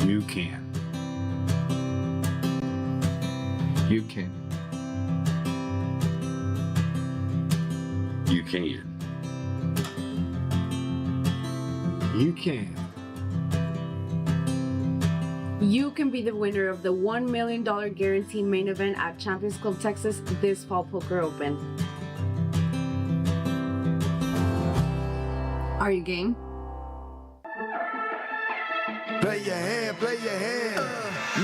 You can. You can. You can. You can. You can be the winner of the $1 million guaranteed main event at Champions Club Texas this fall Poker Open. Are you game? Play your hand, play your hand.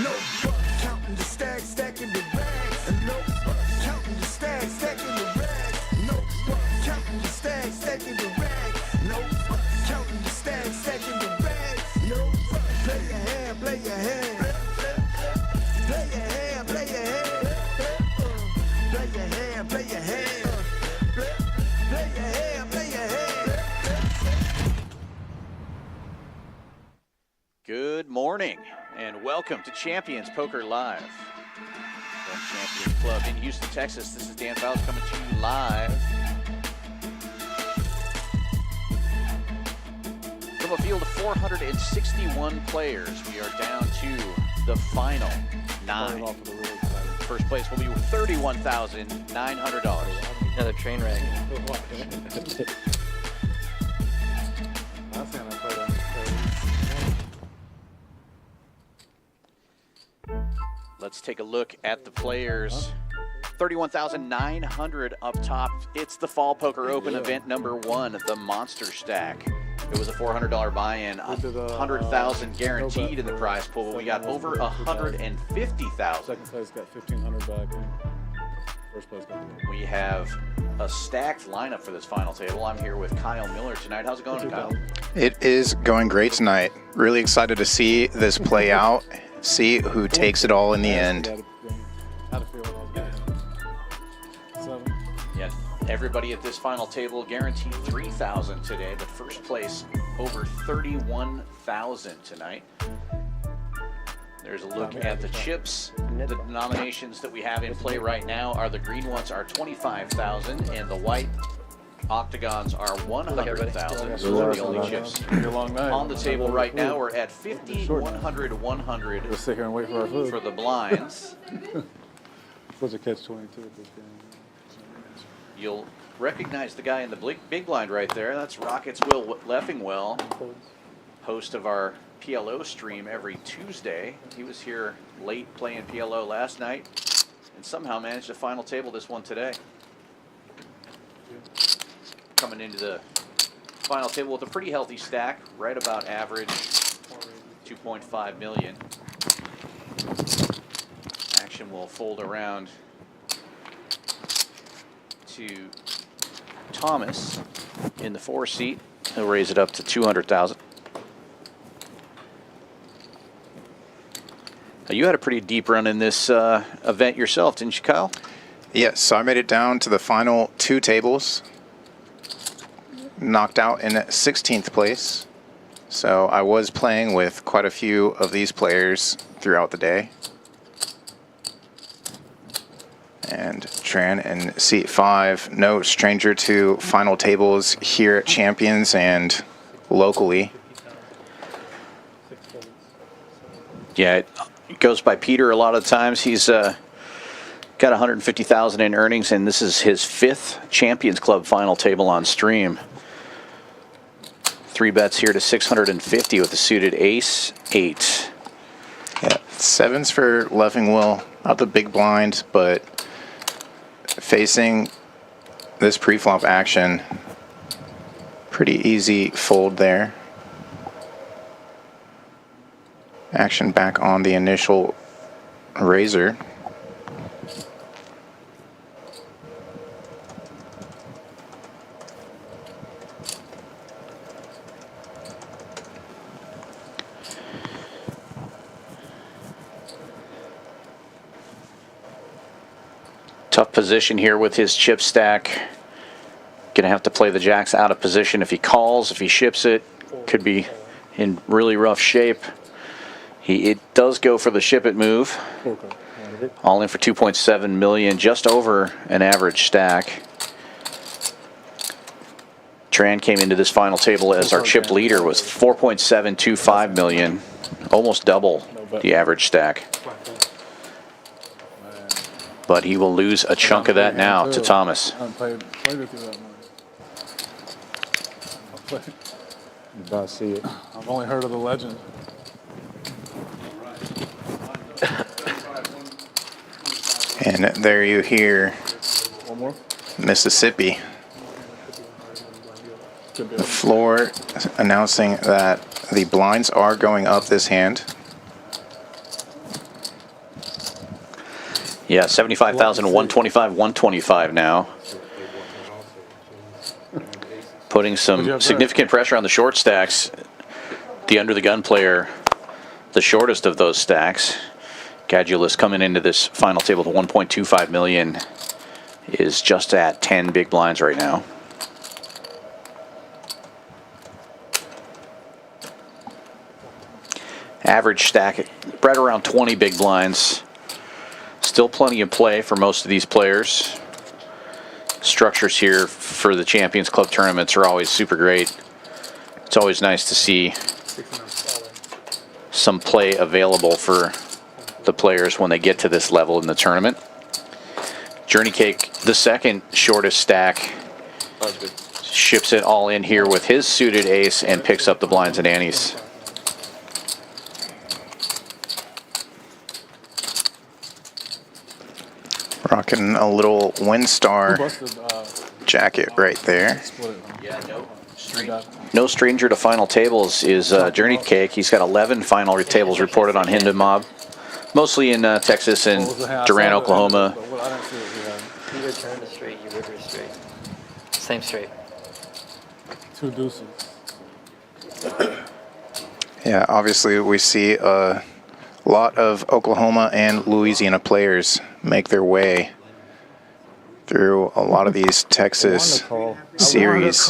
No fuck, counting the stacks, stacking the bags. And no fuck, counting the stacks, stacking the rags. No fuck, counting the stacks, stacking the rags. No fuck, counting the stacks, stacking the rags. No fuck, play your hand, play your hand. Play your hand, play your hand. Play your hand, play your hand. Play your hand, play your hand. Good morning and welcome to Champions Poker Live from Champions Club in Houston, Texas. This is Dan Fowles coming to you live from a field of 461 players. We are down to the final 9. First place will be $31,900. Another train wreck. Let's take a look at the players. 31,900 up top. It's the Fall Poker Open event number 1, the Monster Stack. It was a $400 buy-in, 100,000 guaranteed in the prize pool, but we got over 150,000. Second place got 1,500 back. And first place got. We have a stacked lineup for this final table. I'm here with Kyle Miller tonight. How's it going, Kyle? It is going great tonight. Really excited to see this play out. See who takes it all in the end. Yeah, everybody at this final table guaranteed 3,000 today, but first place over 31,000 tonight. There's a look at the chips. The denominations that we have in play right now are the green ones are 25,000 and the white octagons are 100,000. Those are the only chips on the table right now. We're at 50, 100, 100 We'll sit here and wait for our food. for the blinds. Supposed to catch 22 at this game. You'll recognize the guy in the big blind right there. That's Rockets Will Leffingwell, host of our PLO stream every Tuesday. He was here late playing PLO last night and somehow managed to final table this one today. Coming into the final table with a pretty healthy stack, right about average, 2.5 million. Action will fold around to Thomas in the 4 seat. He'll raise it up to 200,000. You had a pretty deep run in this event yourself, didn't you, Kyle? Yes, so I made it down to the final 2 tables. Knocked out in 16th place. So I was playing with quite a few of these players throughout the day. And Tran in seat 5, no stranger to final tables here at Champions and locally. Yeah, it goes by Peter a lot of the times. He's got 150,000 in earnings, and this is his 5th Champions Club final table on stream. 3 bets here to 650 with the suited ace 8. Yeah, 7s for Leffingwell, not the big blind, but facing this pre-flop action, pretty easy fold there. Action back on the initial razor. Tough position here with his chip stack. Gonna have to play the jacks out of position if he calls. If he ships it, could be in really rough shape. It does go for the ship it move. All in for 2.7 million, just over an average stack. Tran came into this final table as our chip leader with 4.725 million. almost double the average stack. But he will lose a chunk of that now to Thomas. I haven't played with you that much. You about to see it. I've only heard of the legend. And there you hear One more? Mississippi. Could be The floor announcing that the blinds are going up this hand. Yeah, 75,000, 125, 125 now. Putting some significant pressure on the short stacks. The under the gun player, the shortest of those stacks. Gulus coming into this final table with 1.25 million is just at 10 big blinds right now. Average stack right around 20 big blinds. Still plenty of play for most of these players. Structures here for the Champions Club tournaments are always super great. It's always nice to see some play available for the players when they get to this level in the tournament. Journeycake, the second shortest stack, ships it all in here with his suited ace and picks up the blinds and antes. Rocking a little Windstar jacket right there. No stranger to final tables is Journeycake. He's got 11 final tables reported on him to Mob, mostly in Texas and Durant, Oklahoma. You return to straight, you river straight. Same straight. 2 deuces. Yeah, obviously we see a lot of Oklahoma and Louisiana players make their way through a lot of these Texas series.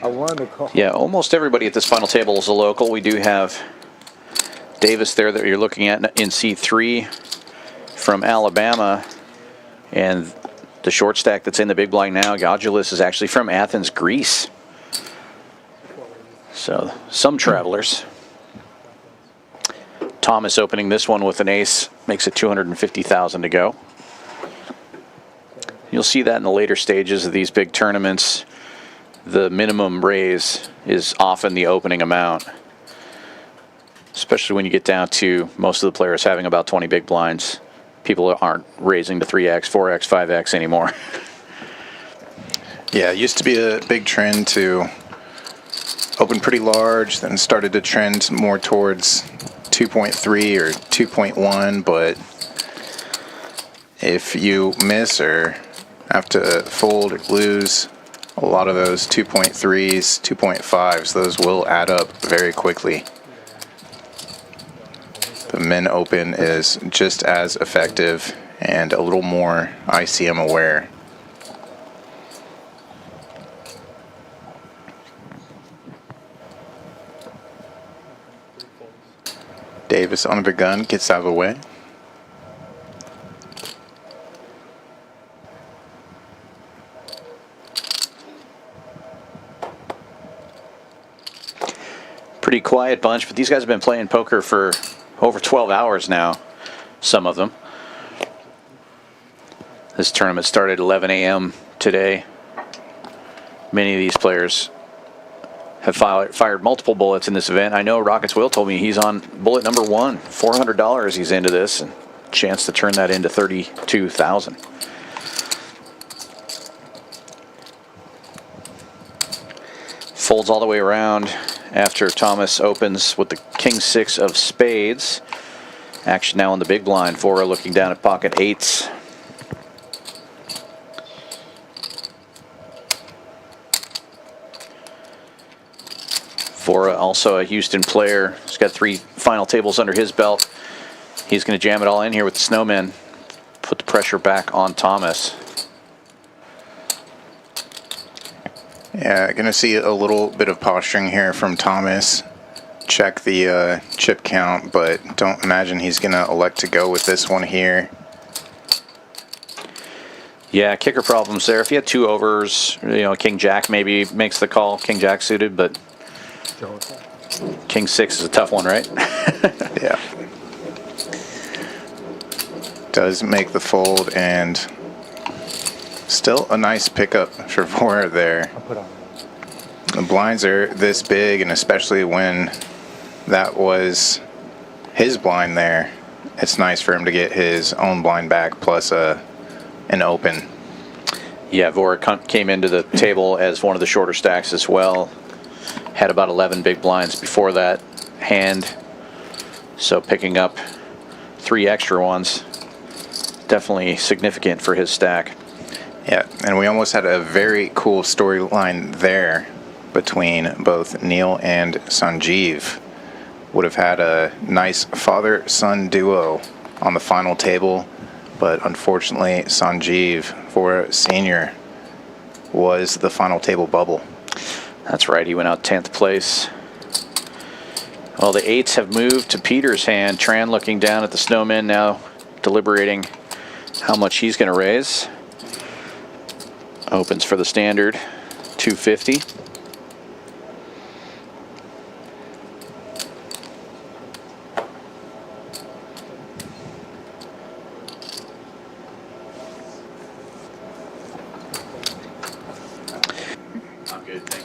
I wanted to call. Yeah, almost everybody at this final table is a local. We do have Davis there that you're looking at in C3 from Alabama. And the short stack that's in the big blind now, Gulus, is actually from Athens, Greece. So some travelers. Thomas opening this one with an ace, makes it 250,000 to go. You'll see that in the later stages of these big tournaments. The minimum raise is often the opening amount, especially when you get down to most of the players having about 20 big blinds. People aren't raising to 3x, 4x, 5x anymore. Yeah, it used to be a big trend to open pretty large, then started to trend more towards 2.3 or 2.1, but if you miss or have to fold or lose, a lot of those 2.3s, 2.5s, those will add up very quickly. The min open is just as effective and a little more ICM aware. Davis on the gun gets out of the way. Pretty quiet bunch, but these guys have been playing poker for over 12 hours now, some of them. This tournament started at 11 a.m. today. Many of these players have fired multiple bullets in this event. I know Rockets Will told me he's on bullet number 1. $400 he's into this, and chance to turn that into 32,000. Folds all the way around after Thomas opens with the King 6 of spades. Action now on the big blind. Vora looking down at pocket 8s. Vora, also a Houston player. He's got 3 final tables under his belt. He's going to jam it all in here with the snowman. Put the pressure back on Thomas. Yeah, going to see a little bit of posturing here from Thomas. Check the chip count, but don't imagine he's going to elect to go with this one here. Yeah, kicker problems there. If you had 2 overs, you know, King Jack maybe makes the call. King Jack suited, but King 6 is a tough one, right? Yeah. Does make the fold, and still a nice pickup for Vora there. I'll put on. The blinds are this big, and especially when that was his blind there, it's nice for him to get his own blind back plus an open. Yeah, Vora came into the table as one of the shorter stacks as well. Had about 11 big blinds before that hand. So picking up 3 extra ones, definitely significant for his stack. Yeah, and we almost had a very cool storyline there between both Neil and Sanjeev. Would have had a nice father-son duo on the final table, but unfortunately Sanjeev, for senior, was the final table bubble. That's right, he went out 10th place. Well, the 8s have moved to Peter's hand. Tran looking down at the snowman now, deliberating how much he's going to raise. Opens for the standard, 250.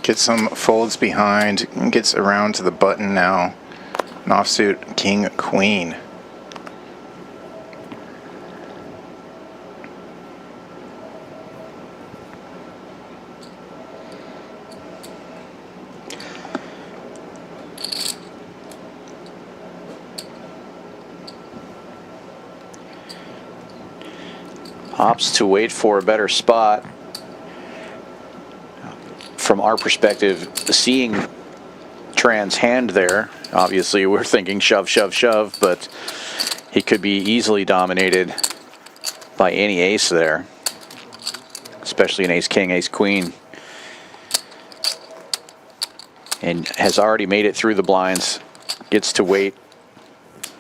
Gets some folds behind, gets around to the button now. An offsuit King Queen. Opts to wait for a better spot. From our perspective, seeing Tran's hand there, obviously we're thinking shove, shove, shove, but he could be easily dominated by any ace there, especially an ace-king, ace-queen. And has already made it through the blinds. Gets to wait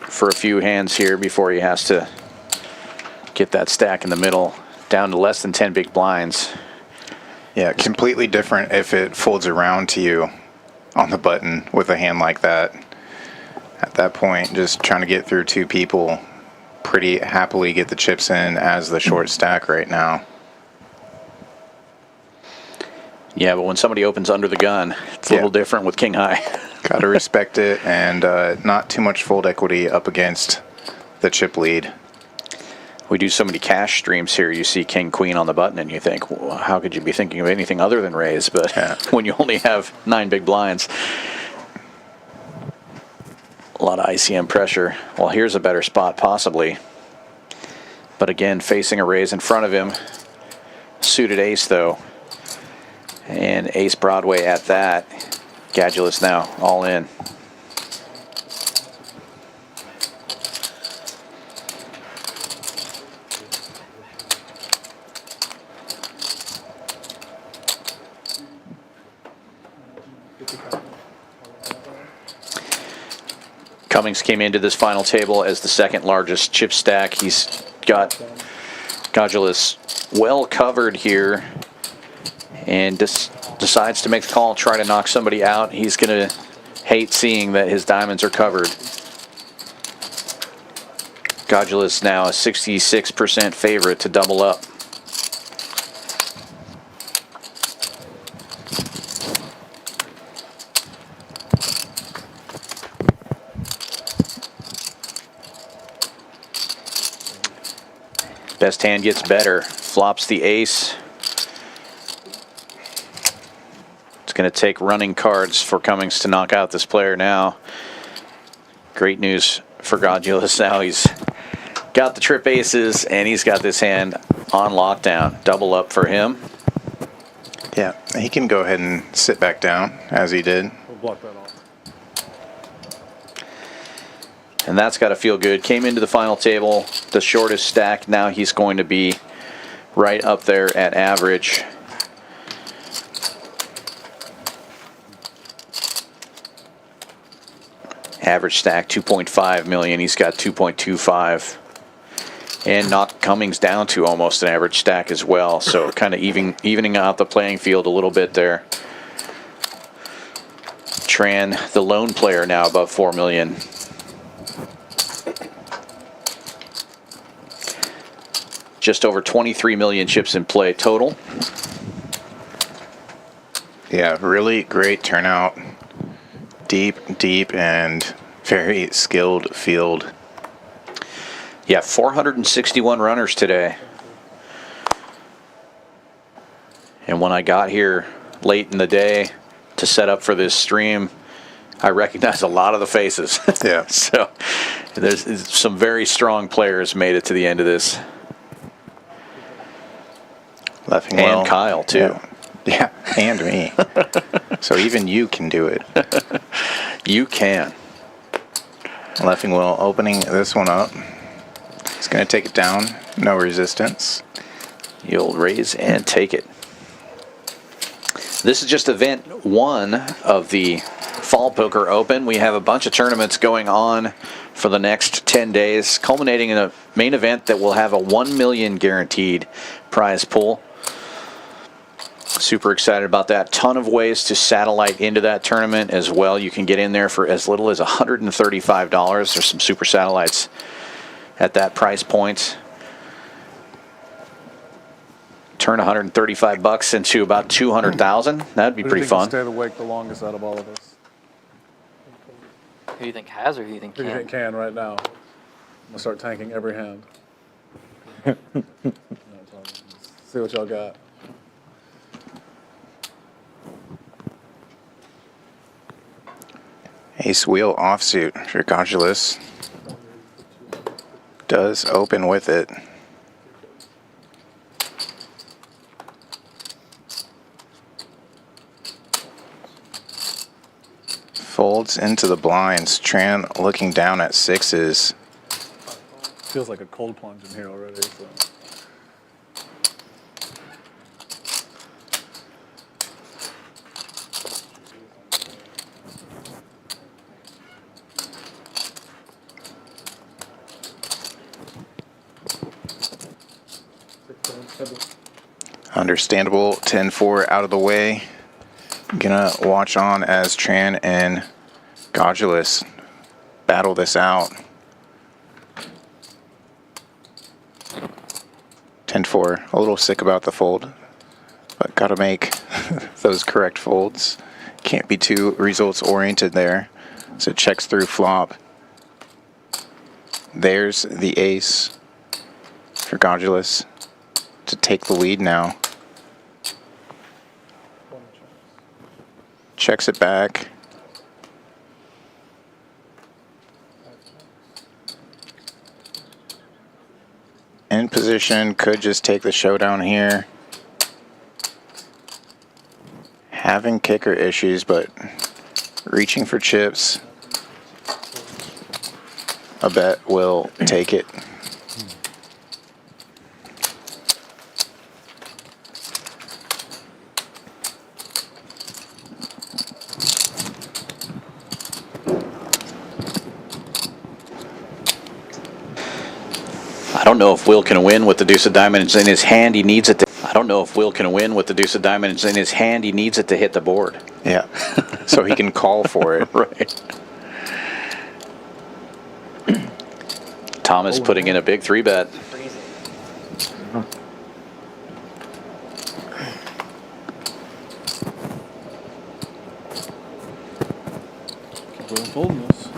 for a few hands here before he has to get that stack in the middle, down to less than 10 big blinds. Yeah, completely different if it folds around to you on the button with a hand like that. At that point, just trying to get through 2 people, pretty happily get the chips in as the short stack right now. Yeah, but when somebody opens under the gun, it's a little different with king high. Gotta respect it, and not too much fold equity up against the chip lead. We do so many cash streams here, you see king queen on the button and you think, well, how could you be thinking of anything other than raise? But when you only have 9 big blinds, a lot of ICM pressure. Well, here's a better spot possibly, but again facing a raise in front of him. Suited ace though, and ace Broadway at that. Gadulus now all in. Cummings came into this final table as the 2nd largest chip stack. He's got Gadulus well covered here, and decides to make the call, try to knock somebody out. He's going to hate seeing that his diamonds are covered. Gadulus now a 66% favorite to double up. Best hand gets better. Flops the ace. It's going to take running cards for Cummings to knock out this player now. Great news for Gadulus now. He's got the trip aces, and he's got this hand on lockdown. Double up for him. Yeah, he can go ahead and sit back down, as he did. We'll block that off. And that's got to feel good. Came into the final table, the shortest stack. Now he's going to be right up there at average. Average stack 2.5 million. He's got 2.25. And knocked Cummings down to almost an average stack as well. So kind of evening out the playing field a little bit there. Tran, the lone player, now above 4 million. Just over 23 million chips in play total. Yeah, really great turnout. Deep, and very skilled field. Yeah, 461 runners today. And when I got here late in the day to set up for this stream, I recognized a lot of the faces. Yeah. So there's some very strong players made it to the end of this. Leffingwell. And Kyle, too. Yeah, and me. So even you can do it. You can. Leffingwell opening this one up. He's going to take it down. No resistance. You'll raise and take it. This is just event 1 of the Fall Poker Open. We have a bunch of tournaments going on for the next 10 days, culminating in a main event that will have a 1 million guaranteed prize pool. Super excited about that. Ton of ways to satellite into that tournament as well. You can get in there for as little as $135. There's some super satellites at that price point. Turn 135 bucks into about 200,000. That'd be pretty fun. Stayed awake the longest out of all of us. Who do you think has or who do you think Who do can? you think can right now? I'm gonna start tanking every hand. See what y'all got. Ace wheel offsuit for Gulus. Does open with it. Folds into the blinds. Tran looking down at 6s. Feels like a cold plunge in here already. So. Understandable. 10-4 out of the way. Gonna watch on as Tran and Gulus battle this out. 10-4. A little sick about the fold, but gotta make those correct folds. Can't be too results oriented there. So checks through flop. There's the ace for Gulus to take the lead now. Checks it back. In position, could just take the showdown here. Having kicker issues, but reaching for chips. A bet will take it. I don't know if Will can win with the deuce of diamonds in his hand. He needs it to. I don't know if Will can win with the deuce of diamonds in his hand. He needs it to hit the board. Yeah. So he can call for it. Right. Thomas putting in a big 3-bet. Keep unfolding this.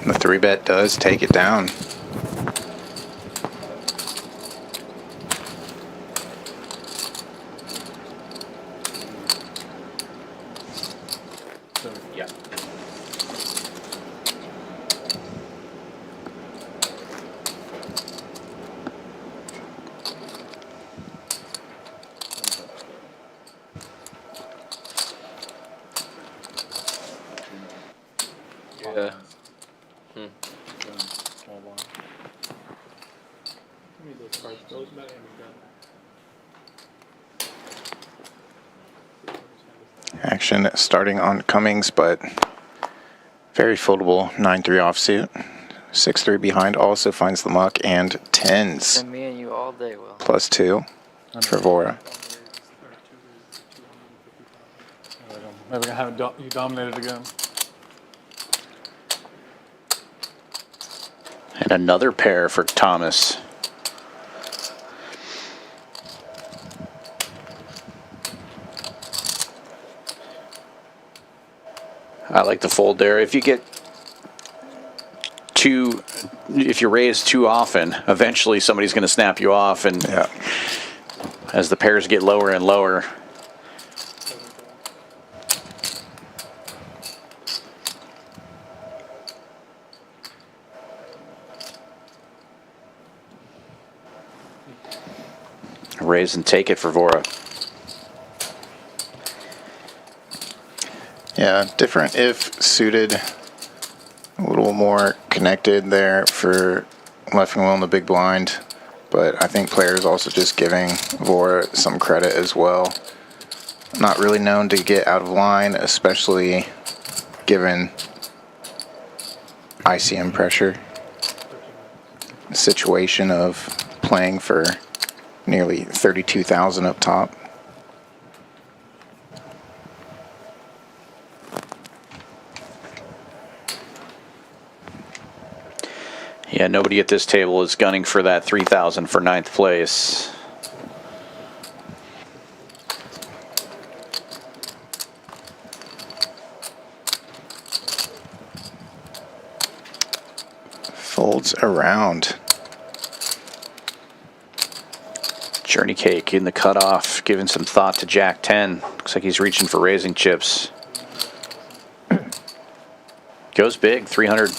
The 3-bet does take it down. Yeah. Yeah. Small blind. Action starting on Cummings, but very foldable 9-3 offsuit. 6-3 behind also finds the muck and 10s. And me and you all day, Will. +2 for Vora. Maybe I haven't you dominated again. And another pair for Thomas. I like the fold there. If you get if you raise too often, eventually somebody's going to snap you off, and Yeah. as the pairs get lower and lower. Raise and take it for Vora. Yeah, different if suited. A little more connected there for Leffingwell in the big blind. But I think players also just giving Vora some credit as well. Not really known to get out of line, especially given ICM pressure. Situation of playing for nearly 32,000 up top. Yeah, nobody at this table is gunning for that 3,000 for 9th place. Folds around. Journeycake in the cutoff, giving some thought to Jack 10. Looks like he's reaching for raising chips. Goes big, 300.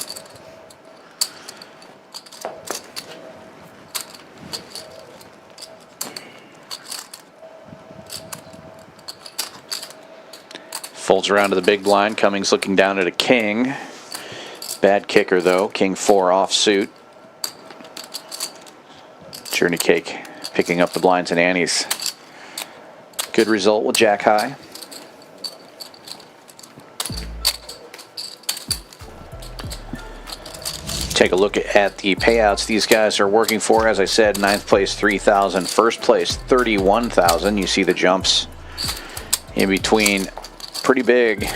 Folds around to the big blind. Cummings looking down at a king. Bad kicker though. King 4 offsuit. Journeycake picking up the blinds and antes. Good result with Jack high. Take a look at the payouts these guys are working for. As I said, 9th place 3,000, 1st place 31,000. You see the jumps in between, pretty big.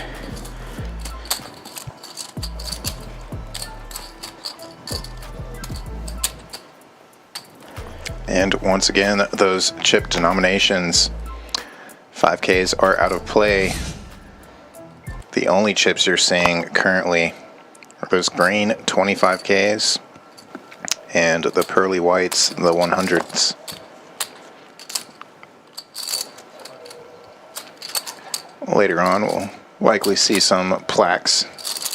And once again, those chip denominations, 5Ks are out of play. The only chips you're seeing currently are those green 25Ks and the pearly whites, the 100s. Later on, we'll likely see some plaques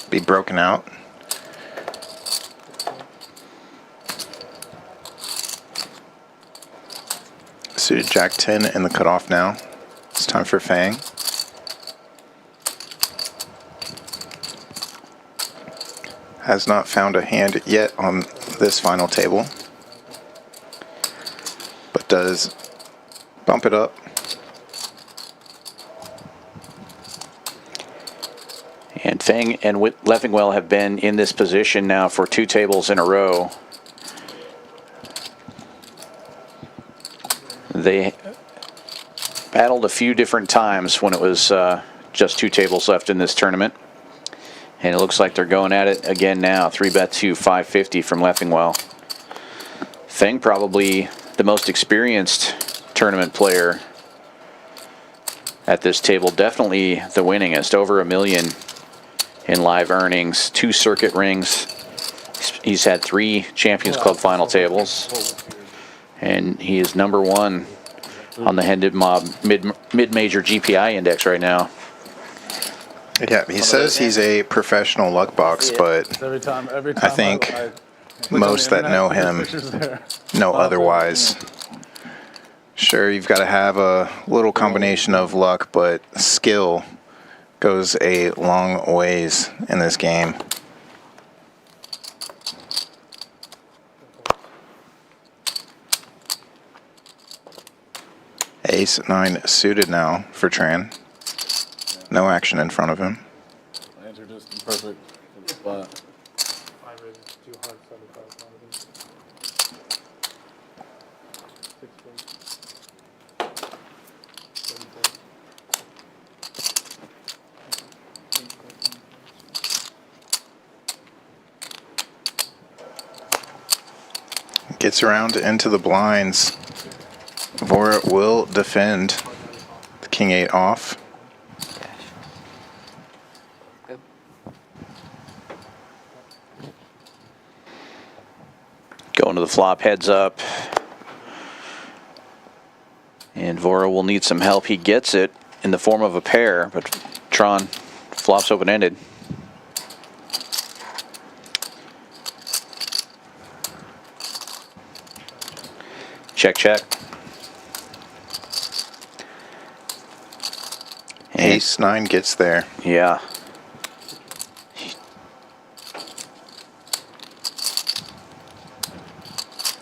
be broken out. Suited Jack 10 in the cutoff now. It's time for Fang. Has not found a hand yet on this final table, but does bump it up. And Fang and Leffingwell have been in this position now for 2 tables in a row. They battled a few different times when it was just 2 tables left in this tournament. And it looks like they're going at it again now. 3-bet to 550 from Leffingwell. Fang probably the most experienced tournament player at this table. Definitely the winningest. Over $1 million in live earnings. 2 circuit rings. He's had 3 Champions Club final tables. And he is #1 on the Hendon Mob mid-major GPI index right now. Yeah, he says he's a professional luck box, but Every time I think most that know him know otherwise. Sure, you've got to have a little combination of luck, but skill goes a long ways in this game. Ace-9 suited now for Tran. No action in front of him. Hands are just perfect for the spot. gets around into the blinds. Vora will defend. The king 8 off. Good. Going to the flop, heads up. And Vora will need some help. He gets it in the form of a pair, but Tran flops open-ended. Check, check. And Ace 9 gets there. yeah.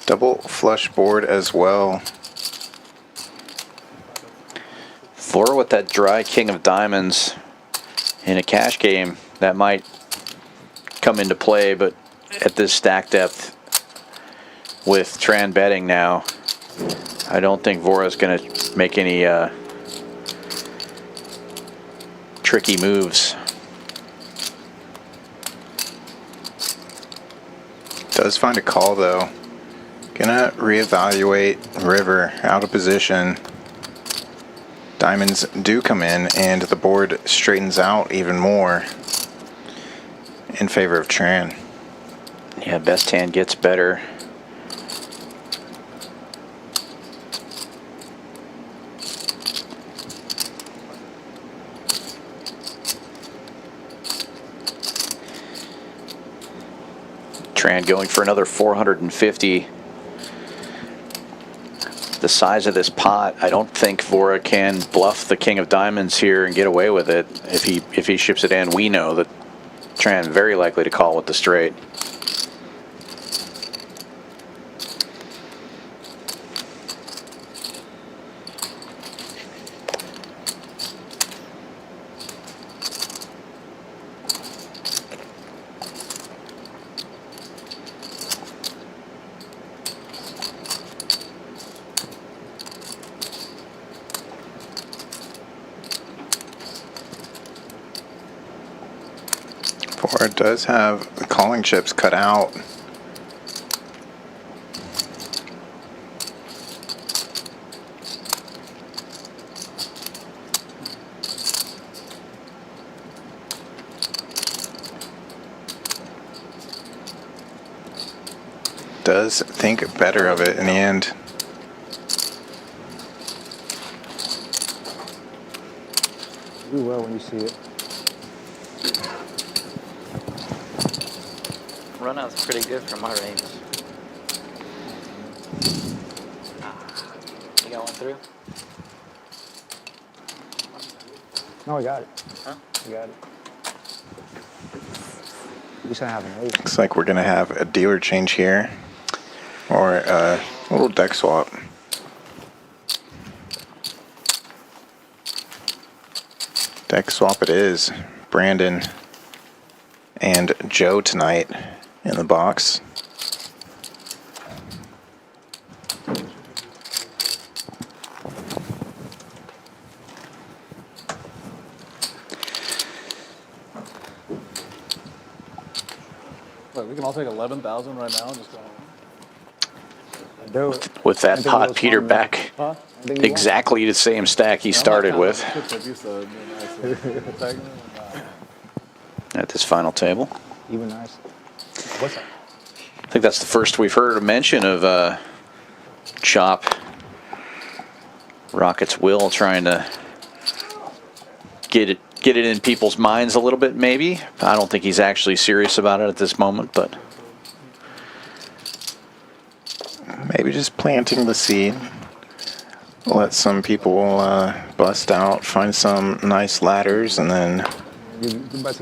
Double flush board as well. Vora with that dry king of diamonds in a cash game, that might come into play, but at this stack depth with Tran betting now, I don't think Vora's going to make any tricky moves. Does find a call though. Gonna reevaluate river, out of position. Diamonds do come in and the board straightens out even more in favor of Tran. Yeah, best hand gets better. Tran going for another 450. The size of this pot, I don't think Vora can bluff the king of diamonds here and get away with it. If he ships it in, we know that Tran very likely to call with the straight. Vora does have the calling chips cut out. Does think better of it in the end. Do well when you see it. Runout's pretty good for my range. You got one through? No, I got it. Huh? I got it. You just gonna have an ace. Looks like we're gonna have a dealer change here, or a little deck swap. Deck swap it is. Brandon and Joe tonight in the box. Look, we can all take 11,000 right now and just go home. Do it. With that I think it pot, was Peter fun, back Huh? I think you won. exactly the same stack he started with Like you said, at this final table. Even nice. What's that? I think that's the first we've heard a mention of Chop. Rocket's Will trying to get it in people's minds a little bit, maybe. I don't think he's actually serious about it at this moment, but Maybe just planting the seed. Let some people bust out, find some nice ladders, and then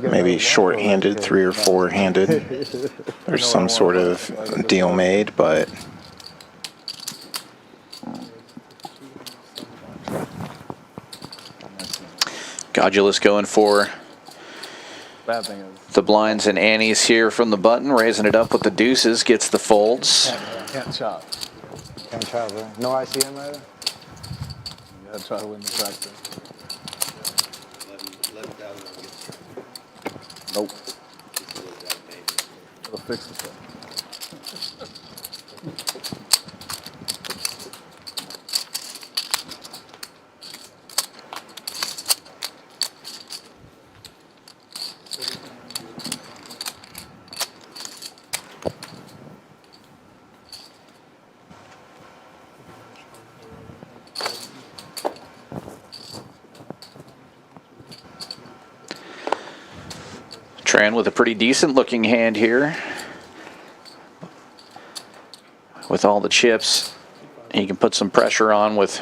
maybe short-handed, 3 or 4-handed. There's some sort of deal made, but Godulus going for Bad thing is, the blinds and Annie's here from the button, raising it up with the deuces, gets the folds. can't chop. Can't travel. No ICM either? You gotta try to win the practice. Nope. It'll fix the thing. Tran with a pretty decent looking hand here. With all the chips, he can put some pressure on with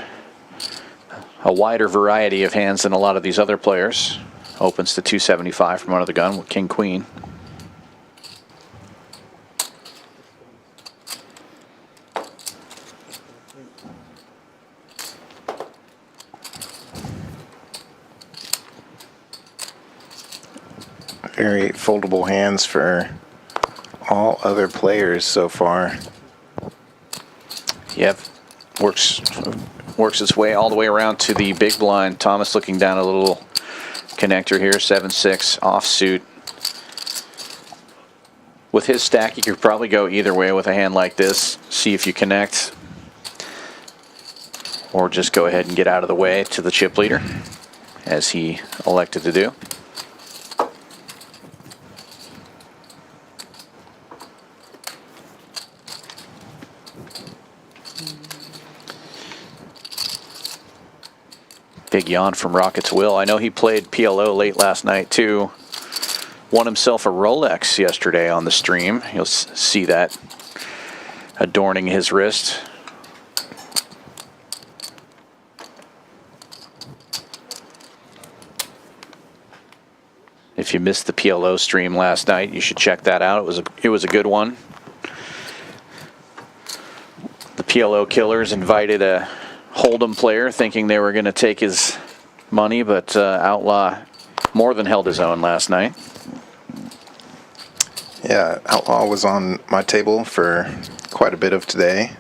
a wider variety of hands than a lot of these other players. Opens to 275 from under the gun with King Queen. Very foldable hands for all other players so far. Yep, works its way all the way around to the big blind. Thomas looking down a little connector here, 7-6 offsuit. With his stack, you could probably go either way with a hand like this. See if you connect, or just go ahead and get out of the way to the chip leader, as he elected to do. Big yawn from Rocket's Will. I know he played PLO late last night too. Won himself a Rolex yesterday on the stream. You'll see that adorning his wrist. If you missed the PLO stream last night, you should check that out. It was a good one. The PLO killers invited a Hold'em player thinking they were going to take his money, but Outlaw more than held his own last night. Yeah, Outlaw was on my table for quite a bit of today,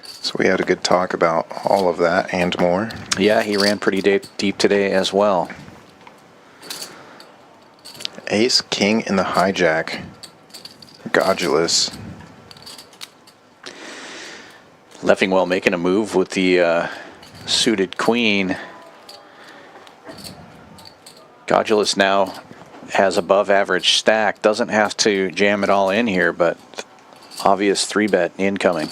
so we had a good talk about all of that and more. Yeah, he ran pretty deep today as well. Ace, King in the hijack. Godulous. Leffingwell making a move with the suited queen. Godulus now has above average stack. Doesn't have to jam it all in here, but obvious 3-bet incoming.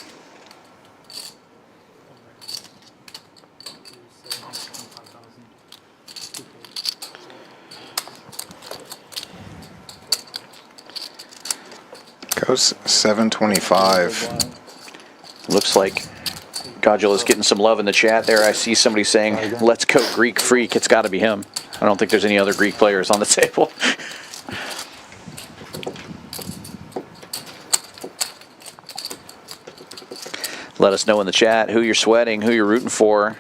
Goes 725. Looks like Godula's getting some love in the chat there. I see somebody saying, let's go Greek Freak. It's got to be him. I don't think there's any other Greek players on the table. Let us know in the chat who you're sweating, who you're rooting for.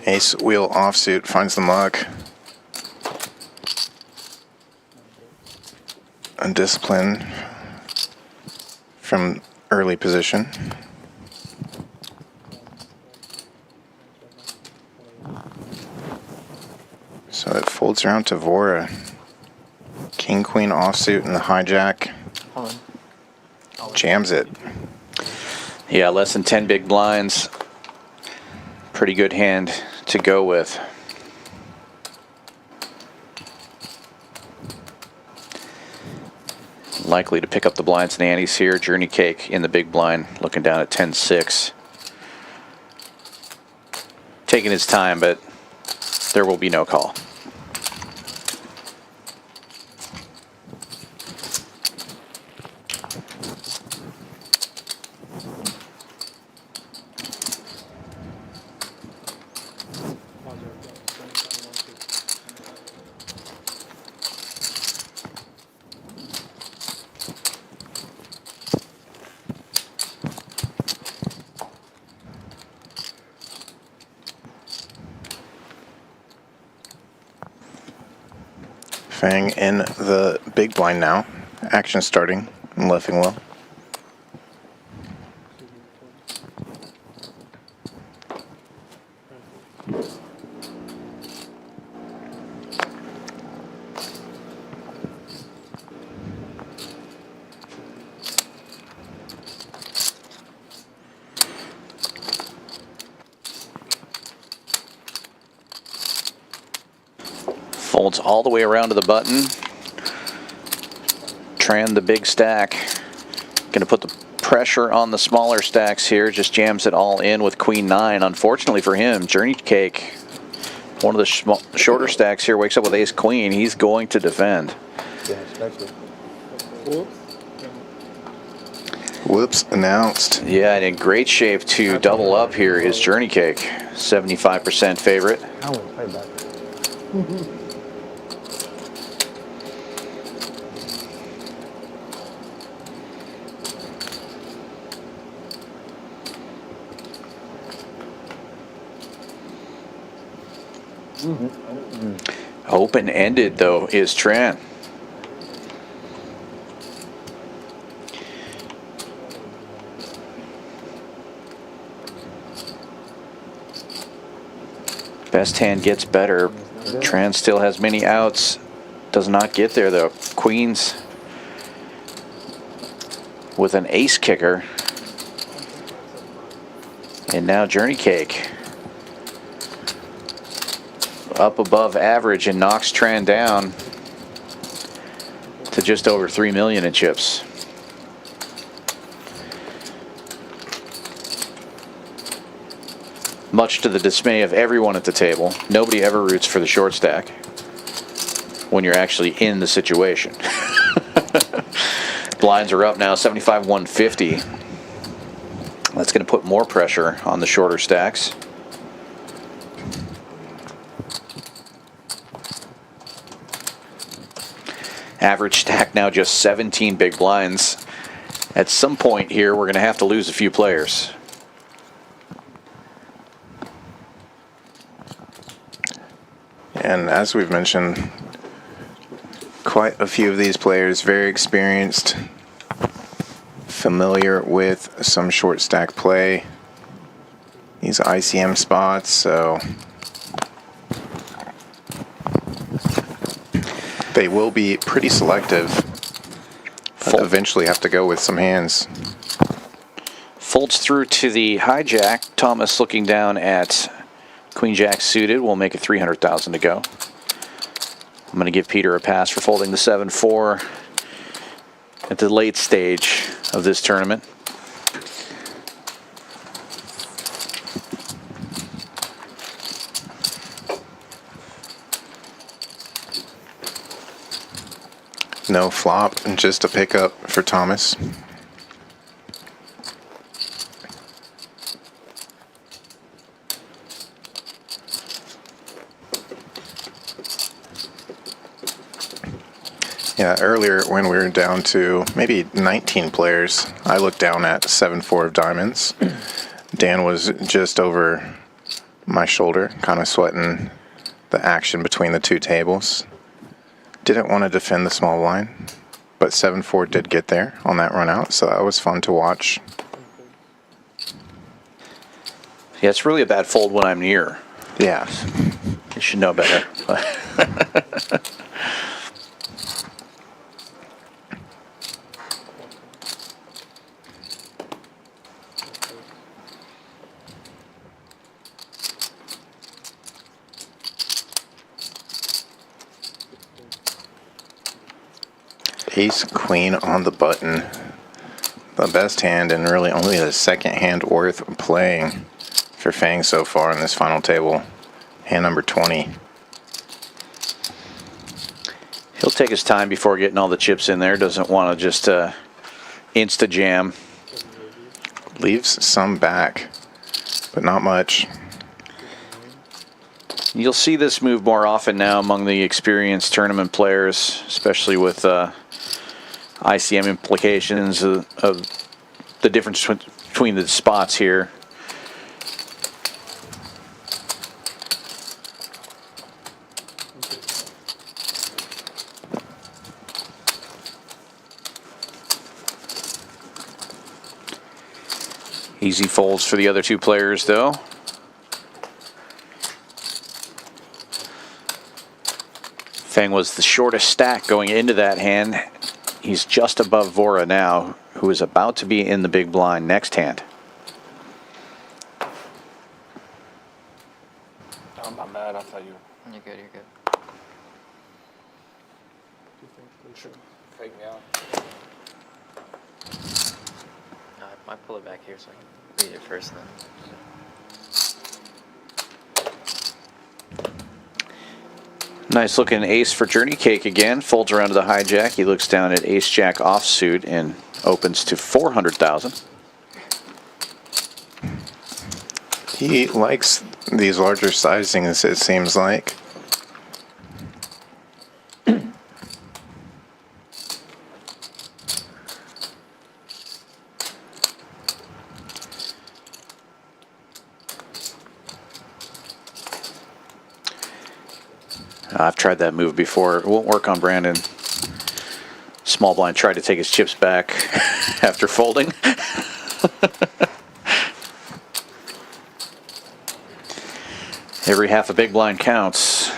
Ace wheel offsuit finds the muck. Undisciplined from early position. So it folds around to Vora. King Queen offsuit and the hijack. Jams it. Yeah, less than 10 big blinds. Pretty good hand to go with. Likely to pick up the blinds and antes here. Journeycake in the big blind, looking down at 10-6. Taking his time, but there will be no call. Fang in the big blind now. Action starting in Leffingwell. Folds all the way around to the button. Tran the big stack. Going to put the pressure on the smaller stacks here. Just jams it all in with Queen 9. Unfortunately for him, Journeycake, one of the shorter stacks here, wakes up with Ace Queen. He's going to defend. Yeah, expected. Whoops, announced. Yeah, and in great shape to double up here is Journeycake. 75% favorite. I wouldn't play back. Open-ended, though, is Tran. Best hand gets better. Tran still has many outs. Does not get there, though. Queens with an ace kicker. And now Journeycake up above average and knocks Tran down to just over 3 million in chips. Much to the dismay of everyone at the table, nobody ever roots for the short stack when you're actually in the situation. Blinds are up now, 75-150. That's going to put more pressure on the shorter stacks. Average stack now just 17 big blinds. At some point here, we're going to have to lose a few players. And as we've mentioned, quite a few of these players very experienced, familiar with some short stack play. These ICM spots, so they will be pretty selective. But eventually have to go with some hands. Folds through to the hijack. Thomas looking down at Queen Jack suited. We'll make it 300,000 to go. I'm going to give Peter a pass for folding the 7-4 at the late stage of this tournament. No flop, and just a pickup for Thomas. Yeah, earlier when we were down to maybe 19 players, I looked down at 7-4 of diamonds. Dan was just over my shoulder, kind of sweating the action between the two tables. Didn't want to defend the small blind, but 7-4 did get there on that run out, so that was fun to watch. Yeah, it's really a bad fold when I'm near. Yeah. You should know better. Ace Queen on the button. The best hand and really only the second hand worth playing for Fang so far in this final table. Hand number 20. He'll take his time before getting all the chips in there. Doesn't want to just insta jam. Leaves some back, but not much. You'll see this move more often now among the experienced tournament players, especially with ICM implications of the difference between the spots here. Easy folds for the other two players, though. Fang was the shortest stack going into that hand. He's just above Vora now, who is about to be in the big blind next hand. I'm not mad. I thought you. You're good, you're good. Might pull it back here so I can read it first then. Nice looking ace for Journeycake again. Folds around to the hijack. He looks down at ace jack offsuit and opens to 400,000. He likes these larger sizings, it seems like. I've tried that move before. It won't work on Brandon. Small blind tried to take his chips back after folding. Every half a big blind counts.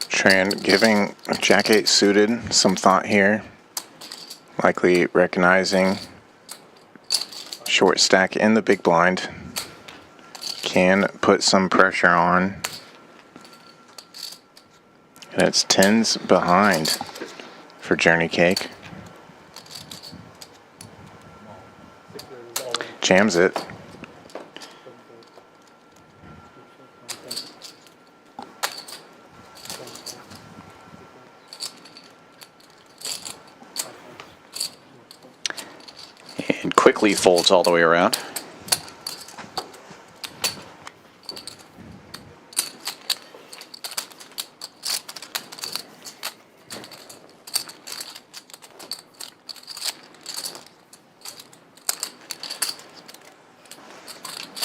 Tran giving Jack 8 suited some thought here. Likely recognizing short stack in the big blind. Can put some pressure on. And it's 10s behind for Journeycake. Jams it. And quickly folds all the way around.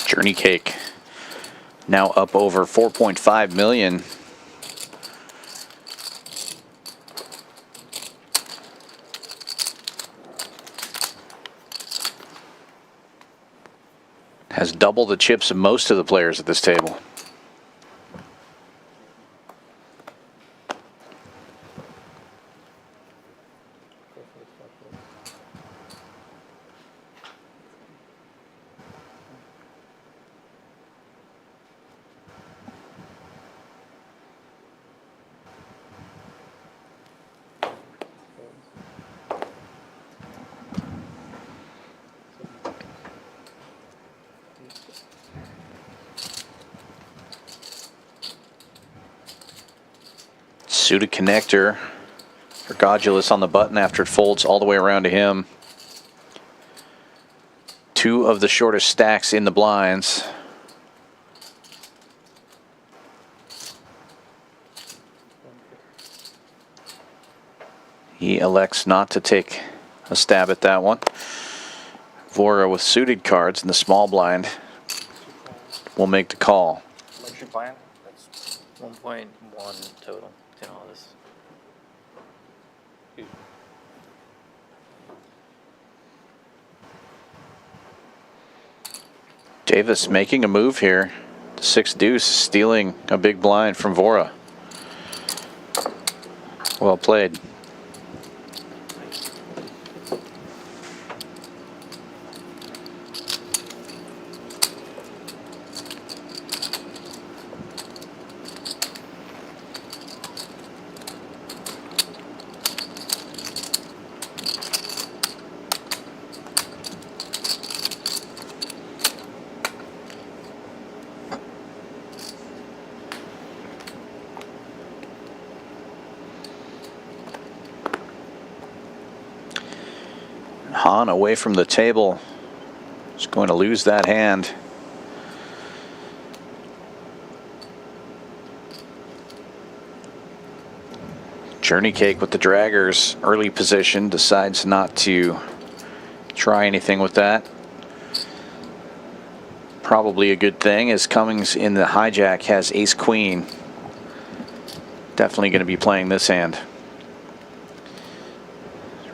Journeycake now up over 4.5 million. Has double the chips of most of the players at this table. Suited connector for Godulus on the button after it folds all the way around to him. Two of the shortest stacks in the blinds. He elects not to take a stab at that one. Vora with suited cards in the small blind will make the call. What's your plan? That's 1.1 total in all this. Davis making a move here. 6 deuce, stealing a big blind from Vora. Well played. Hahn away from the table. Is going to lose that hand. Journeycake with the draggers, early position, decides not to try anything with that. Probably a good thing, as Cummings in the hijack has ace-queen. Definitely going to be playing this hand.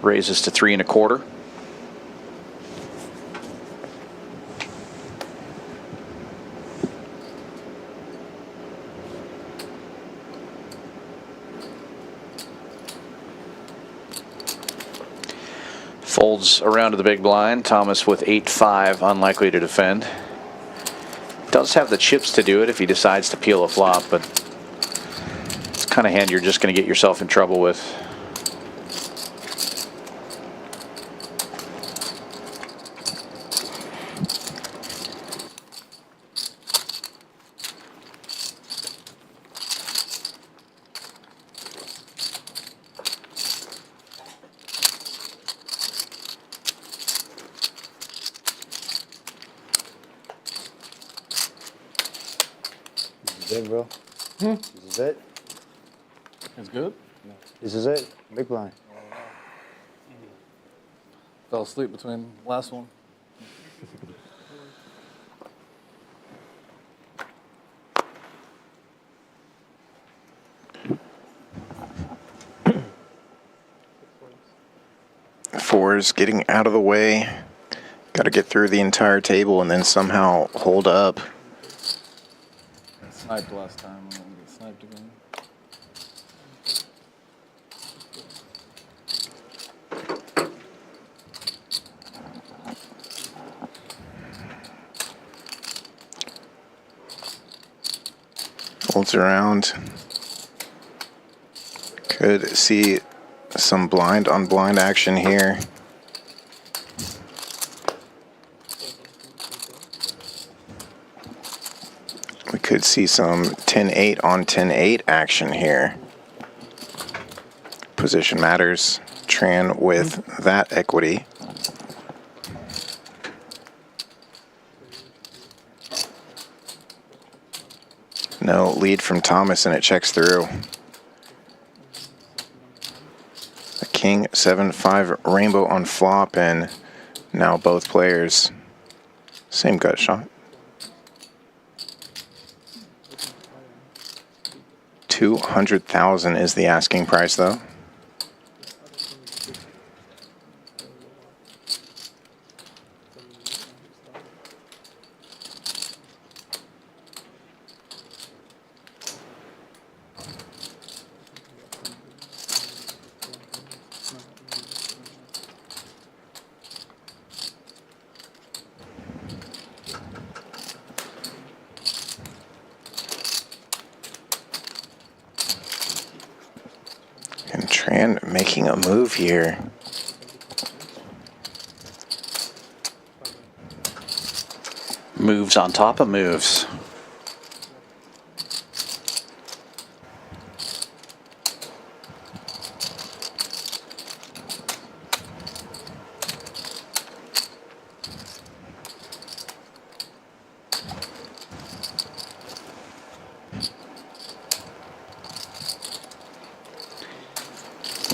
raises to 3 1/4. Folds around to the big blind. Thomas with 8-5, unlikely to defend. Does have the chips to do it if he decides to peel a flop, but it's the kind of hand you're just going to get yourself in trouble with. This is it, bro. This is it. It's good. This is it. Big blind. Fell asleep between last one. Fours getting out of the way. Got to get through the entire table and then somehow hold up. Sniped last time. I'm gonna get sniped again. Folds around. Could see some blind on blind action here. We could see some 10-8 on 10-8 action here. Position matters. Tran with that equity. No lead from Thomas and it checks through. A king 7-5 rainbow on flop and now both players. Same gut shot. 200,000 is the asking price though. And Tran making a move here. Moves on top of moves.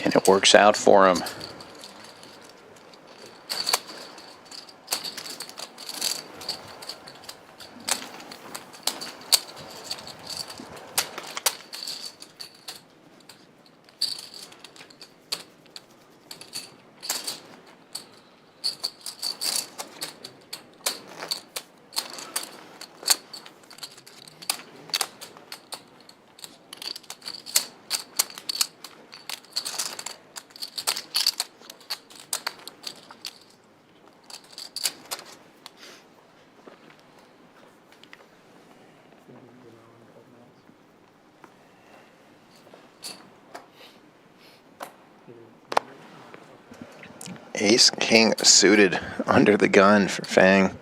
And it works out for him. Ace king suited under the gun for Fang.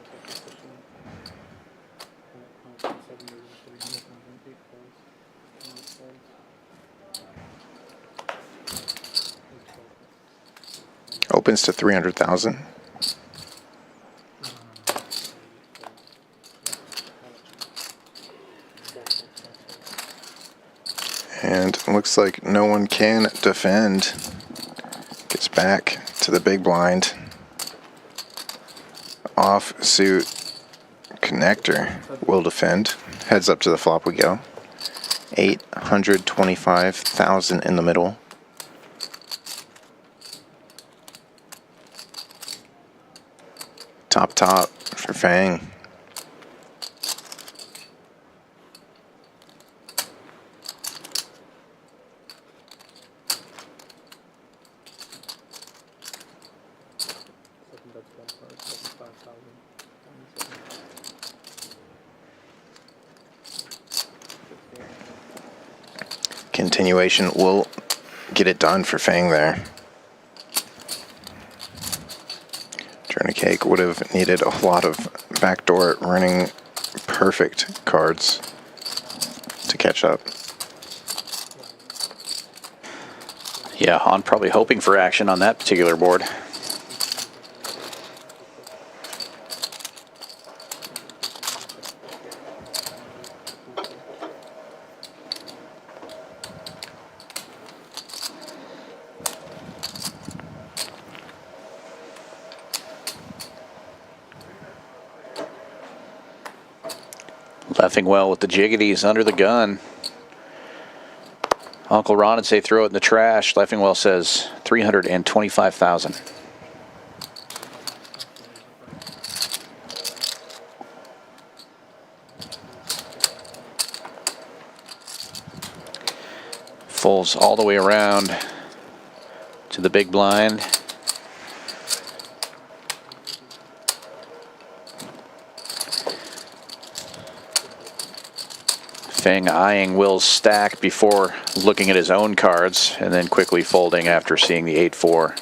Opens to 300,000. And looks like no one can defend. Gets back to the big blind. Offsuit connector will defend. Heads up to the flop we go. 825,000 in the middle. Top for Fang. Continuation will get it done for Fang there. Journeycake would have needed a lot of backdoor running perfect cards to catch up. Yeah, Han probably hoping for action on that particular board. Laughing well with the jiggities under the gun. Uncle Ron would say throw it in the trash. Leffingwell says 325,000. Folds all the way around to the big blind. Fang eyeing Will's stack before looking at his own cards and then quickly folding after seeing the 8-4.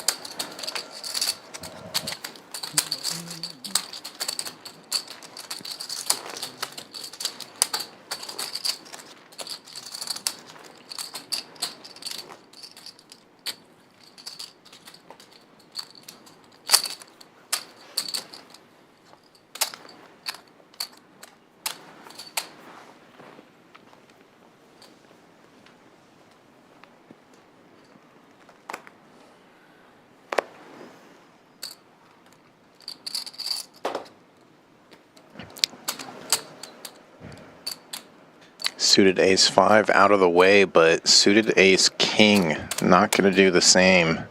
Suited ace-5 out of the way, but suited ace-king not going to do the same.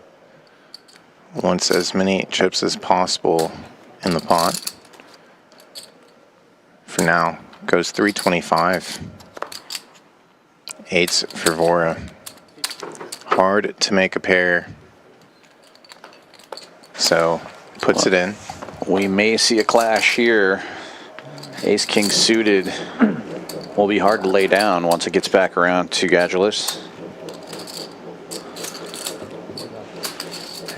Wants as many chips as possible in the pot. For now, goes 325. Eights for Vora. Hard to make a pair, so puts it in. We may see a clash here. Ace-king suited will be hard to lay down once it gets back around to Gulus.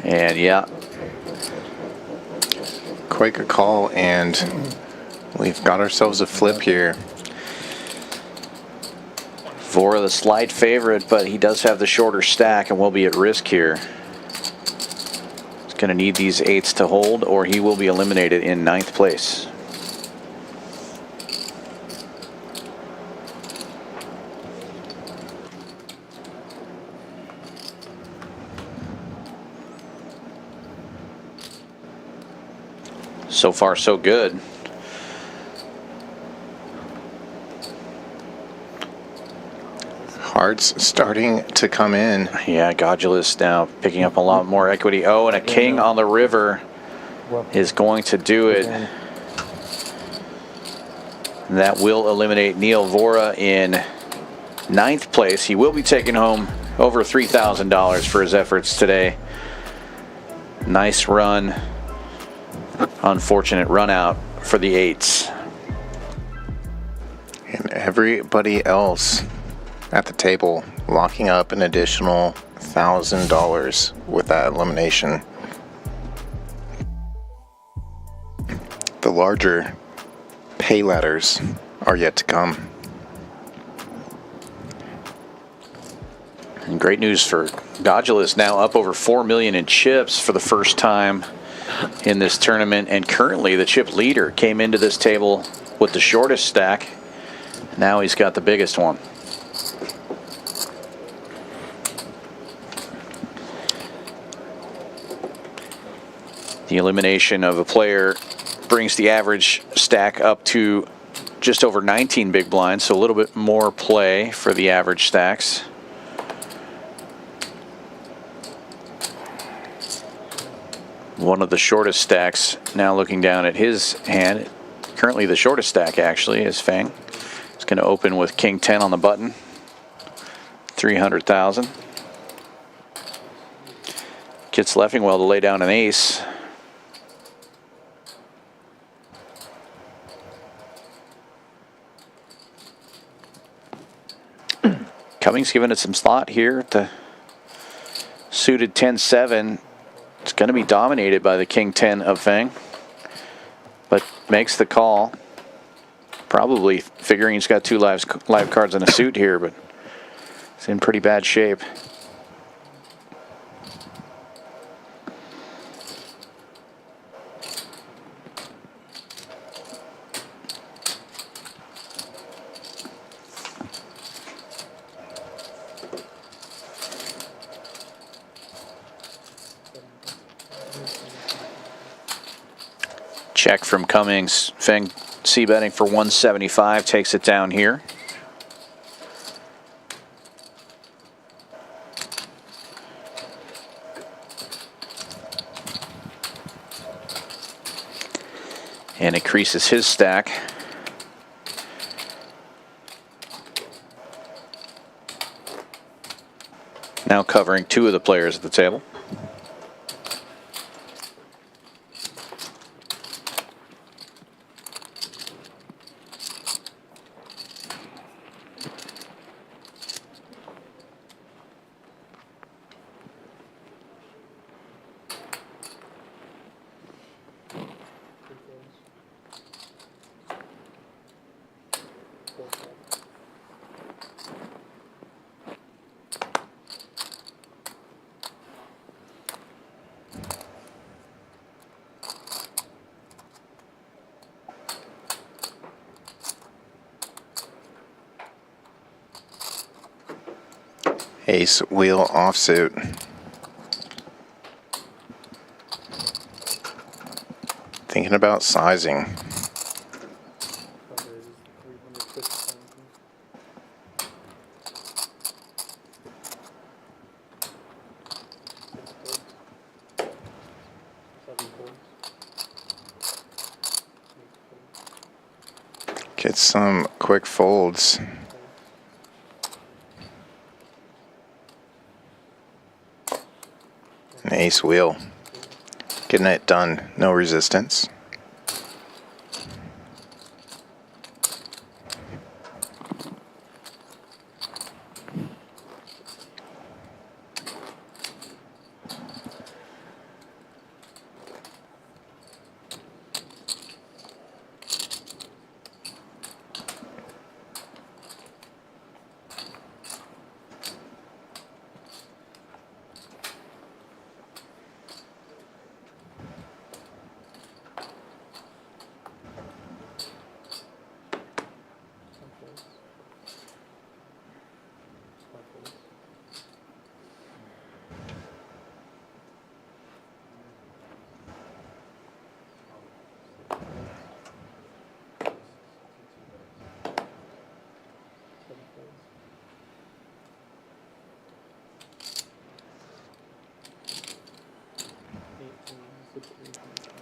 And yeah. Quite a call, and we've got ourselves a flip here. Vora the slight favorite, but he does have the shorter stack and will be at risk here. He's going to need these eights to hold or he will be eliminated in 9th place. So far, so good. Hearts starting to come in. Yeah, Gulus now picking up a lot more equity. Oh, and a king on the river is going to do it. That will eliminate Neil Vora in 9th place. He will be taking home over $3,000 for his efforts today. Nice run. Unfortunate run out for the eights. And everybody else at the table locking up an additional $1,000 with that elimination. The larger pay ladders are yet to come. And great news for Gulus, now up over 4 million in chips for the first time in this tournament, and currently the chip leader came into this table with the shortest stack. Now he's got the biggest one. The elimination of a player brings the average stack up to just over 19 big blinds, so a little bit more play for the average stacks. One of the shortest stacks now looking down at his hand. Currently the shortest stack actually is Fang. It's going to open with King 10 on the button. 300,000. Gets Leffingwell to lay down an ace. Cummings giving it some thought here at the suited 10-7. It's going to be dominated by the King 10 of Fang, but makes the call. Probably figuring he's got two live cards in a suit here, but it's in pretty bad shape. Check from Cummings. Fang c-betting for 175, takes it down here. And increases his stack. Now covering two of the players at the table. Ace wheel offsuit. Thinking about sizing. Get some quick folds. An ace wheel. Getting it done. No resistance.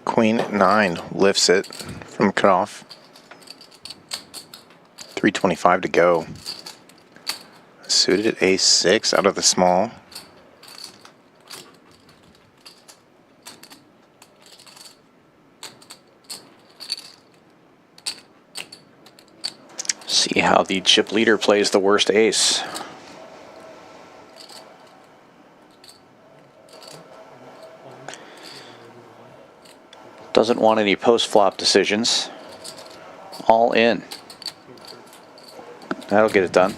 Queen 9 lifts it from cutoff. 325 to go. Suited ace 6 out of the small. See how the chip leader plays the worst ace. Doesn't want any post-flop decisions. All in. That'll get it done.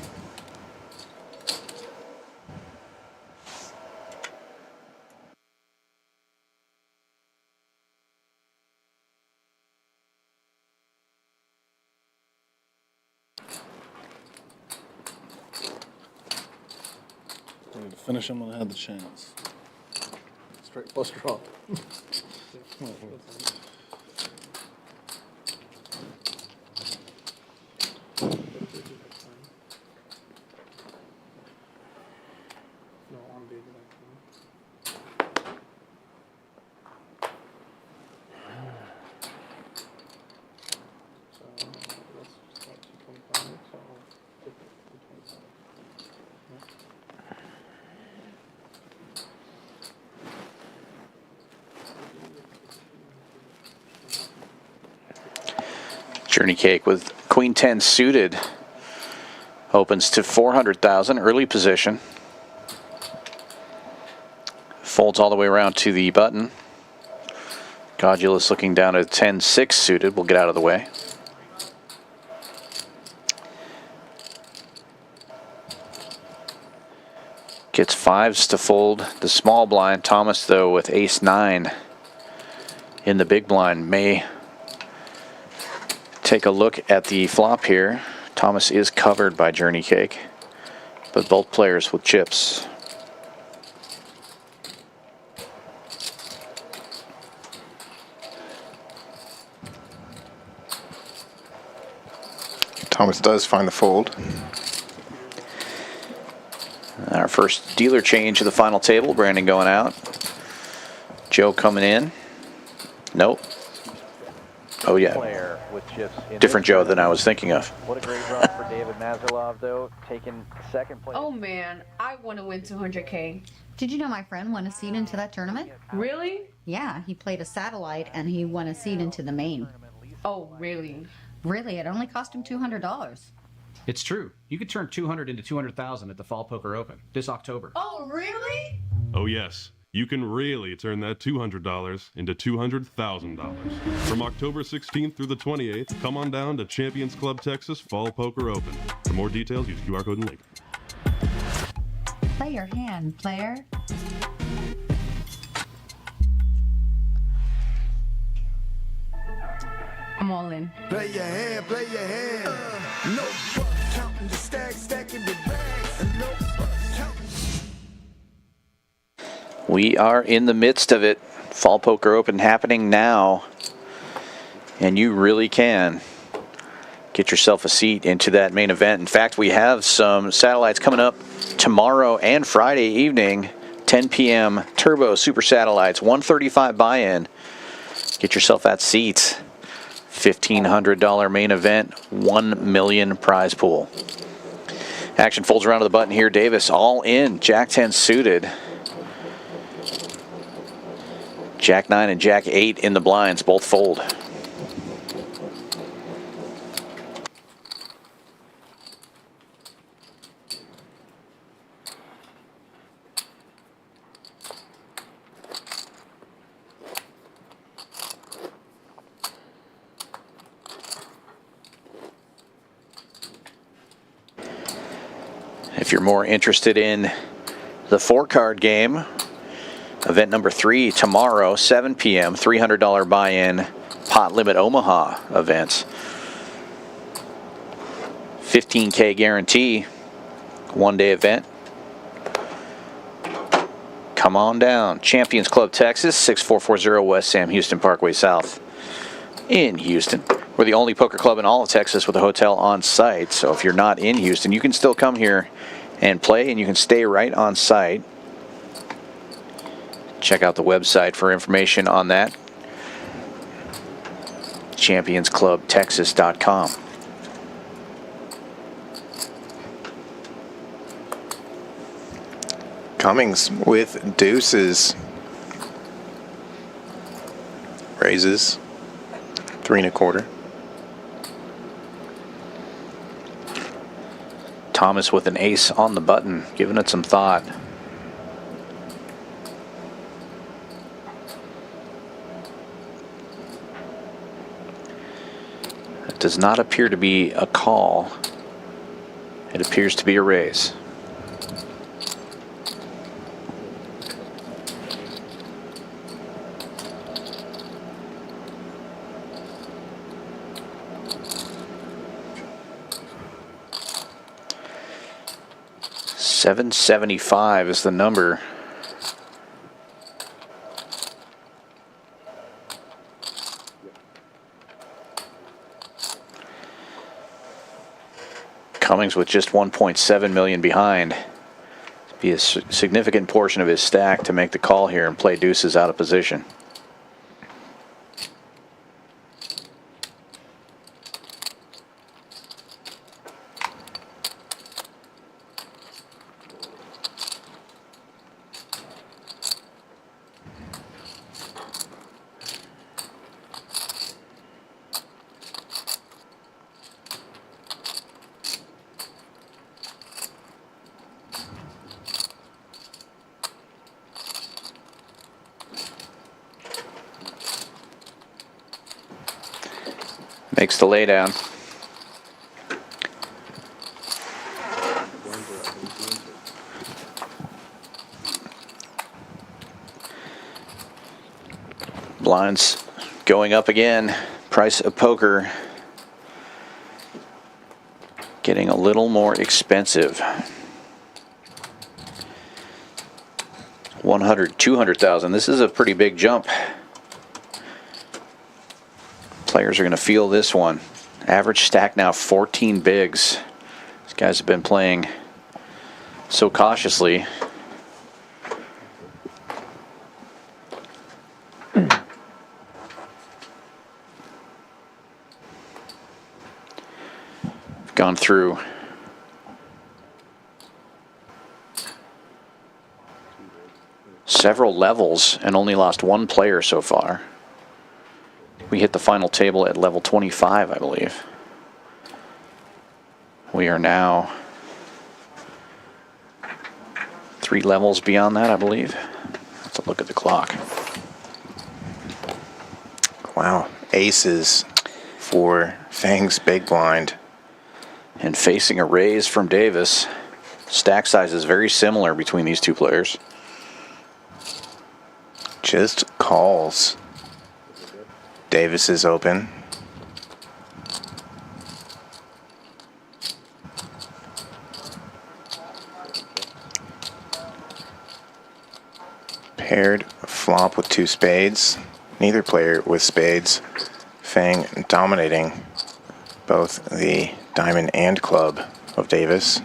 I need to finish him when I had the chance. Straight flush draw. Journeycake with Queen 10 suited. Opens to 400,000, early position. Folds all the way around to the button. Godulus looking down at 10-6 suited. We'll get out of the way. Gets fives to fold the small blind. Thomas, though, with ace-9 in the big blind, may take a look at the flop here. Thomas is covered by Journeycake, but both players with chips. Thomas does find the fold. Our first dealer change of the final table. Brandon going out. Joe coming in. Nope. Oh yeah. Different Joe than I was thinking of. What a great run for David Mazalov, though, taking second place. Oh man, I want to win 200K. Did you know my friend won a seat into that tournament? Really? Yeah, he played a satellite and he won a seat into the main. Oh, really? Really, it only cost him $200. It's true. You could turn 200 into 200,000 at the Fall Poker Open this October. Oh, really? Oh yes, you can really turn that $200 into $200,000. From October 16th through the 28th, come on down to Champions Club Texas Fall Poker Open. For more details, use QR code and link. Play your hand, player. I'm all in. Play your hand, play your hand. No fuck, counting the stacks, stacking the bags. And no fuck, counting. We are in the midst of it. Fall Poker Open happening now. And you really can get yourself a seat into that main event. In fact, we have some satellites coming up tomorrow and Friday evening, 10 p.m. Turbo Super Satellites, 135 buy-in. Get yourself that seat. $1,500 main event, $1 million prize pool. Action folds around to the button here. Davis all in, Jack 10 suited. Jack 9 and Jack 8 in the blinds, both fold. If you're more interested in the 4-card game, event number 3 tomorrow, 7 p.m., $300 buy-in, pot limit Omaha events. 15K guarantee, one-day event. Come on down. Champions Club Texas, 6440 West Sam Houston Parkway South in Houston. We're the only poker club in all of Texas with a hotel on site. So if you're not in Houston, you can still come here and play, and you can stay right on site. Check out the website for information on that. championsclubtexas.com. Cummings with deuces. Raises 3 1/4. Thomas with an ace on the button, giving it some thought. It does not appear to be a call. It appears to be a raise. $775 is the number. Cummings with just 1.7 million behind. Be a significant portion of his stack to make the call here and play deuces out of position. Makes the laydown. Blinds going up again. Price of poker getting a little more expensive. 100, 200,000. This is a pretty big jump. Players are going to feel this one. Average stack now 14 bigs. These guys have been playing so cautiously. Gone through several levels and only lost one player so far. We hit the final table at level 25, I believe. We are now 3 levels beyond that, I believe. Let's look at the clock. Wow, aces for Fang's big blind. And facing a raise from Davis. Stack size is very similar between these two players. Just calls. Davis is open. Paired flop with 2 spades. Neither player with spades. Fang dominating both the diamond and club of Davis.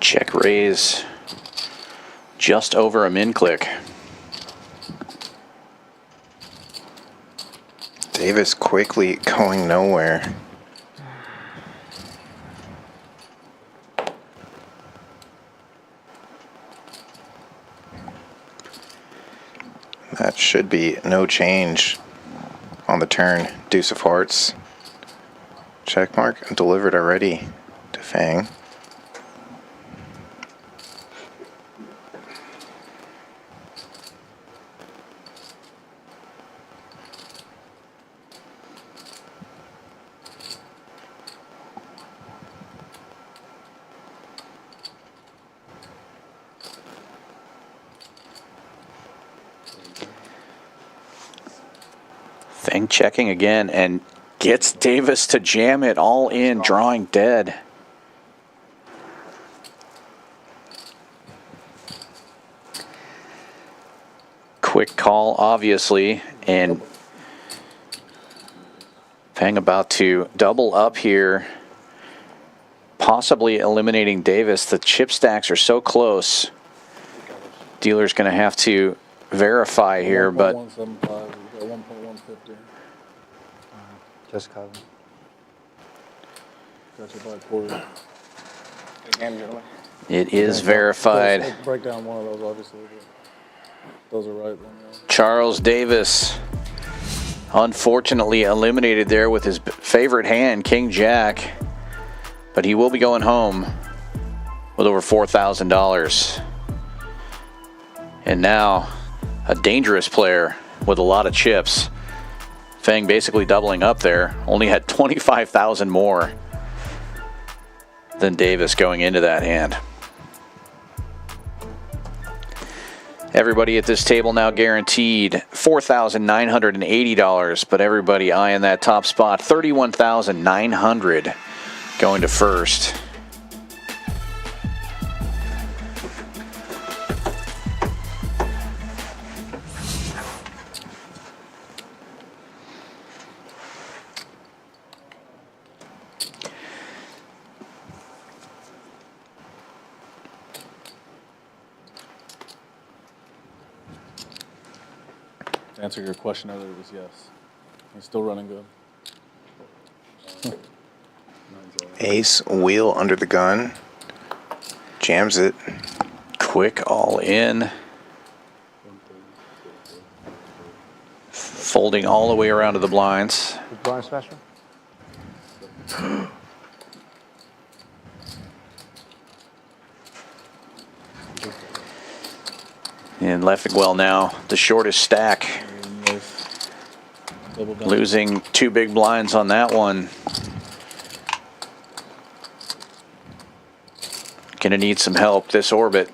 Check raise. Just over a min click. Davis quickly going nowhere. That should be no change on the turn. Deuce of hearts. Check mark delivered already to Fang. Fang checking again and gets Davis to jam it all in, drawing dead. Quick call, obviously, and Fang about to double up here, possibly eliminating Davis. The chip stacks are so close. Dealer's going to have to verify here, but 1.150. Just cover. Got you by a quarter. Again, gentlemen. it is verified. Break down one of those, obviously. Those are right. Charles Davis, unfortunately eliminated there with his favorite hand, King Jack, but he will be going home with over $4,000. And now a dangerous player with a lot of chips. Fang basically doubling up there. Only had 25,000 more than Davis going into that hand. Everybody at this table now guaranteed $4,980, but everybody eyeing that top spot, $31,900 going to first. To answer your question earlier, it was yes. He's still running good. Ace wheel under the gun. Jams it. Quick all in. Folding all the way around to the blinds. Blind smasher. And Leffingwell now the shortest stack. Losing 2 big blinds on that one. Gonna need some help this orbit.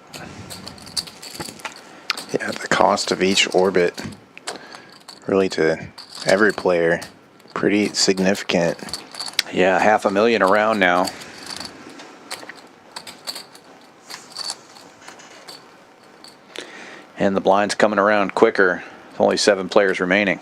Yeah, the cost of each orbit, really to every player, pretty significant. Yeah, $500,000 around now. And the blind's coming around quicker. With only 7 players remaining.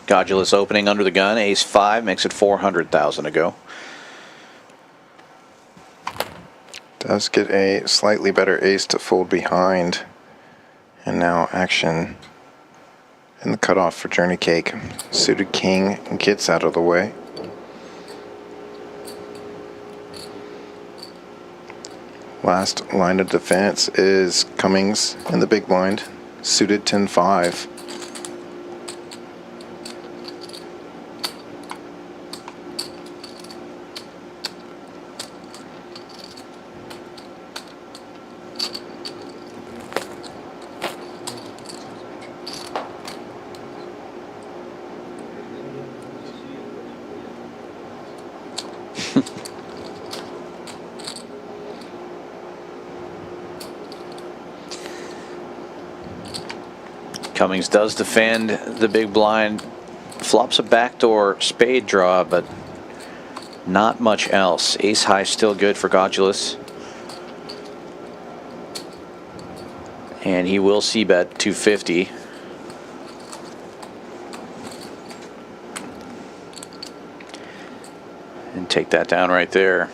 Gulus opening under the gun, ace-5 makes it 400,000 to go. Does get a slightly better ace to fold behind. And now action in the cutoff for Journeycake. Suited king gets out of the way. Last line of defense is Cummings in the big blind. Suited 10-5. Cummings does defend the big blind. Flops a backdoor spade draw, but not much else. Ace high still good for Gulus. And he will c-bet 250. And take that down right there.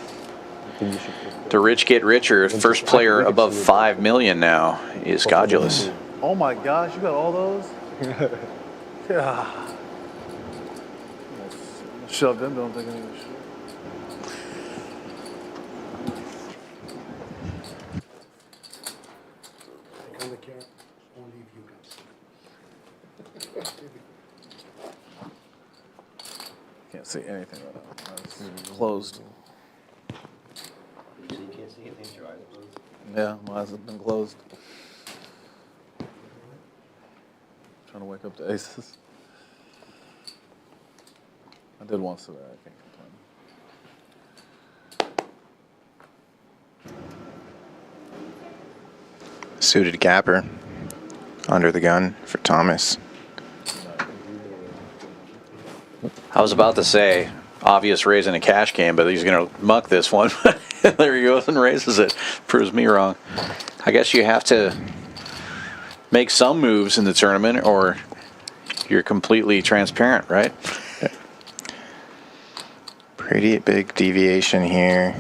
The rich get richer. First player above 5 million now is Gulus. Oh my gosh, you got all those? Yeah. Shoved in, but I don't think anyone should. Can't see anything right now. It's closed. So you can't see anything, your eyes are closed? Yeah, my eyes have been closed. Trying to wake up to aces. I did once today, I can't complain. Suited gapper under the gun for Thomas. I was about to say obvious raise in a cash game, but he's going to muck this one. There he goes and raises it. Proves me wrong. I guess you have to make some moves in the tournament or you're completely transparent, right? Pretty big deviation here.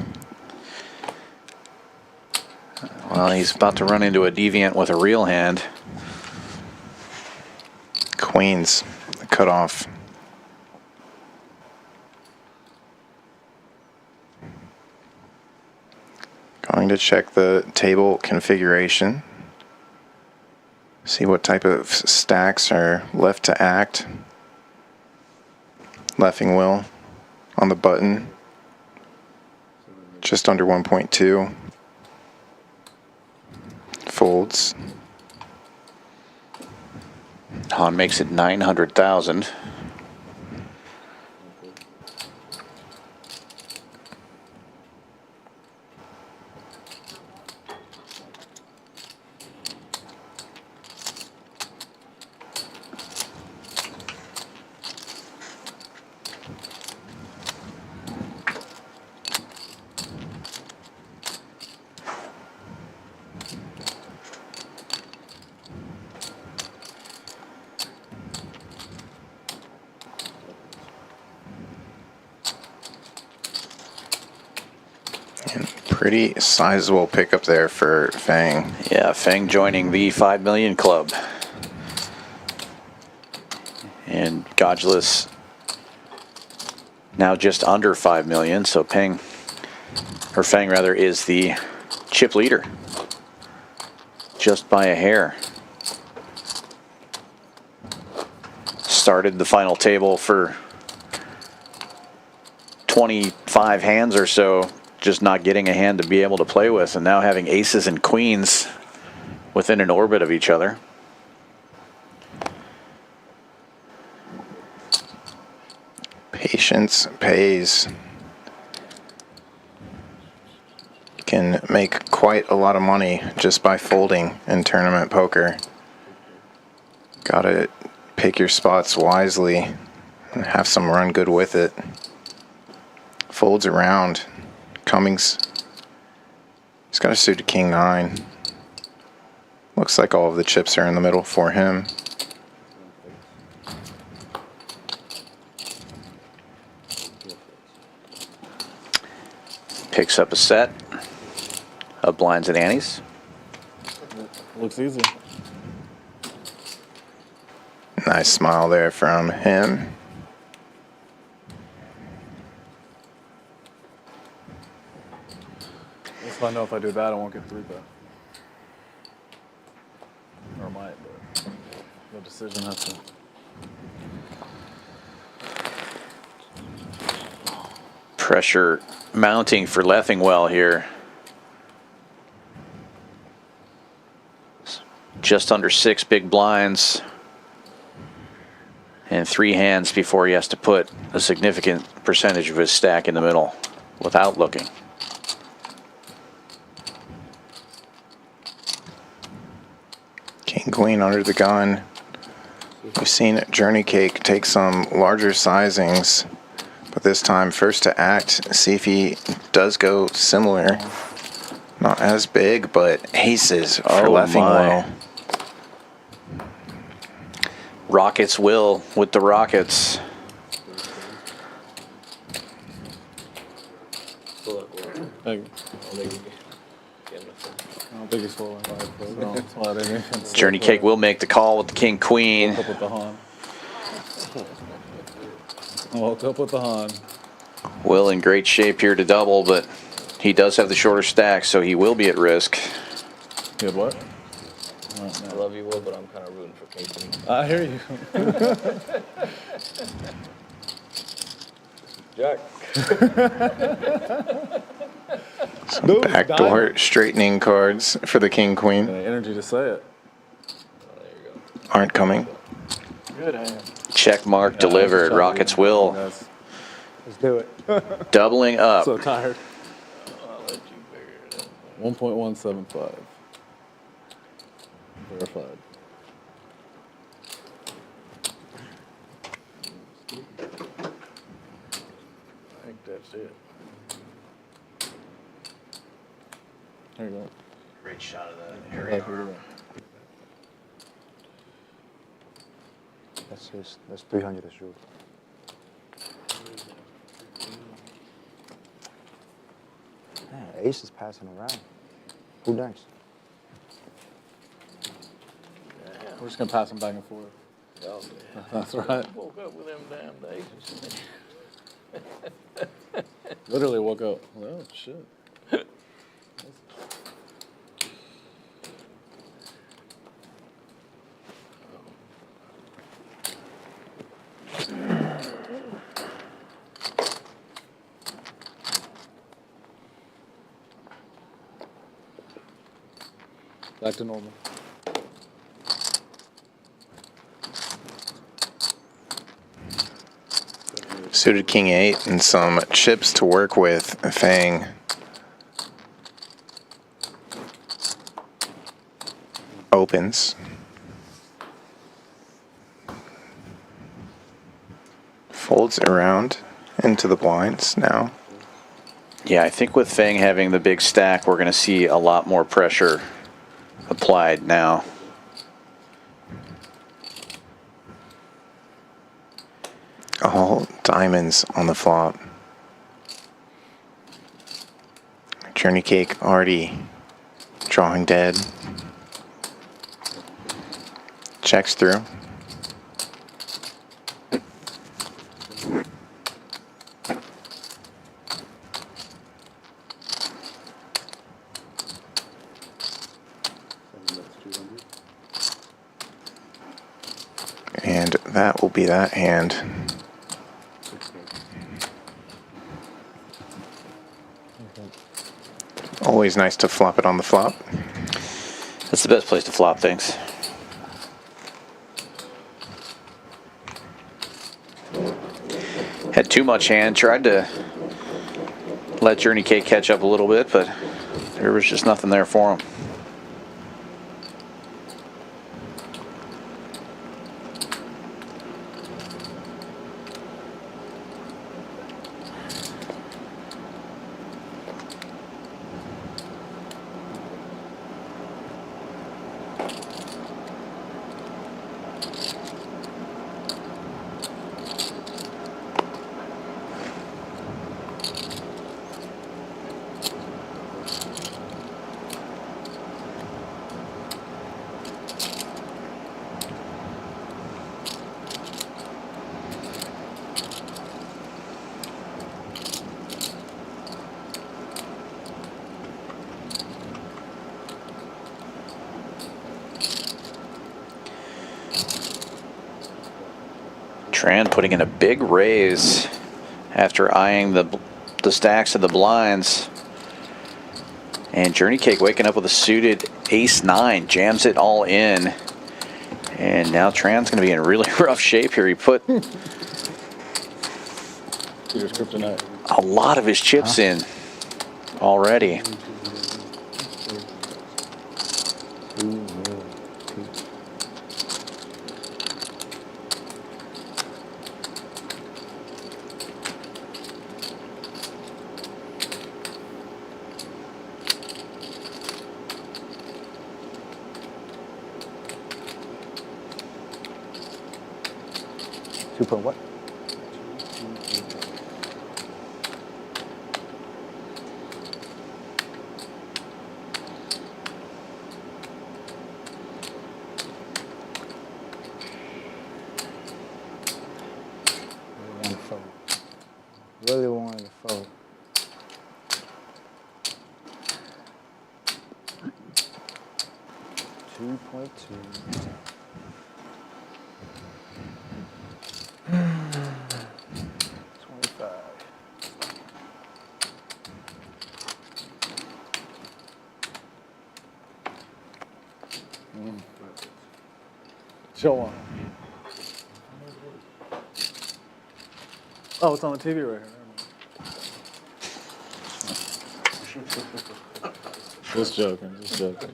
Well, he's about to run into a deviant with a real hand. Queens, the cutoff. Going to check the table configuration. See what type of stacks are left to act. Leffingwell on the button. Just under 1.2. Folds. Hahn makes it 900,000. Pretty sizable pickup there for Fang. Yeah, Fang joining the 5 million club. And Godulus now just under 5 million, so Fang rather is the chip leader. Just by a hair. Started the final table for 25 hands or so, just not getting a hand to be able to play with, and now having aces and queens within an orbit of each other. Patience pays. Can make quite a lot of money just by folding in tournament poker. Gotta pick your spots wisely and have some run good with it. Folds around. Cummings. He's got a suited king 9. Looks like all of the chips are in the middle for him. Picks up a set of blinds and antes. Looks easy. Nice smile there from him. If I know if I do that, I won't get 3-bet. Or I might, but no decision has to. Pressure mounting for Leffingwell here. Just under 6 big blinds. And 3 hands before he has to put a significant percentage of his stack in the middle without looking. King Queen under the gun. We've seen Journeycake take some larger sizings, but this time first to act, see if he does go similar. Not as big, but aces for Leffingwell. Rockets will with the Rockets. I don't think he's full. Journeycake will make the call with the King Queen. Woke up with the Han. Woke up with the Han. Will in great shape here to double, but he does have the shorter stack, so he will be at risk. Good what? I love you, Will, but I'm kind of rooting for King Queen. I hear you. Jack. Some backdoor straightening cards for the King Queen. Energy to say it. Aren't coming. Good hand. Check mark delivered. Rockets will. Let's do it. Doubling up. So tired. I'll let you figure it out. 1.175. Verified. I think that's it. There you go. Great shot of that area. That's 300 to shoot. Man, ace is passing around. Who next? We're just gonna pass them back and forth. That's right. Woke up with them damn days. Literally woke up. Oh shit. Back to normal. Suited King 8 and some chips to work with. Fang. Opens. Folds around into the blinds now. Yeah, I think with Fang having the big stack, we're going to see a lot more pressure applied now. All diamonds on the flop. Journeycake already drawing dead. Checks through. And that will be that hand. Always nice to flop it on the flop. That's the best place to flop things. Had too much hand, tried to let Journeycake catch up a little bit, but there was just nothing there for him. Tran putting in a big raise after eyeing the stacks of the blinds. And Journeycake waking up with a suited ace-9, jams it all in. And now Tran's going to be in really rough shape here. He put a lot of his chips in already. What? Really wanted to fold. $2.2. Show on. Oh, it's on the TV right here. Just joking, just joking.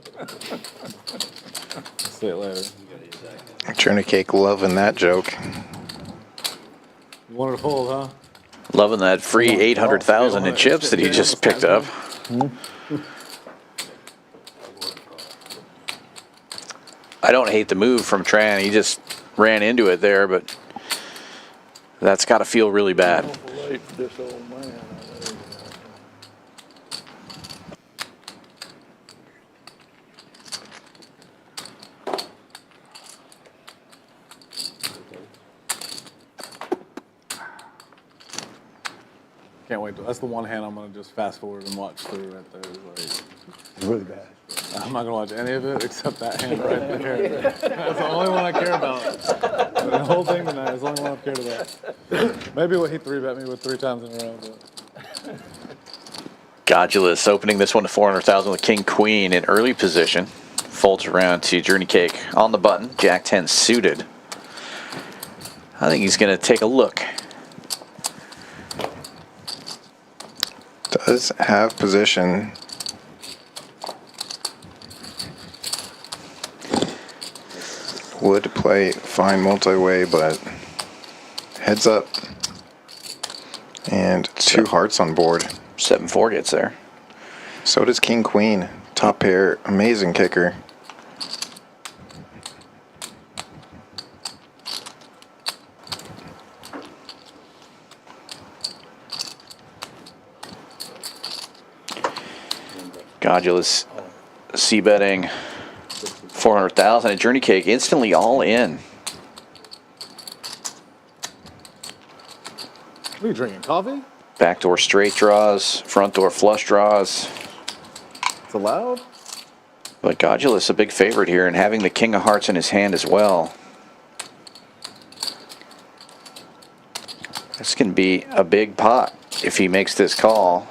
See it later. Journeycake loving that joke. You wanted to fold, huh? Loving that free 800,000 in chips that he just picked up. I don't hate the move from Tran. He just ran into it there, but that's got to feel really bad. Can't wait. That's the one hand I'm going to just fast forward and watch through right there. It's really bad. I'm not going to watch any of it except that hand right there. That's the only one I care about. The whole thing tonight is the only one I've cared about. Maybe what he 3-bet me with 3 times in a row. But. Gulus opening this one to 400,000 with King Queen in early position. Folds around to Journeycake on the button. Jack 10 suited. I think he's going to take a look. Does have position. Would play fine multi-way, but heads up. And 2 hearts on board. 7-4 gets there. So does King Queen. Top pair, amazing kicker. Godulous c-betting 400,000, and Journeycake instantly all in. What are you drinking, coffee? Backdoor straight draws, front door flush draws. It's allowed? But Godulous a big favorite here, and having the king of hearts in his hand as well. This can be a big pot if he makes this call.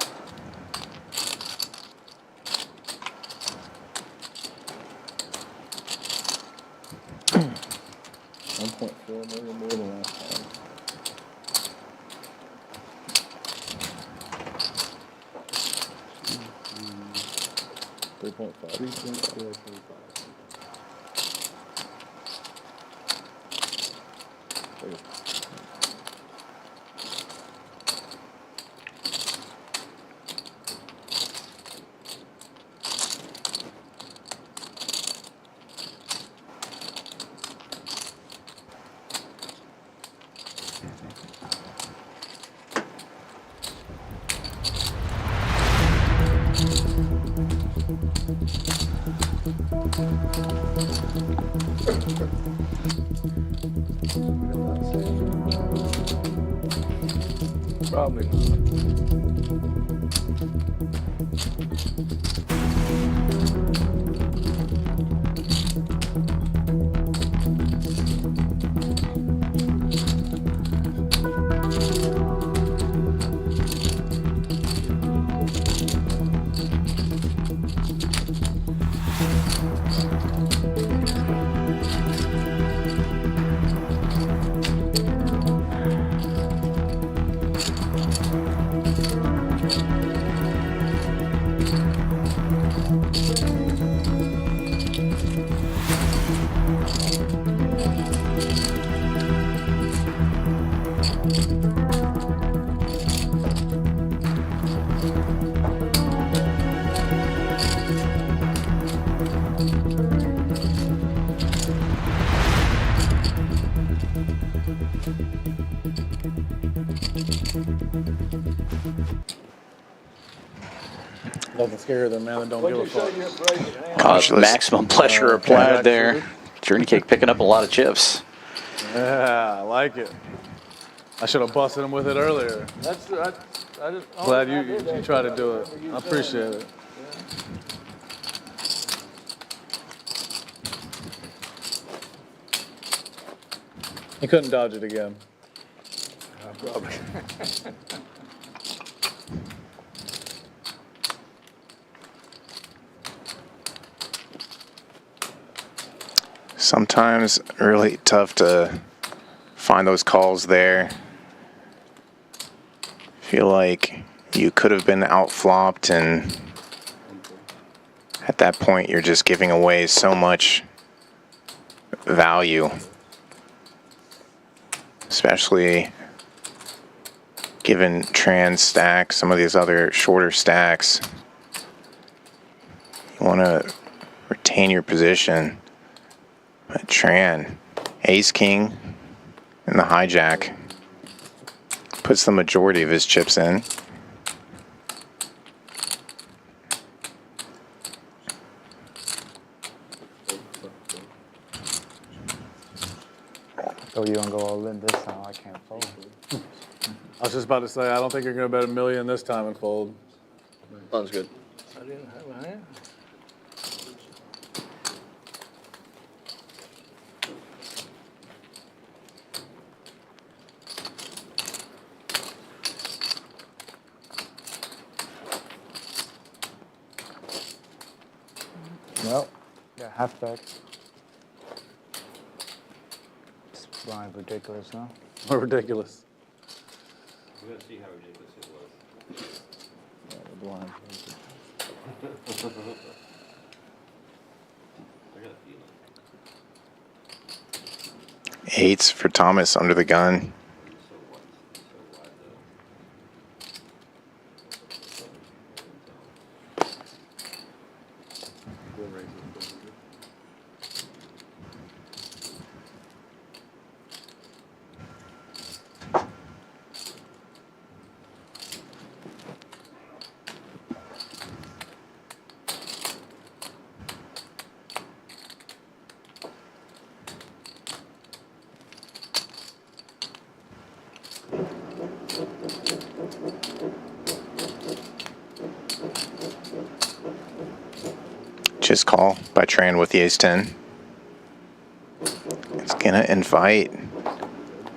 $1.4 million more than last time. Probably not. Nothing scarier than a man that don't give a fuck. Maximum pressure applied there. Journeycake picking up a lot of chips. Yeah, I like it. I should have busted him with it earlier. Glad you tried to do it. I appreciate it. He couldn't dodge it again. Probably. Sometimes really tough to find those calls there. Feel like you could have been outflopped, and at that point you're just giving away so much value, especially given Tran stacks, some of these other shorter stacks. You want to retain your position. But Tran, ace king and the hijack, puts the majority of his chips in. So you don't go all in this time, I can't fold. I was just about to say, I don't think you're going to bet $1 million this time and fold. Sounds good. I didn't have a hand. Well, yeah, halfback. It's blind ridiculous, no? What ridiculous? We're going to see how ridiculous it was. Yeah, the blind. I got a feeling. Eights for Thomas under the gun. Just call by Tran with the ace-10. It's gonna invite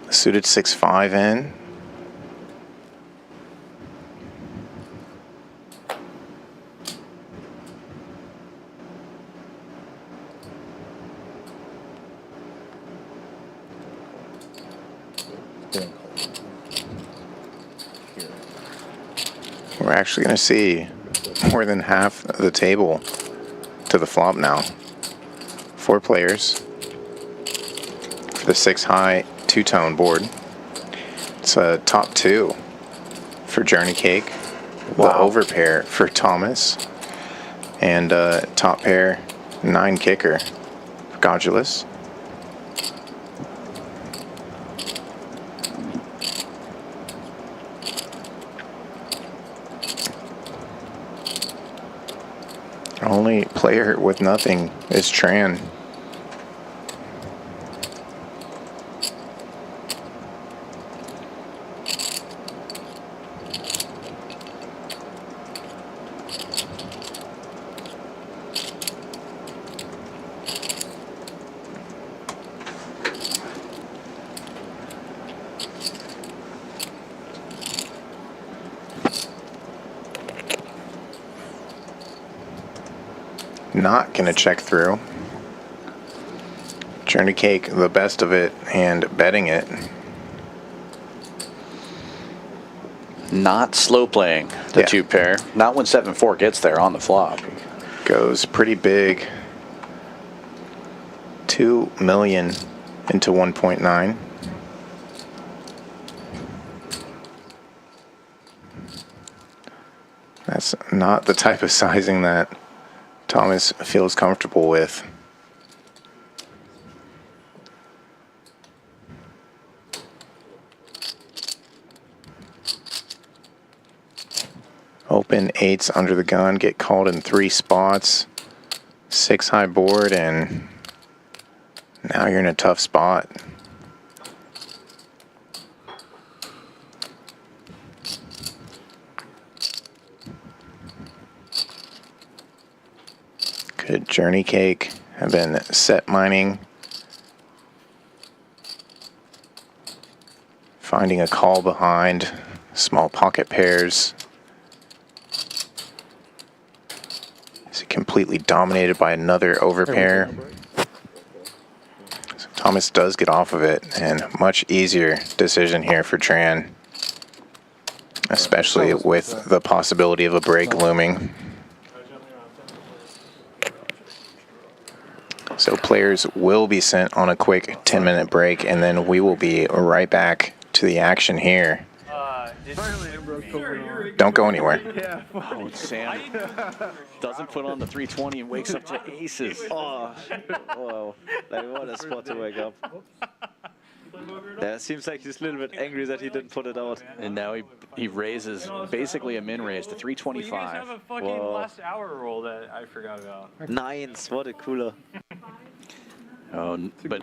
the suited 6-5 in. We're actually going to see more than half of the table to the flop now. 4 players for the 6-high 2-tone board. It's a top 2 for Journeycake, the overpair for Thomas, and top pair 9 kicker for Gulus. Only player with nothing is Tran. Not gonna check through. Journeycake the best of it and betting it. Not slow playing the 2 pair. Not when 7-4 gets there on the flop. Goes pretty big. 2 million into 1.9. That's not the type of sizing that Thomas feels comfortable with. Open 8s under the gun, get called in 3 spots. 6-high board, and now you're in a tough spot. Could Journeycake have been set mining, finding a call behind, small pocket pairs? Is it completely dominated by another overpair? So Thomas does get off of it, and much easier decision here for Tran, especially with the possibility of a break looming. So players will be sent on a quick 10-minute break, and then we will be right back to the action here. Don't go anywhere. Oh, Sam doesn't put on the 320 and wakes up to aces. Oh, wow. Like, what a spot to wake up. Yeah, it seems like he's a little bit angry that he didn't put it out. And now he raises basically a min raise to 325. Well, you guys have a fucking last hour roll that I forgot about. 9s, what a cooler. Oh, but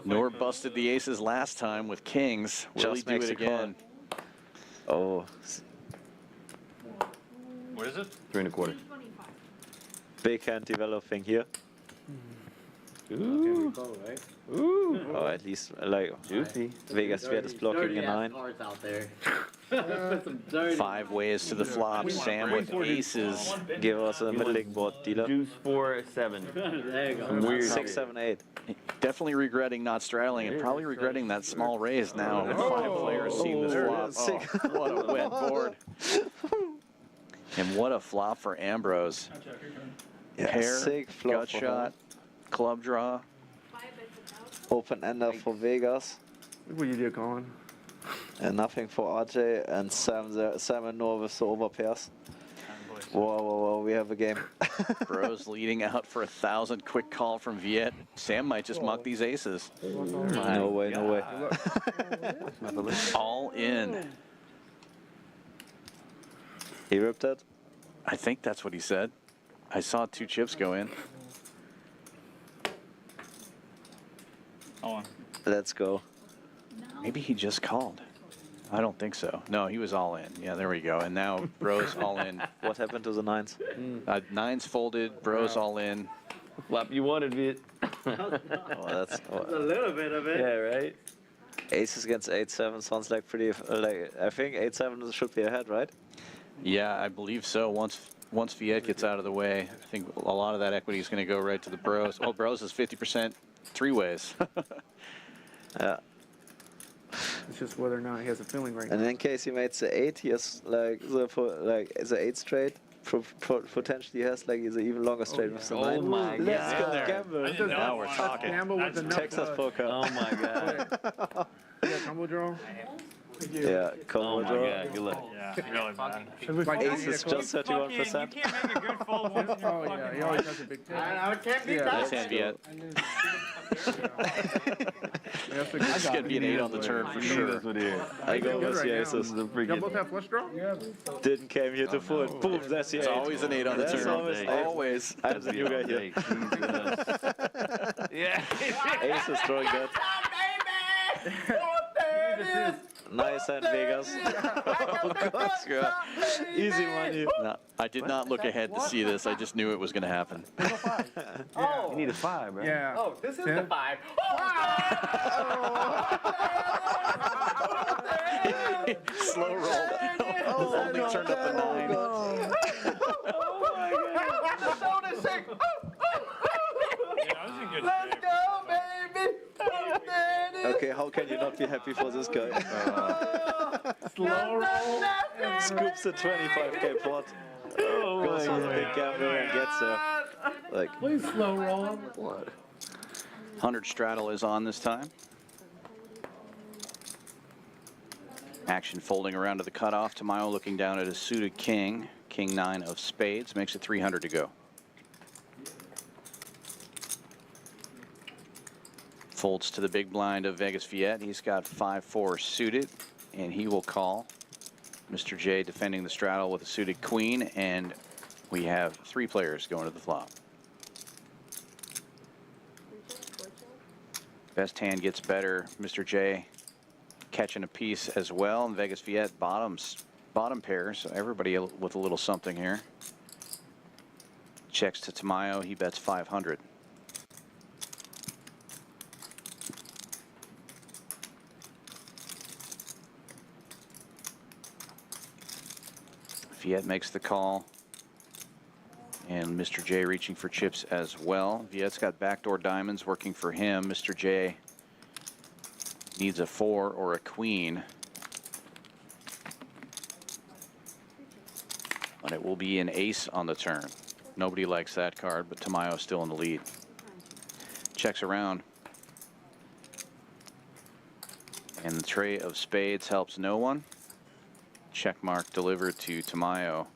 Noor busted the aces last time with kings. Will he do it again? Oh. What is it? 3 1/4. Big hand developing here. Ooh. Ooh. Oh, at least, like, Vegas Wert is blocking a 9. Out there. 5 ways to the flop. Sam with aces. Give us a middling board dealer. Deuce 4 7. There you go. Weird. 6 7 8. Definitely regretting not straddling and probably regretting that small raise now with 5 players seeing this flop. Oh, what a wet board. And what a flop for Ambrose. Pair, gut shot, club draw. Open ender for Vegas. Look what you did, Colin. And nothing for RJ, and Sam and Noah with the overpairs. Whoa, whoa, whoa, we have a game. Bros leading out for 1,000. Quick call from Viet. Sam might just muck these aces. No way, no way. All in. He ripped it? I think that's what he said. I saw 2 chips go in. Let's go. Maybe he just called. I don't think so. No, he was all in. Yeah, there we go. And now Bros all in. What happened to the 9s? 9s folded, Bros all in. Flop, you wanted it. That's A little bit of it. yeah, right. Aces against 8-7 sounds like pretty. Like I think 8-7 should be ahead, right? Yeah, I believe so. Once Viet gets out of the way, I think a lot of that equity is going to go right to the Bros. Oh, Bros is 50% three ways. Yeah. It's just whether or not he has a feeling right And now. in case he makes the 8, he has like the 8 straight. Potentially has like the even longer straight with the 9. Oh my God. Let's go gamble. Now we're talking. Gamble with the Texas poker. Oh my God. Yeah, combo draw. Yeah, Oh combo my draw. God. Good luck. Yeah, really bad. Should we find Ace is just 31%. You can't make a good fold once in your Oh yeah, he always has a big tail. I can't beat Yeah. Nice that. hand, Viet. It's going to be an 8 on the turn for sure. I go Good with right the now. aces. Y'all both have flush draw? Yeah. Didn't came here to fold. Boom, that's the 8. It's always an 8 on the That's turn. always. I'm the new guy here. Yeah. Ace is throwing that. Nice hand, Vegas. Easy money. No, I did not look ahead to see this. I just knew it was going to happen. You need a 5, bro. Yeah. Oh, this is Yeah. the 5. Slow roll. Only turned up a 9. Let's go, baby. Okay, how can you not be happy for this guy? Slow roll. Scoops the 25k pot. Goes for the big gamble and gets there. Like, Please slow roll. 100 straddle is on this time. Action folding around to the cutoff. Tamayo looking down at a suited king. King 9 of spades makes it 300 to go. Folds to the big blind of Vegas Viet. He's got 5-4 suited, and he will call. Mr. J defending the straddle with a suited queen, and we have 3 players going to the flop. Best hand gets better. Mr. J catching a piece as well, and Vegas Viet bottom pair, so everybody with a little something here. Checks to Tamayo. He bets 500. Viet makes the call, and Mr. J reaching for chips as well. Viet's got backdoor diamonds working for him. Mr. J needs a 4 or a queen, but it will be an ace on the turn. Nobody likes that card, but Tamayo still in the lead. Checks around, and the tray of spades helps no one. Check mark delivered to Tamayo.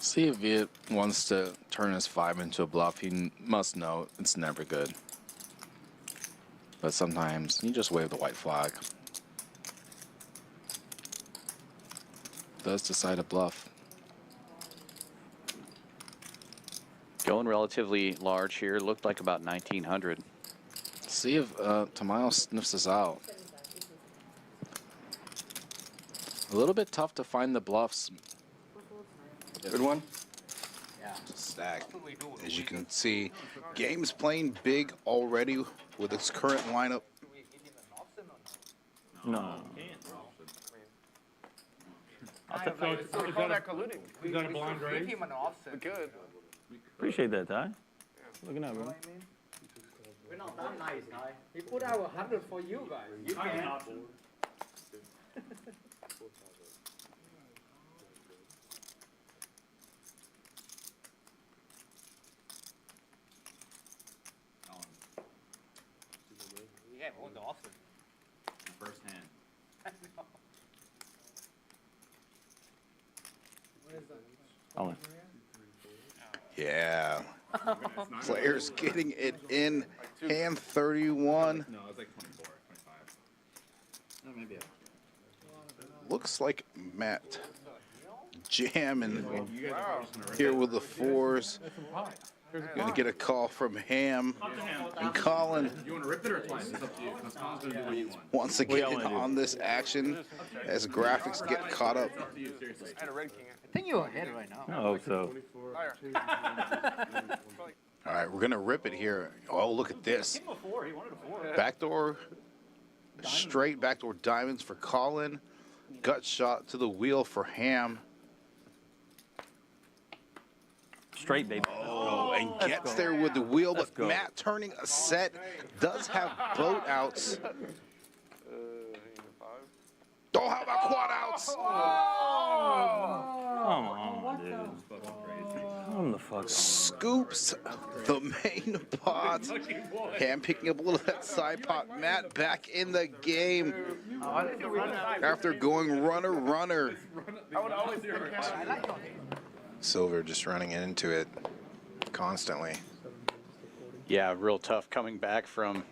See if Viet wants to turn his 5 into a bluff. He must know it's never good. But sometimes you just wave the white flag. Does decide a bluff. Going relatively large here. Looked like about 1900. See if Tamayo sniffs this out. A little bit tough to find the bluffs. Good one? Yeah. Stack. As you can see, game's playing big already with its current lineup. No. We got a blind raise. Give him an offset. Good. Appreciate that, Ty. Looking out, bro. We're not that nice, Ty. He put out 100 for you guys. You can't. Yeah, on the offset. First hand. All in. Yeah. Players getting it in hand 31. No, it was like 24, 25. No, maybe. Looks like Matt jamming here with the 4s. Gonna get a call from Ham and Colin. You want to rip it or twice? It's up to you. Colin's going to do what you want. Once again on this action as graphics get caught up. I think you're ahead right now. I hope so. All right, we're gonna rip it here. Oh, look at this. Backdoor, straight backdoor diamonds for Colin. Gut shot to the wheel for Ham. Straight, baby. Oh, and gets there with the wheel, but Matt turning a set does have boat outs. Oh, how about quad outs? Come on, dude. Come the fuck on. Scoops the main pot. Ham picking up a little of that side pot. Matt back in the game after going runner. Silver just running into it constantly. Yeah, real tough coming back from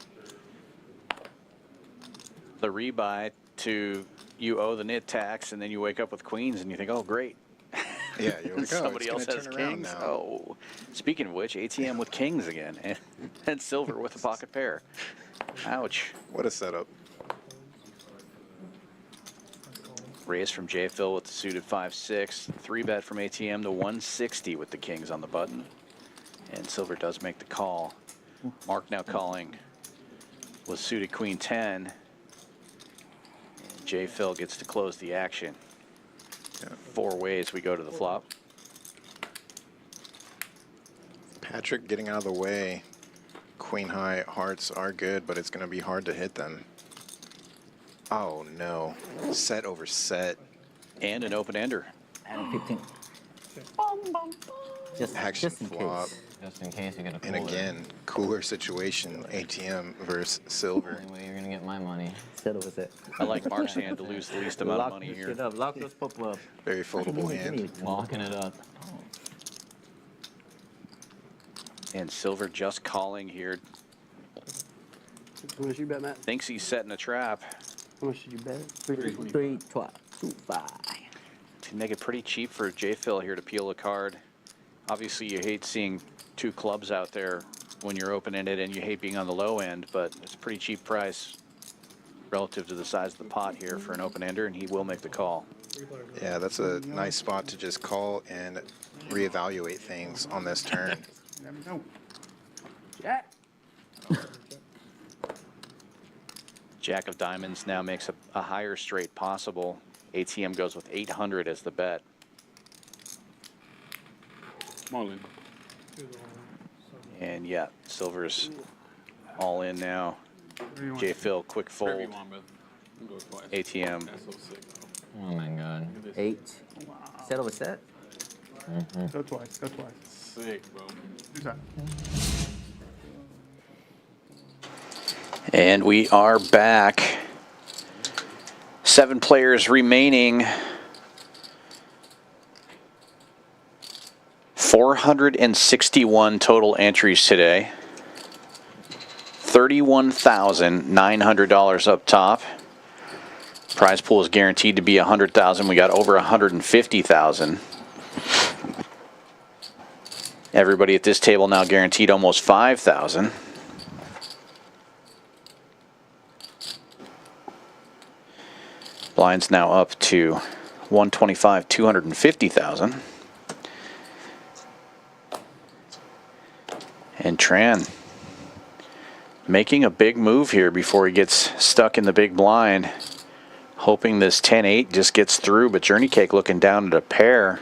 the rebuy to you owe the nit tax, and then you wake up with queens and you think, oh, great. Yeah, you're like, oh, somebody else has turn around kings. now. Oh, speaking of which, ATM with kings again, and silver with a pocket pair. Ouch. What a setup. Raise from J. Phil with the suited 5-6. 3-bet from ATM to 160 with the kings on the button. And silver does make the call. Mark now calling with suited queen 10. And J. Phil gets to close the action. 4 ways we go to the flop. Patrick getting out of the way. Queen high hearts are good, but it's going to be hard to hit them. Oh no. Set over set. And an open ender. And 15. Action just in flop. case. Just in case you get a And cooler. again, cooler situation. ATM versus silver. Only way you're gonna get my money. Set over set. I like Mark's hand to lose the least amount of money here. Lock this shit up. Lock this pop up. Very foldable hand. Locking it up. And silver just calling here. How much you bet, Matt? Thinks he's setting a trap. How much did you bet? 3, 12, 2, 5. To make it pretty cheap for J. Phil here to peel a card. Obviously, you hate seeing 2 clubs out there when you're open-ended, and you hate being on the low end, but it's a pretty cheap price relative to the size of the pot here for an open-ender, and he will make the call. Yeah, that's a nice spot to just call and reevaluate things on this turn. Jack. Jack of diamonds now makes a higher straight possible. ATM goes with 800 as the bet. Marlin. And yeah, silver's all in now. J. Phil, quick fold. ATM. Oh my god. 8. Set over set? Go twice. Go twice. Sick, bro. Do that. And we are back. 7 players remaining. 461 total entries today. $31,900 up top. Prize pool is guaranteed to be $100,000. We got over $150,000. Everybody at this table now guaranteed almost $5,000. Blinds now up to 125, 250,000. And Tran making a big move here before he gets stuck in the big blind. Hoping this 10-8 just gets through, but Journeycake looking down at a pair.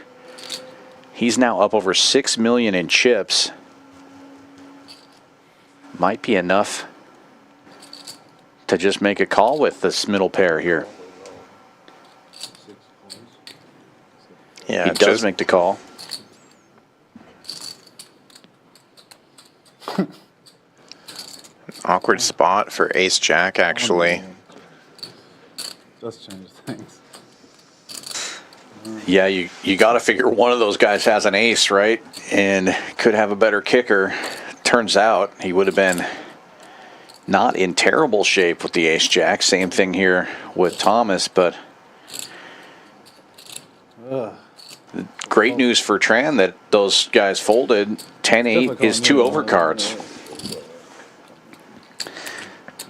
He's now up over 6 million in chips. Might be enough to just make a call with this middle pair here. Yeah, he does make the call. Awkward spot for ace jack, actually. Just change things. Yeah, you got to figure one of those guys has an ace, right? And could have a better kicker. Turns out he would have been not in terrible shape with the ace jack. Same thing here with Thomas, but Great news for Tran that those guys folded. 10-8 is 2 overcards.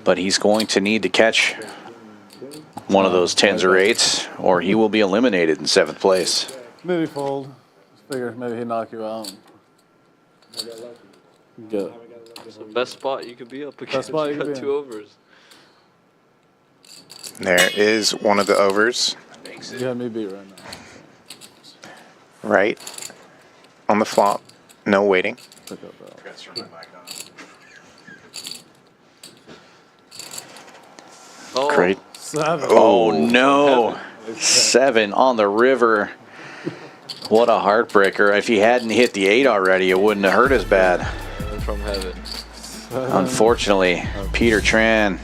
But he's going to need to catch one of those 10s or 8s, or he will be eliminated in 7th place. Maybe fold. Just figure maybe he'd knock you out. Good. It's the best spot you could be up against. Best spot you got could be 2 overs. There is one of the overs. You got me beat right now. Right on the flop. No waiting. Oh. Great. 7. Oh, no. 7 on the river. What a heartbreaker. If he hadn't hit the 8 already, it wouldn't have hurt as bad. From heaven. Unfortunately, Peter Tran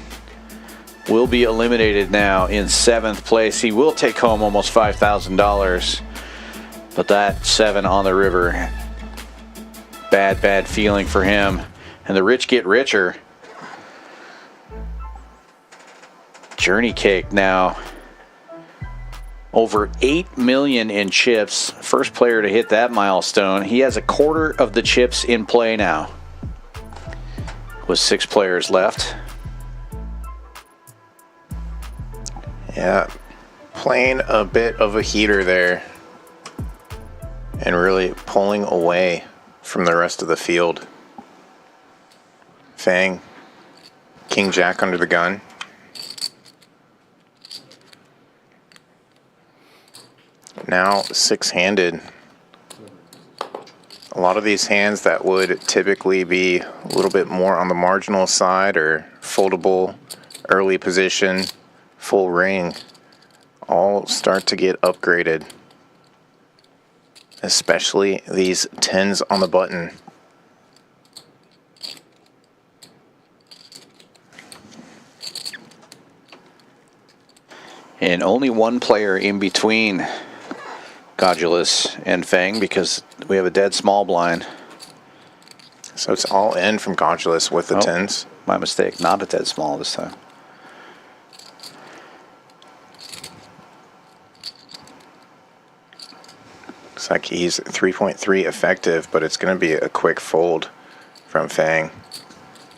will be eliminated now in 7th place. He will take home almost $5,000. But that 7 on the river, bad feeling for him. And the rich get richer. Journeycake now over 8 million in chips. First player to hit that milestone. He has a quarter of the chips in play now, with 6 players left. Yeah, playing a bit of a heater there and really pulling away from the rest of the field. Fang, King Jack under the gun. Now 6-handed. A lot of these hands that would typically be a little bit more on the marginal side or foldable, early position, full ring, all start to get upgraded. Especially these 10s on the button. And only one player in between Gulus and Fang because we have a dead small blind. So it's all in from Gulus with the 10s. My mistake, not a dead small this time. Looks like he's 3.3 effective, but it's going to be a quick fold from Fang.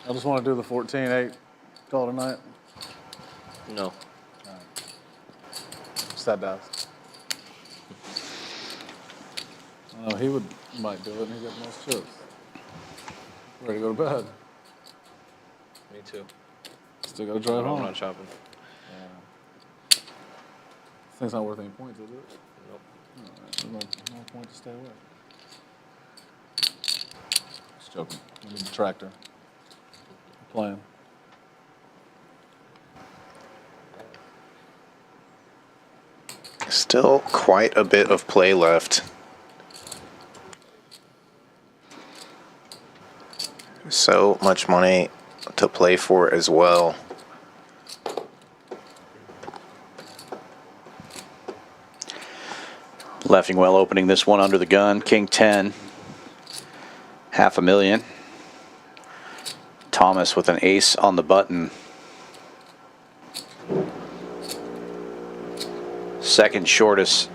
I just want to do the 14-8 call tonight. No. Set down. Oh, he might do it, and he got the most chips. Ready to go to bed. Me too. Still got to drive home. I'm not shopping. Yeah. This thing's not worth any points, is it? Nope. Right. No point to stay away. Just joking. We need the tractor. Playing. Still quite a bit of play left. So much money to play for as well. Leffingwell opening this one under the gun. King 10, $500,000. Thomas with an ace on the button. Second shortest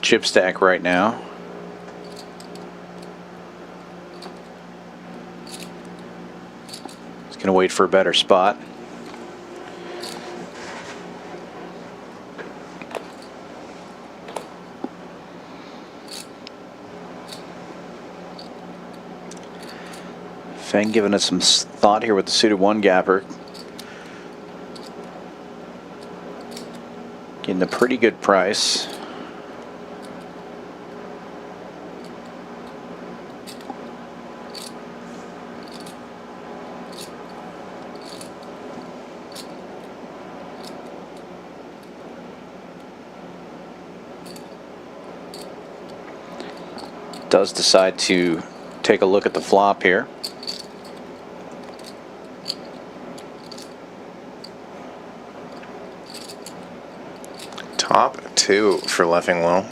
chip stack right now. He's going to wait for a better spot. Fang giving us some thought here with the suited 1-gapper. Getting a pretty good price. Does decide to take a look at the flop here. Top 2 for Leffingwell.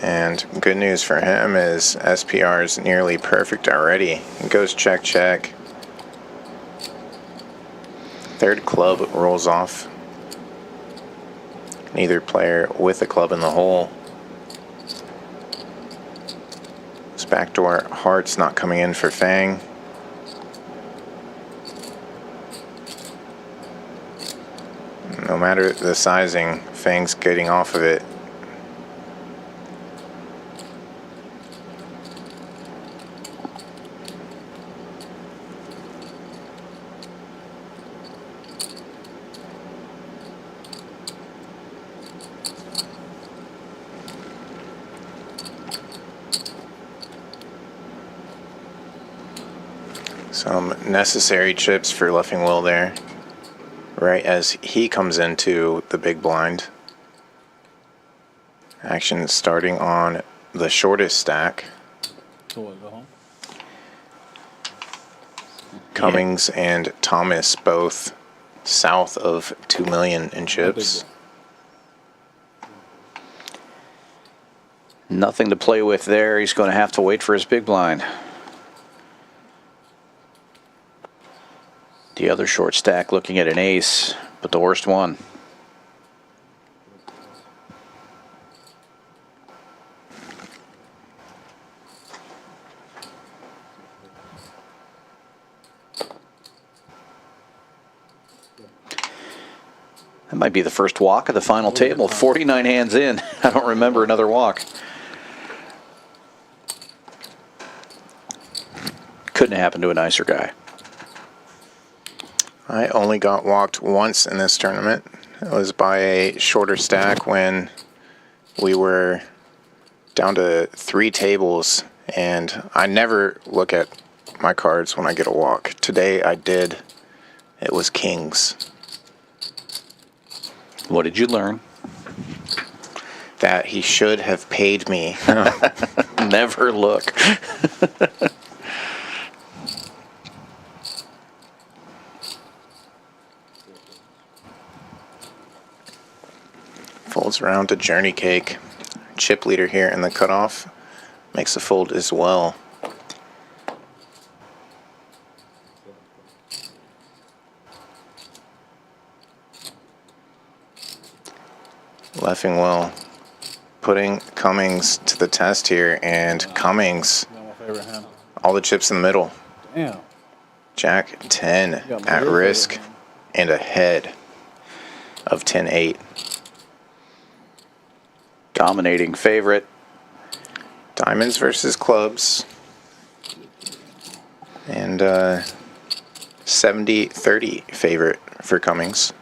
And good news for him is SPR is nearly perfect already. It goes check, check. Third club rolls off. Neither player with a club in the hole. This backdoor heart's not coming in for Fang. No matter the sizing, Fang's getting off of it. Some necessary chips for Leffingwell there, right as he comes into the big blind. Action starting on the shortest stack. So what, go home? Cummings and Thomas both south of 2 million in chips. Nothing to play with there. He's going to have to wait for his big blind. The other short stack looking at an ace, but the worst one. That might be the first walk of the final table. 49 hands in. I don't remember another walk. Couldn't happen to a nicer guy. I only got walked once in this tournament. It was by a shorter stack when we were down to 3 tables, and I never look at my cards when I get a walk. Today I did. It was kings. What did you learn? That he should have paid me. Never look. Folds around to Journeycake. Chip leader here in the cutoff. Makes a fold as well. Leffingwell putting Cummings to the test here, and Cummings, all the chips in the middle. Damn. Jack 10 at risk and ahead of 10-8. Dominating favorite. Diamonds versus clubs. And 70-30 favorite for Cummings.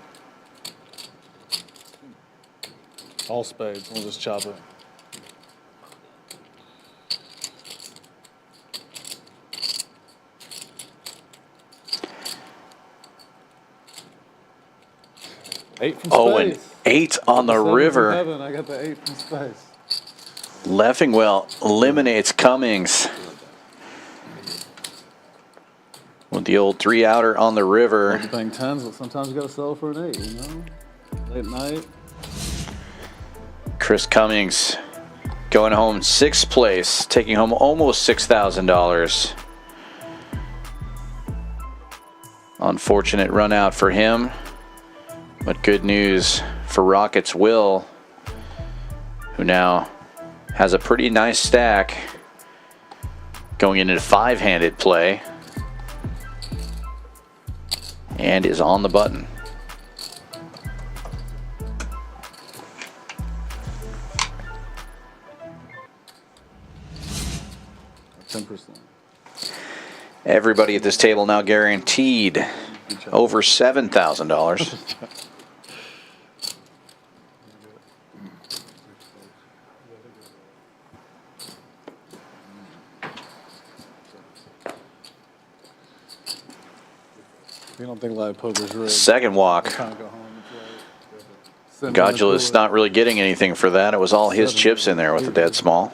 All spades. We'll just chop it. Eight from Oh, space. and 8 on the river. Heaven. I got the 8 from space. Leffingwell eliminates Cummings. With the old 3-outer on the river. Playing 10s, but sometimes you got to settle for an 8, you know? Late night. Chris Cummings going home 6th place, taking home almost $6,000. Unfortunate run out for him, but good news for Rockets Will, who now has a pretty nice stack going into 5-handed play and is on the button. 10%. Everybody at this table now guaranteed over $7,000. You don't think live poker's rigged? Second walk. Godulus not really getting anything for that. It was all his chips in there with the dead small.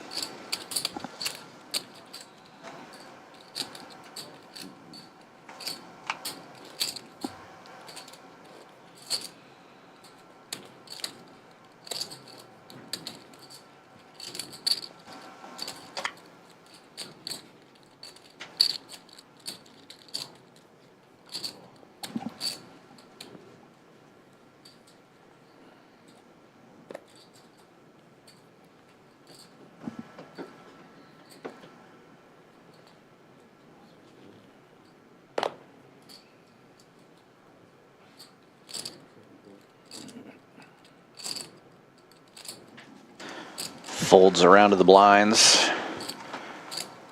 Folds around to the blinds.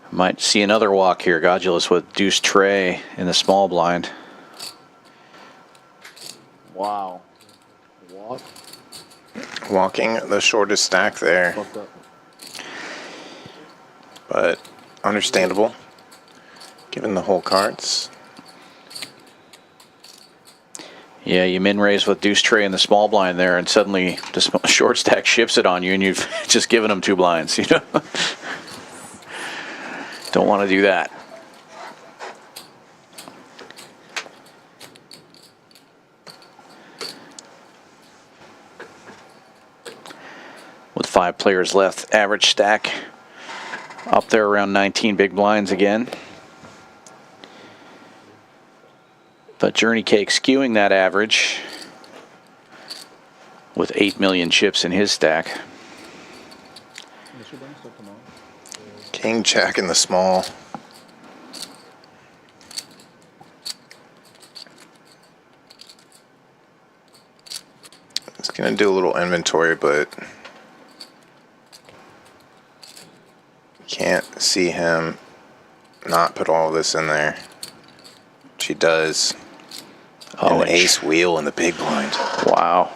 Might see another walk here. Godulus with deuce tray in the small blind. Wow. Walk. Walking the shortest stack there. Fucked up. But understandable, given the whole cards. Yeah, you min raise with deuce tray in the small blind there, and suddenly the short stack ships it on you, and you've just given them 2 blinds. You know, don't want to do that. With 5 players left, average stack up there around 19 big blinds again. But Journeycake skewing that average with 8 million chips in his stack. King Jack in the small. It's gonna do a little inventory, but can't see him not put all this in there. She does. Oh, an ace wheel in the big blind. Wow.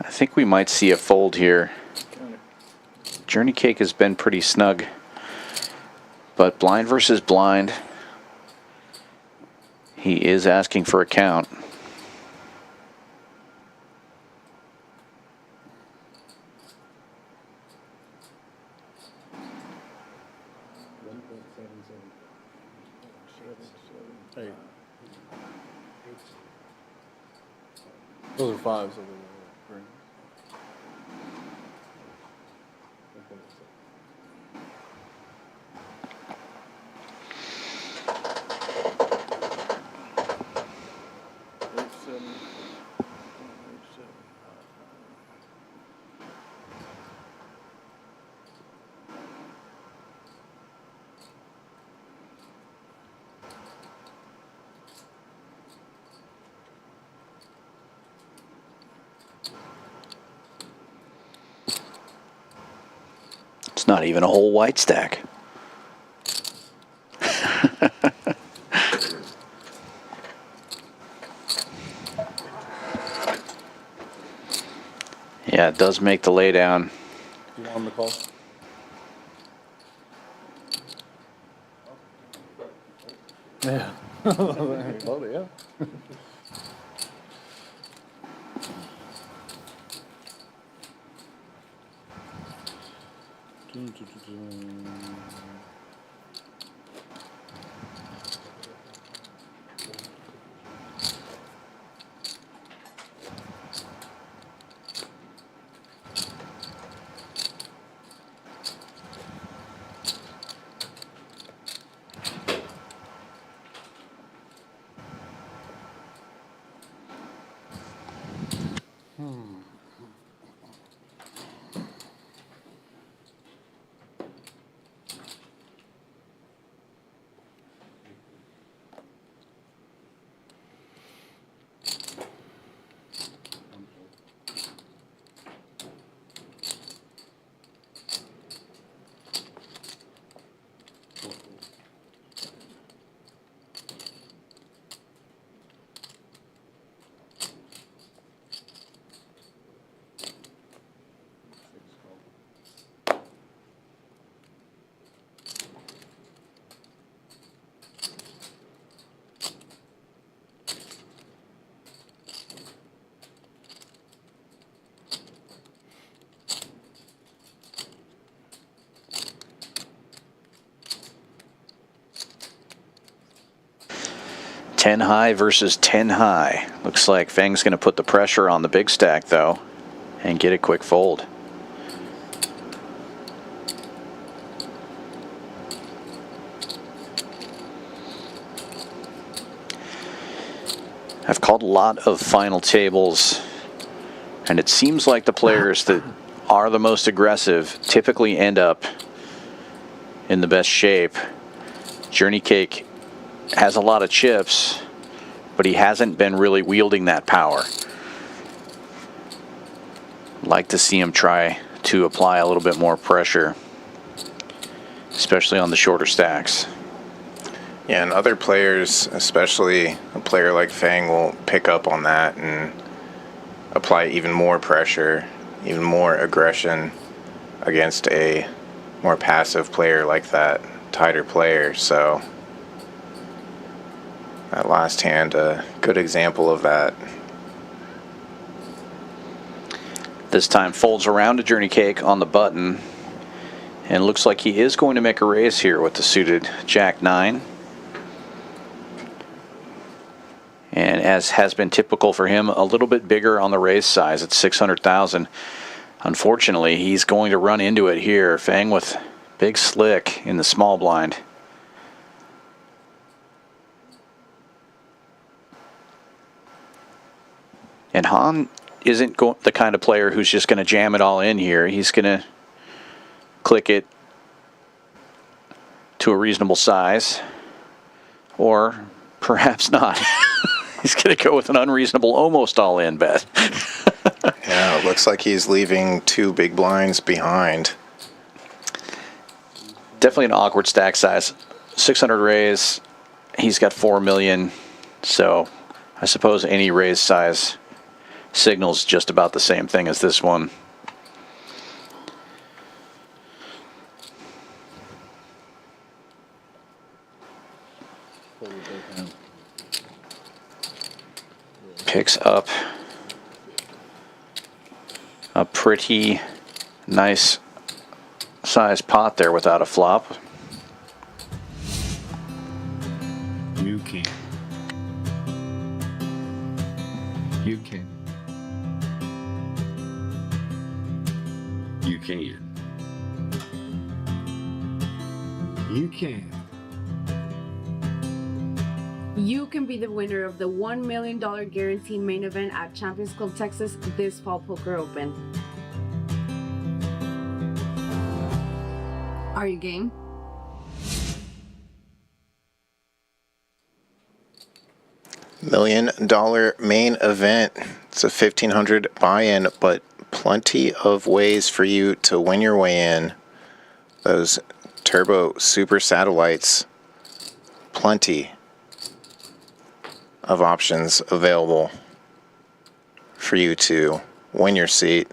I think we might see a fold here. Journeycake has been pretty snug, but blind versus blind, he is asking for a count. Those are 5s over there. It's not even a whole white stack. Yeah, it does make the laydown. Do you want him to call? Yeah. Load it, yeah. Ten high versus 10 high. Looks like Feng's going to put the pressure on the big stack, though, and get a quick fold. I've called a lot of final tables, and it seems like the players that are the most aggressive typically end up in the best shape. Journeycake has a lot of chips, but he hasn't been really wielding that power. Like to see him try to apply a little bit more pressure, especially on the shorter stacks. Yeah, and other players, especially a player like Fang, will pick up on that and apply even more pressure, even more aggression against a more passive player like that, tighter player. So that last hand, a good example of that. This time folds around to Journeycake on the button, and looks like he is going to make a raise here with the suited Jack-9. And as has been typical for him, a little bit bigger on the raise size at 600,000. Unfortunately, he's going to run into it here. Fang with big slick in the small blind. And Han isn't the kind of player who's just going to jam it all in here. He's going to click it to a reasonable size, or perhaps not. He's going to go with an unreasonable almost all-in bet. Yeah, it looks like he's leaving 2 big blinds behind. Definitely an awkward stack size. 600 raise. He's got 4 million. So I suppose any raise size signals just about the same thing as this one. Picks up a pretty nice size pot there without a flop. You can. You can. You can. You can. You can be the winner of the $1 million guaranteed main event at Champions Club Texas this fall poker open. Are you game? $1 million main event. It's a $1,500 buy-in, but plenty of ways for you to win your way in. Those turbo super satellites, plenty of options available for you to win your seat,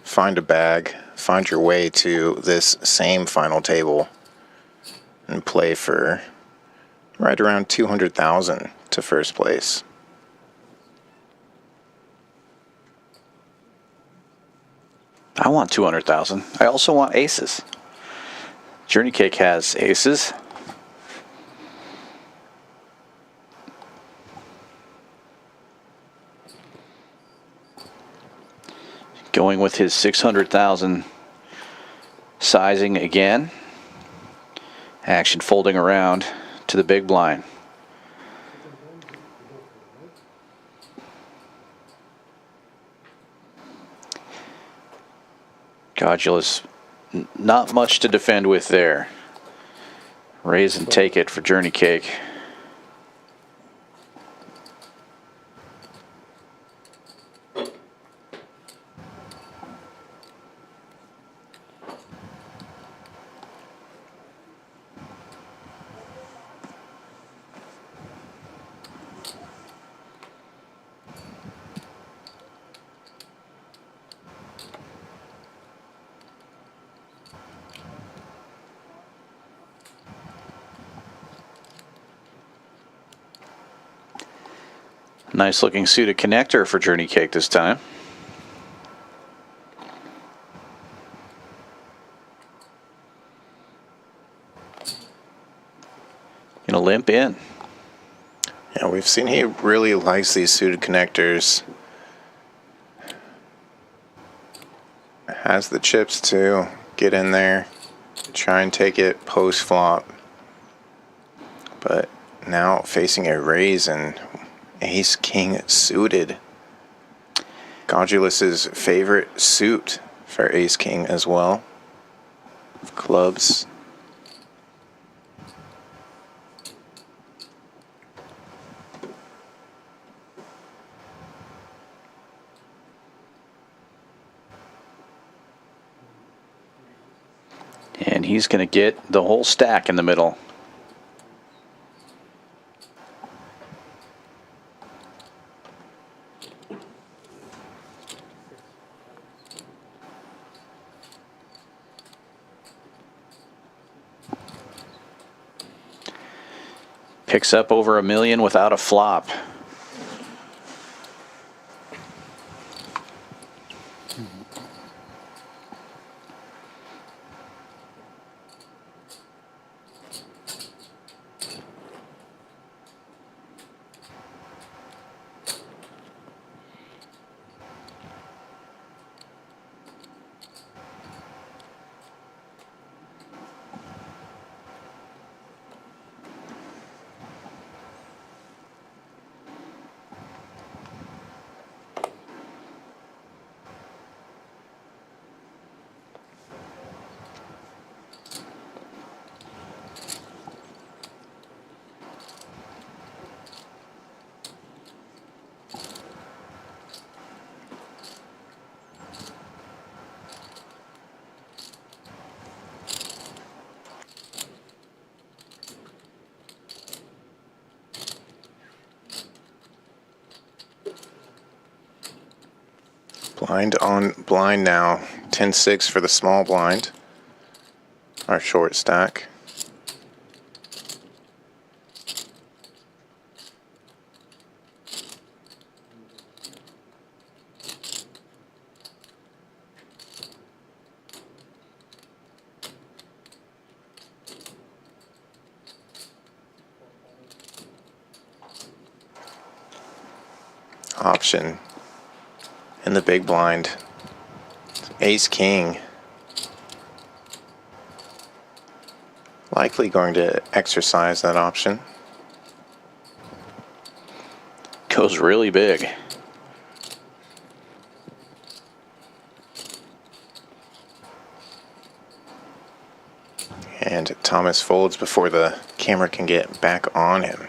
find a bag, find your way to this same final table, and play for right around $200,000 to first place. I want 200,000. I also want aces. Journeycake has aces. Going with his 600,000 sizing again. Action folding around to the big blind. Gulus, not much to defend with there. Raise and take it for Journeycake. Nice looking suited connector for Journeycake this time. Gonna limp in. Yeah, we've seen he really likes these suited connectors. Has the chips to get in there, try and take it post flop. But now facing a raise and ace king suited. Gulus's favorite suit for ace king as well. Clubs. And he's going to get the whole stack in the middle. Picks up over $1 million without a flop. Blind on blind now. 10-6 for the small blind. Our short stack. Option in the big blind. Ace King. Likely going to exercise that option. Goes really big. And Thomas folds before the camera can get back on him.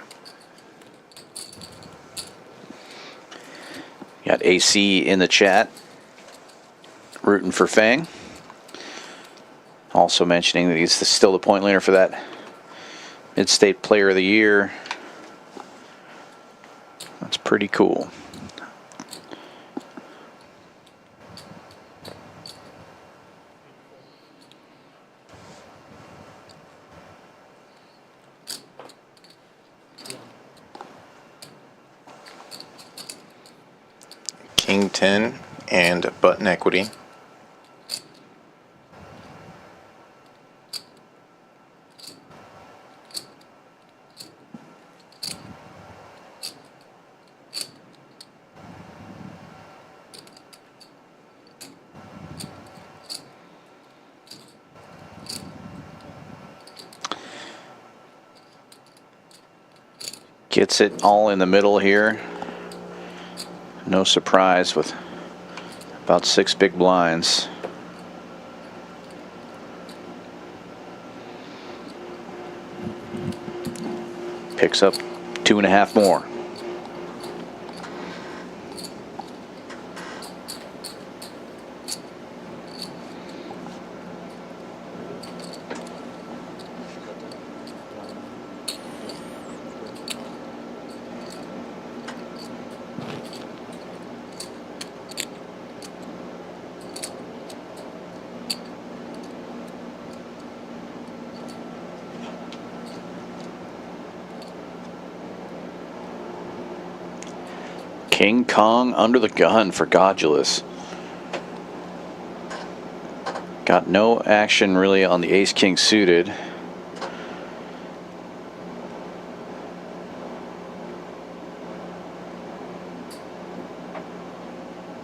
Got AC in the chat, rooting for Fang. Also mentioning that he's still the point leader for that Mid-State Player of the Year. That's pretty cool. King 10 and button equity. Gets it all in the middle here. No surprise with about 6 big blinds. Picks up 2.5 more. King Kong under the gun for Godulus. Got no action really on the Ace-King suited.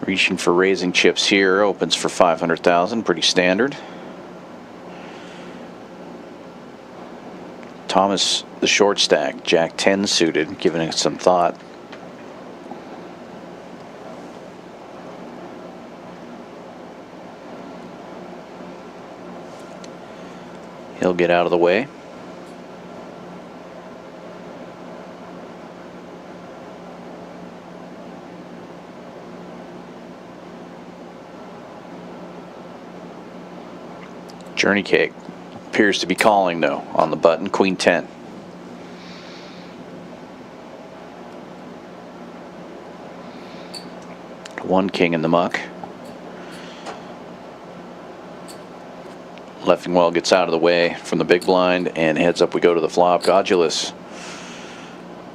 Reaching for raising chips here, opens for 500,000, pretty standard. Thomas, the short stack, Jack 10 suited, giving it some thought. He'll get out of the way. Journeycake. Appears to be calling though on the button. Queen 10. One king in the muck. Leffingwell gets out of the way from the big blind and heads up we go to the flop. Gulus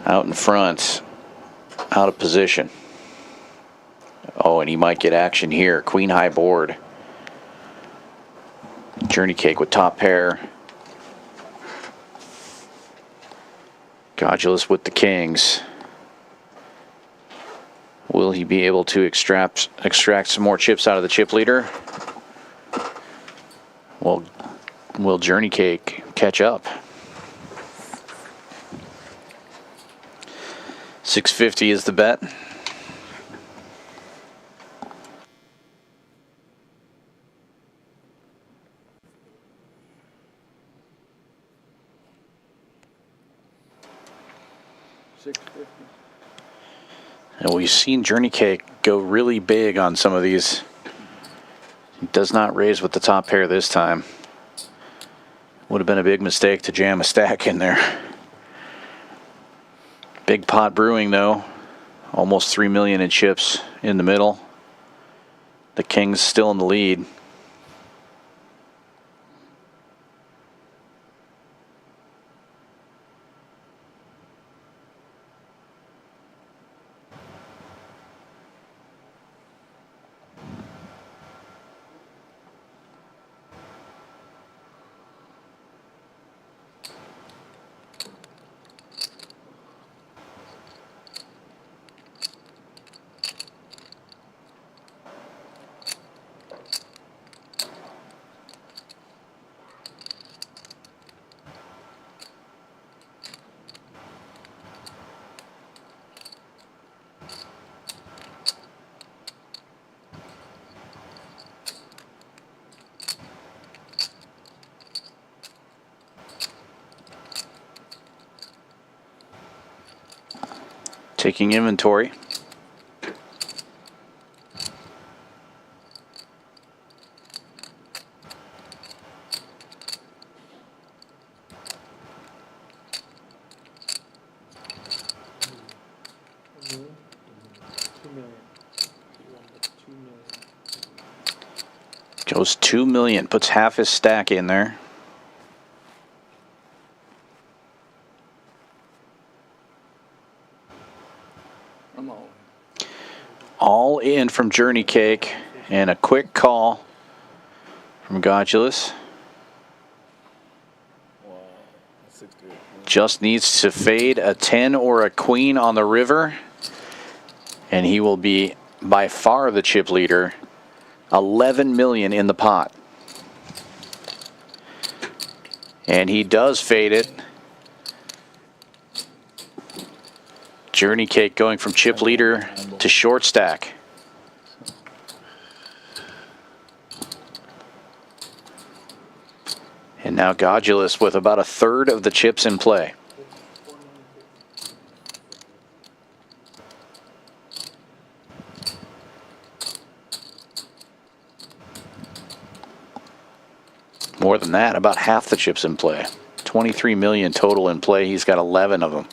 out in front, out of position. Oh, and he might get action here. Queen high board. Journeycake with top pair. Gulus with the kings. Will he be able to extract some more chips out of the chip leader? Well, will Journeycake catch up? 650 is the bet. And we've seen Journeycake go really big on some of these. He does not raise with the top pair this time. Would have been a big mistake to jam a stack in there. Big pot brewing though. Almost 3 million in chips in the middle. The king's still in the lead. Taking inventory. Goes 2 million, puts half his stack in there. All in from Journeycake and a quick call from Gulus. Just needs to fade a 10 or a queen on the river and he will be by far the chip leader. 11 million in the pot. And he does fade it. Journeycake going from chip leader to short stack. And now Gulus with about a third of the chips in play. More than that, about half the chips in play. 23 million total in play. He's got 11 of them.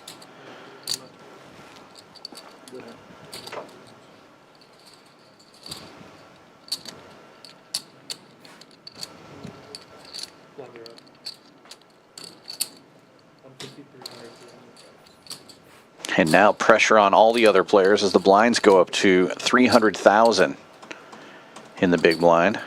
And now pressure on all the other players as the blinds go up to 300,000 in the big blind.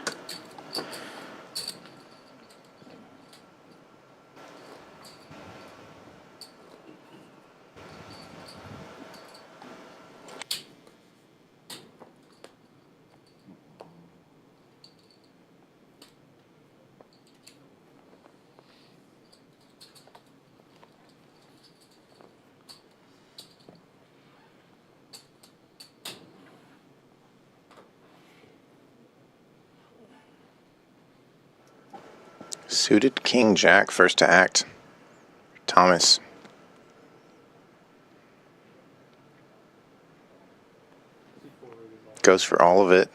Suited King Jack first to act. Thomas. Goes for all of it.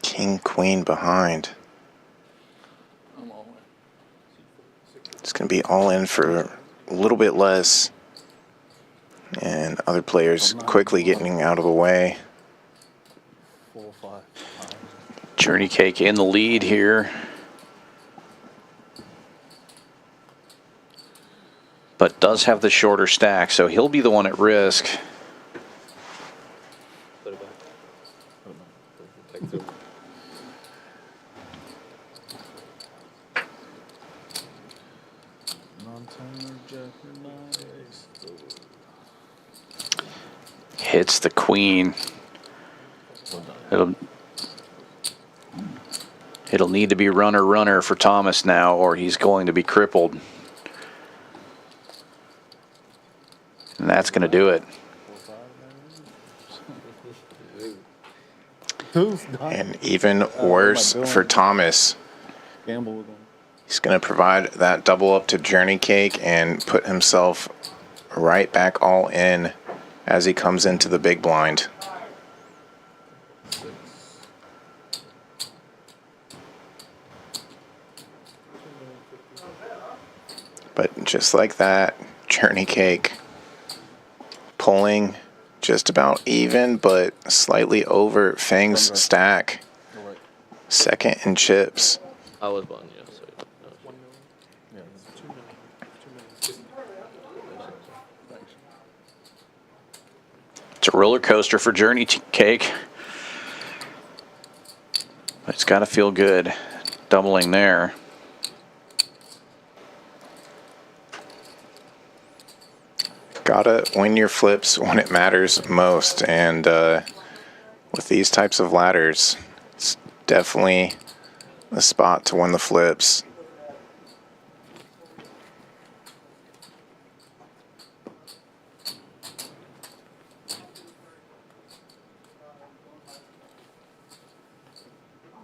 King Queen behind. It's going to be all in for a little bit less. And other players quickly getting out of the way. Journeycake in the lead here. But does have the shorter stack, so he'll be the one at risk. Hits the queen. It'll need to be runner for Thomas now, or he's going to be crippled. And that's going to do it. And even worse for Thomas. He's going to provide that double up to Journeycake and put himself right back all in as he comes into the big blind. But just like that, Journeycake pulling just about even, but slightly over Fang's stack. Second in chips. I was one, yeah. It's a roller coaster for Journeycake. But it's got to feel good doubling there. Gotta win your flips when it matters most, and with these types of ladders, it's definitely the spot to win the flips.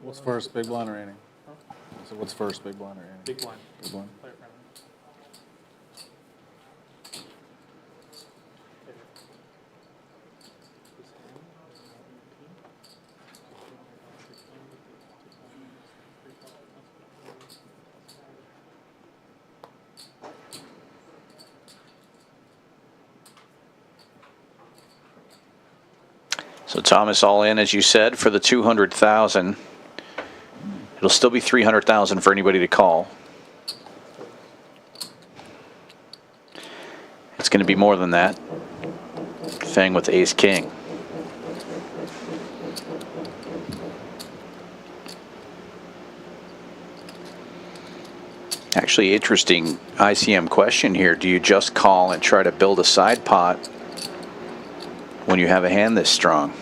What's first, big blind or any? So what's first, big blind or any? Big blind. Big blind. So Thomas all in, as you said, for the 200,000. It'll still be 300,000 for anybody to call. It's going to be more than that. Fang with ace king. Actually, interesting ICM question here. Do you just call and try to build a side pot when you have a hand this strong?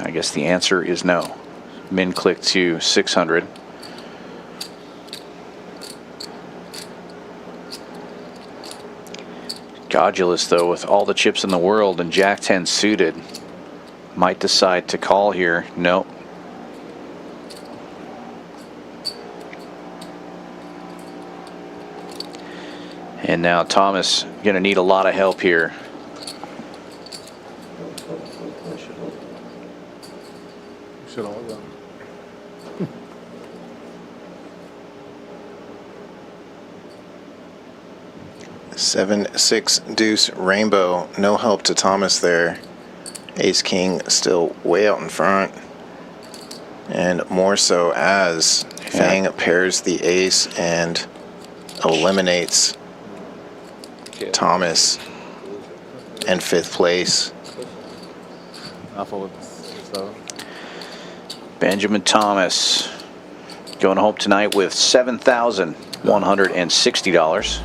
I guess the answer is no. Min click to 600. Godulus, though, with all the chips in the world and Jack 10 suited, might decide to call here. Nope. And now Thomas going to need a lot of help here. Should all go. 7-6 deuce rainbow. No help to Thomas there. Ace king still way out in front. And more so as Fang pairs the ace and eliminates Thomas in 5th place. Benjamin Thomas going home tonight with $7,160.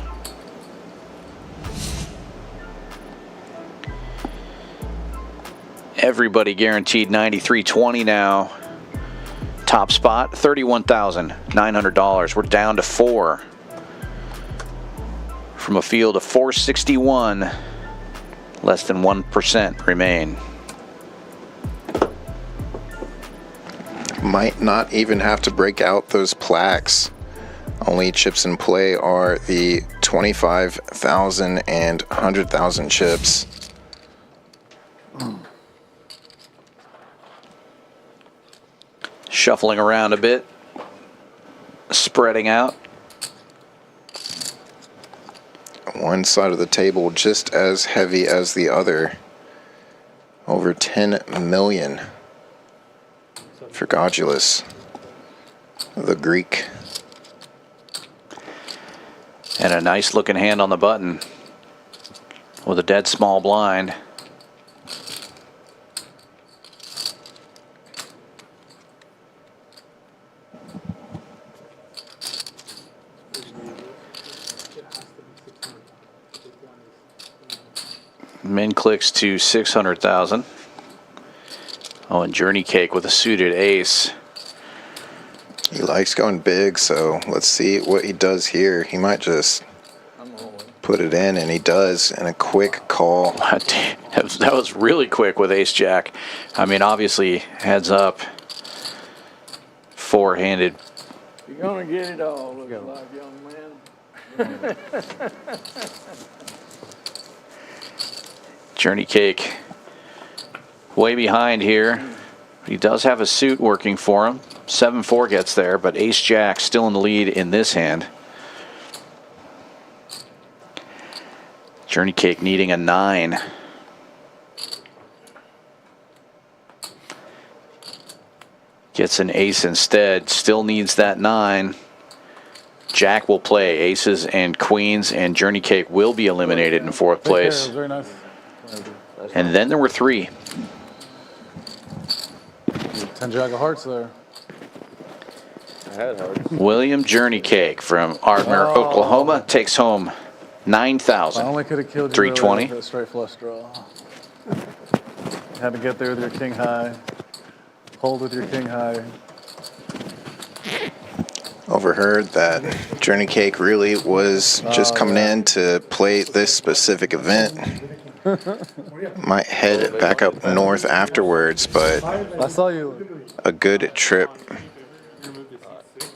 Everybody guaranteed 93.20 now. Top spot, $31,900. We're down to 4. From a field of 461, less than 1% remain. Might not even have to break out those plaques. Only chips in play are the 25,000 and 100,000 chips. Shuffling around a bit. spreading out. One side of the table just as heavy as the other. Over 10 million for Gulus, the Greek. And a nice looking hand on the button with a dead small blind. Min clicks to 600,000. Oh, and Journeycake with a suited ace. He likes going big, so let's see what he does here. He might just put it in, and he does, and a quick call. That was really quick with ace jack. I mean, obviously, heads up, four-handed. You're gonna get it all, looks like, young man. Journeycake way behind here. He does have a suit working for him. 7-4 gets there, but ace jack still in the lead in this hand. Journeycake needing a 9. Gets an ace instead, still needs that 9. Jack will play aces and queens, and Journeycake will be eliminated in 4th place. Very nice. And then there were 3. 10 jack of hearts there. I had hearts. William Journeycake from Ardmore, Oklahoma takes home 9,000. I only could have killed you 320. with a straight flush draw. Had to get there with your king high. Hold with your king high. Overheard that Journeycake really was just coming in to play this specific event. Might head back up north afterwards, but I saw you. A good trip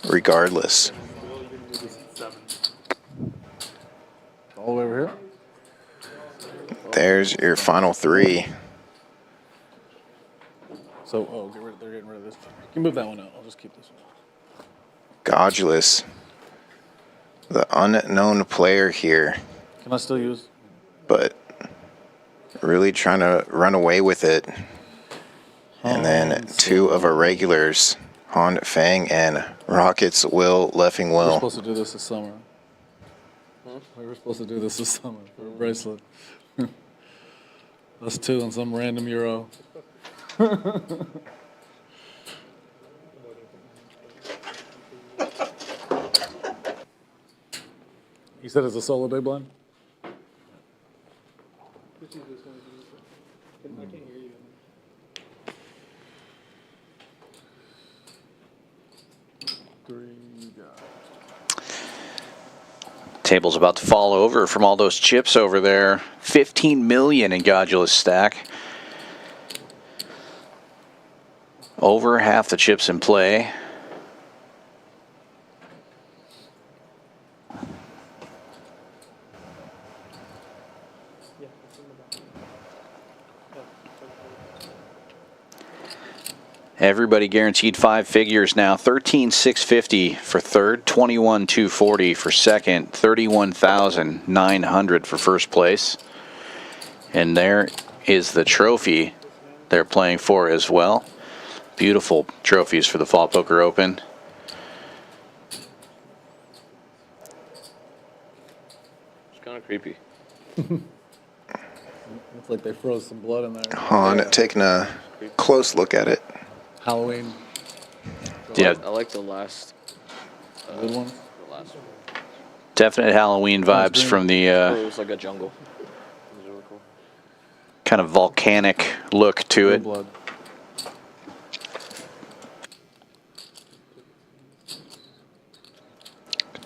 regardless. All the way over here. There's your final 3. So, they're getting rid of this. You can move that one out. I'll just keep this one. Gulus, the unknown player here, Can I still use? but really trying to run away with it. And then 2 of our regulars, Han Fang and Rockets Will Leffing We were Will. supposed to do this summer. We were supposed to do this summer for a bracelet. Us 2 on some random Euro. You said it's a solo big blind? Table's about to fall over from all those chips over there. 15 million in Gulus stack. Over half the chips in play. Everybody guaranteed 5 figures now. 13,650 for third, 21,240 for second, 31,900 for first place. And there is the trophy they're playing for as well. Beautiful trophies for the Fall Poker Open. It's kind of creepy. Looks like they froze some blood in there. Han taking a close look at it. Halloween. Yeah. I like the last. Good one. The last one. Definite Halloween vibes from the It was like a jungle. It was really cool. kind of volcanic look to it. Blood.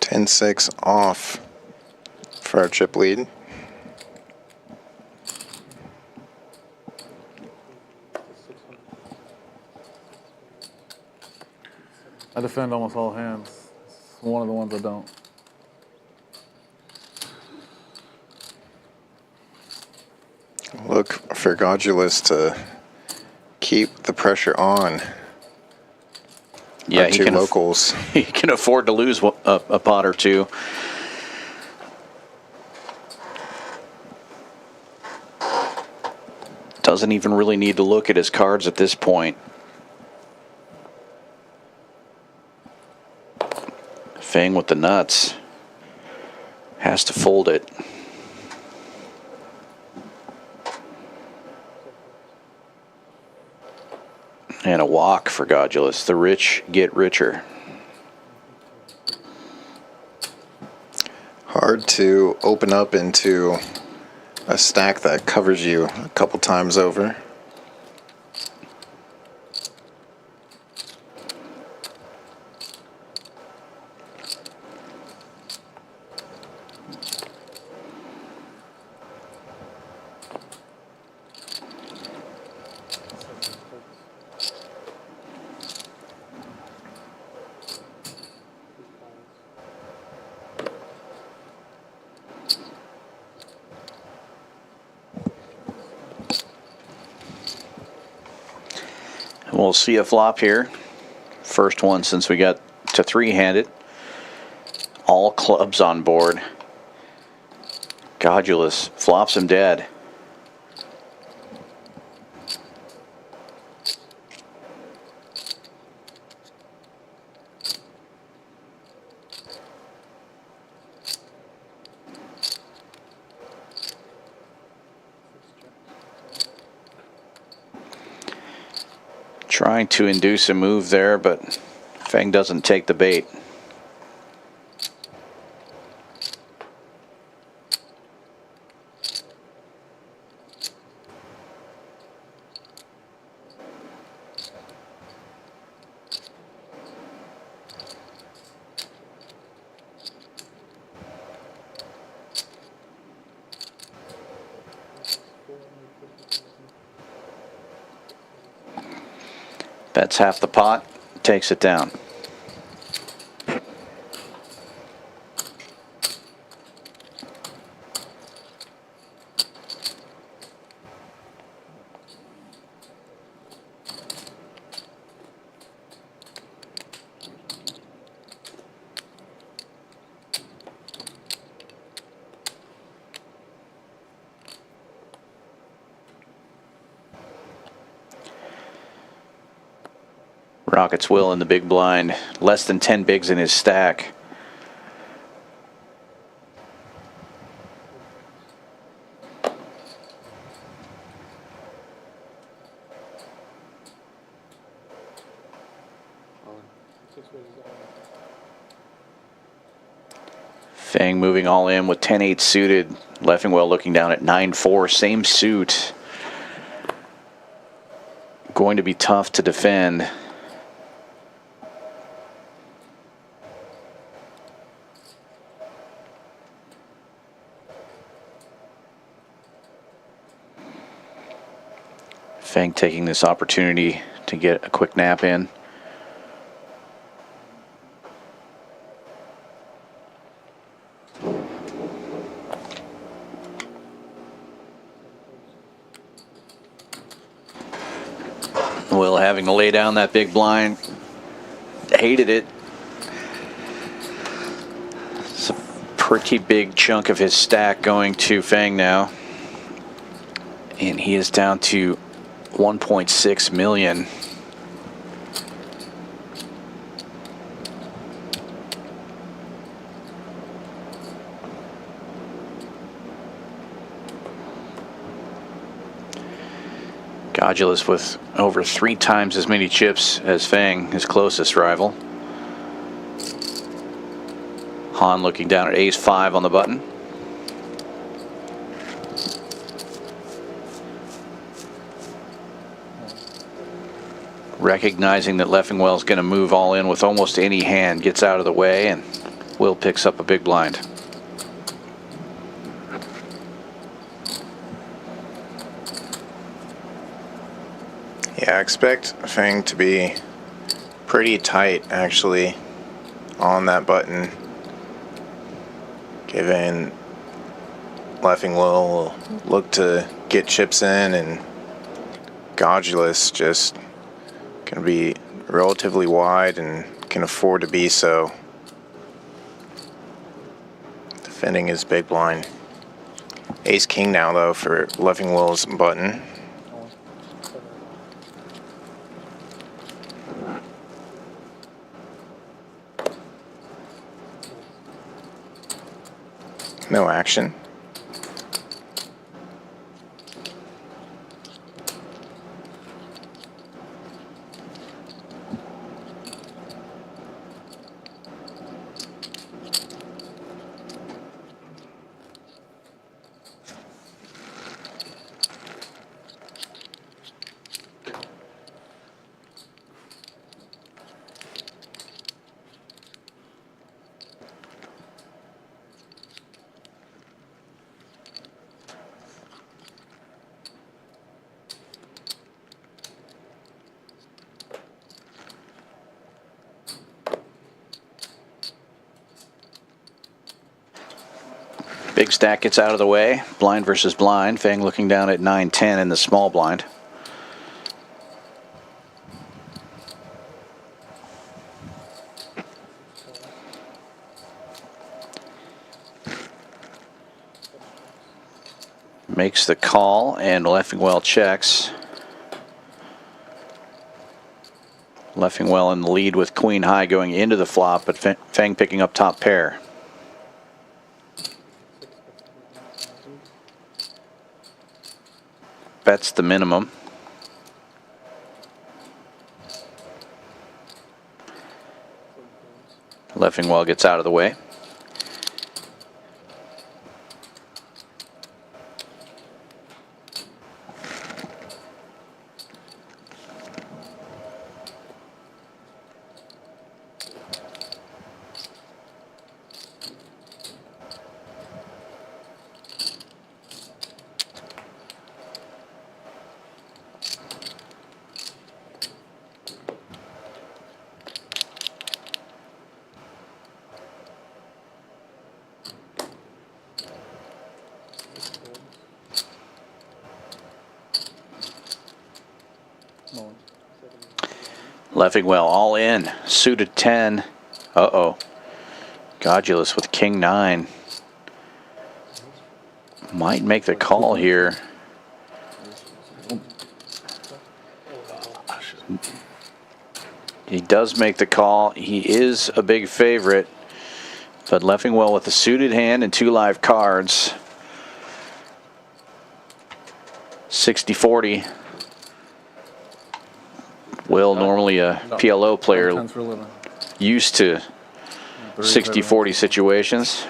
10-6 off for our chip lead. I defend almost all hands. It's one of the ones I don't. Look for Gulus to keep the pressure on. Yeah, our two locals. He can afford to lose a pot or two. Doesn't even really need to look at his cards at this point. Fang with the nuts. Has to fold it. And a walk for Gulus. The rich get richer. Hard to open up into a stack that covers you a couple times over. We'll see a flop here. First one since we got to three-handed. All clubs on board. Gulus flops him dead. Trying to induce a move there, but Fang doesn't take the bait. That's half the pot, takes it down. Rockets will in the big blind. Less than 10 bigs in his stack. Fang moving all in with 10-8 suited. Leffingwell looking down at 9-4, same suit. Going to be tough to defend. Fang taking this opportunity to get a quick nap in. Will having to lay down that big blind. Hated it. It's a pretty big chunk of his stack going to Fang now. And he is down to 1.6 million. Gulus with over 3 times as many chips as Fang, his closest rival. Han looking down at ace-5 on the button. Recognizing that Leffingwell's going to move all in with almost any hand, gets out of the way, and Will picks up a big blind. Yeah, I expect Fang to be pretty tight, actually, on that button. Given Leffingwell will look to get chips in, and Gulus just going to be relatively wide and can afford to be so. Defending his big blind. Ace king now though for Leffingwell's button. No action. Big stack gets out of the way. Blind versus blind. Fang looking down at 9-10 in the small blind. Makes the call and Leffingwell checks. Leffingwell in the lead with queen high going into the flop, but Fang picking up top pair. Bets the minimum. Leffingwell gets out of the way. Leffingwell all in, suited 10. Uh-oh. Gulus with king 9. Might make the call here. He does make the call. He is a big favorite. But Leffingwell with a suited hand and 2 live cards. 60-40. Will, normally a PLO player, used to 60-40 situations.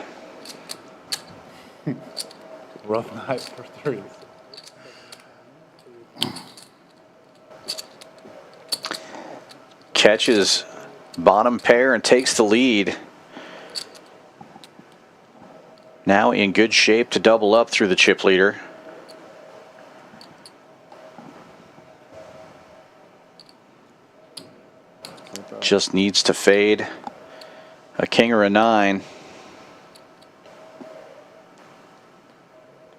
Rough night for threes. Catches bottom pair and takes the lead. Now in good shape to double up through the chip leader. Just needs to fade a king or a 9.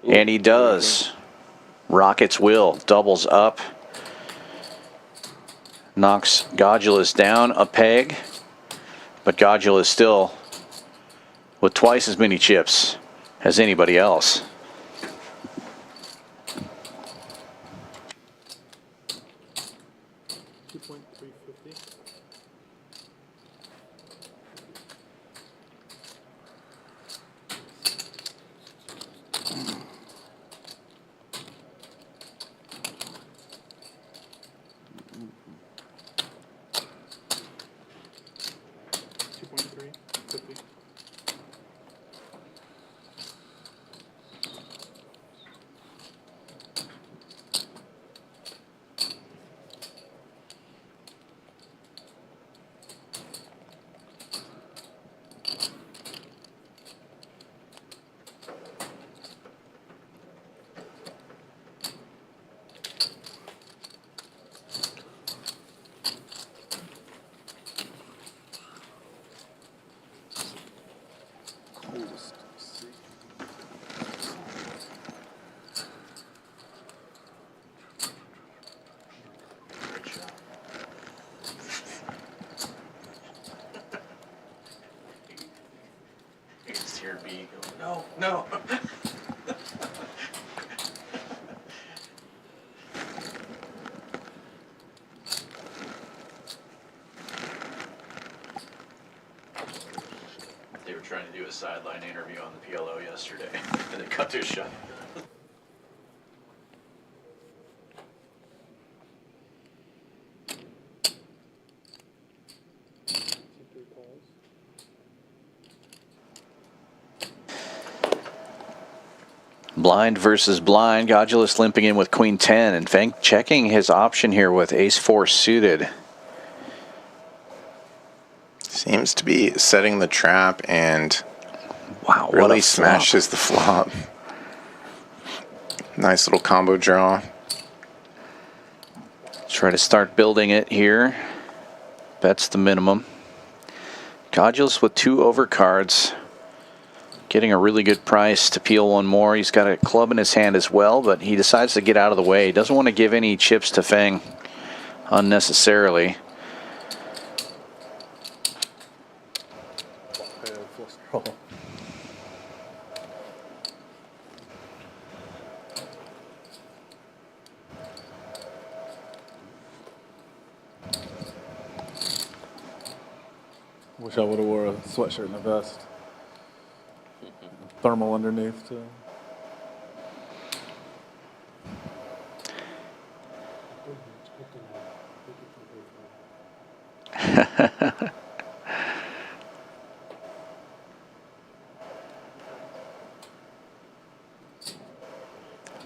And he does. Rockets Will doubles up. Knocks Gulus down a peg. But Gulus still with twice as many chips as anybody else. be. No, no. They were trying to do a sideline interview on the PLO yesterday, and they cut to a shot. Blind versus blind. Godulus limping in with Queen 10, and Feng checking his option here with Ace 4 suited. Seems to be setting the trap and wow, really smashes the flop. Nice little combo draw. Try to start building it here. Bets the minimum. Godulus with 2 overcards. Getting a really good price to peel one more. He's got a club in his hand as well, but he decides to get out of the way. He doesn't want to give any chips to Feng unnecessarily. Wish I would have wore a sweatshirt and a vest. Thermal underneath too.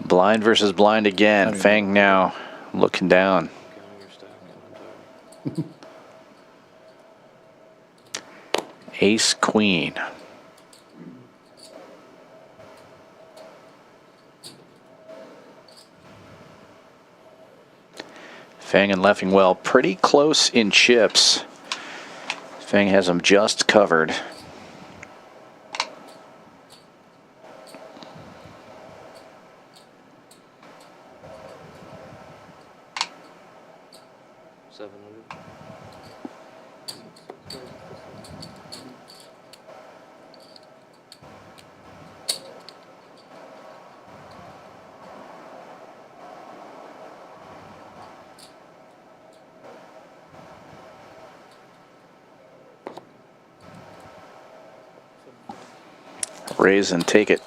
Blind versus blind again. Feng now looking down. Ace Queen. Feng and Leffingwell pretty close in chips. Feng has them just covered. Raise and take it.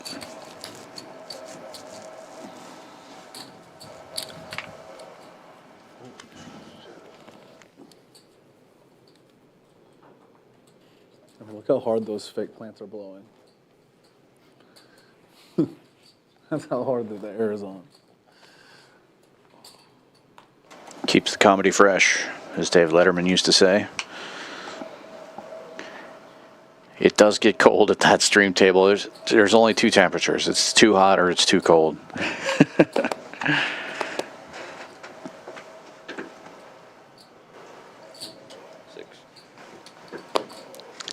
I mean, look how hard those fake plants are blowing. That's how hard the air is on. Keeps the comedy fresh, as Dave Letterman used to say. It does get cold at that stream table. There's only 2 temperatures. It's too hot or it's too cold.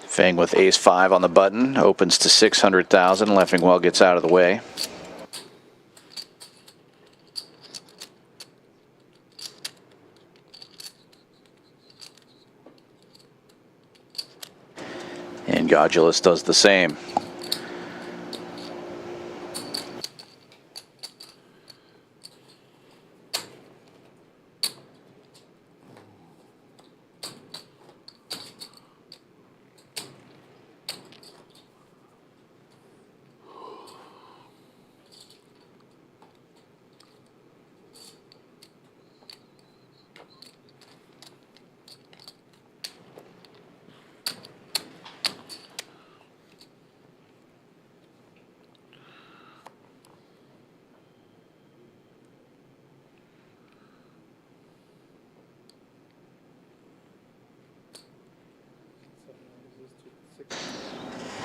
Feng with ace 5 on the button. Opens to 600,000. Leffingwell gets out of the way. And Godulus does the same.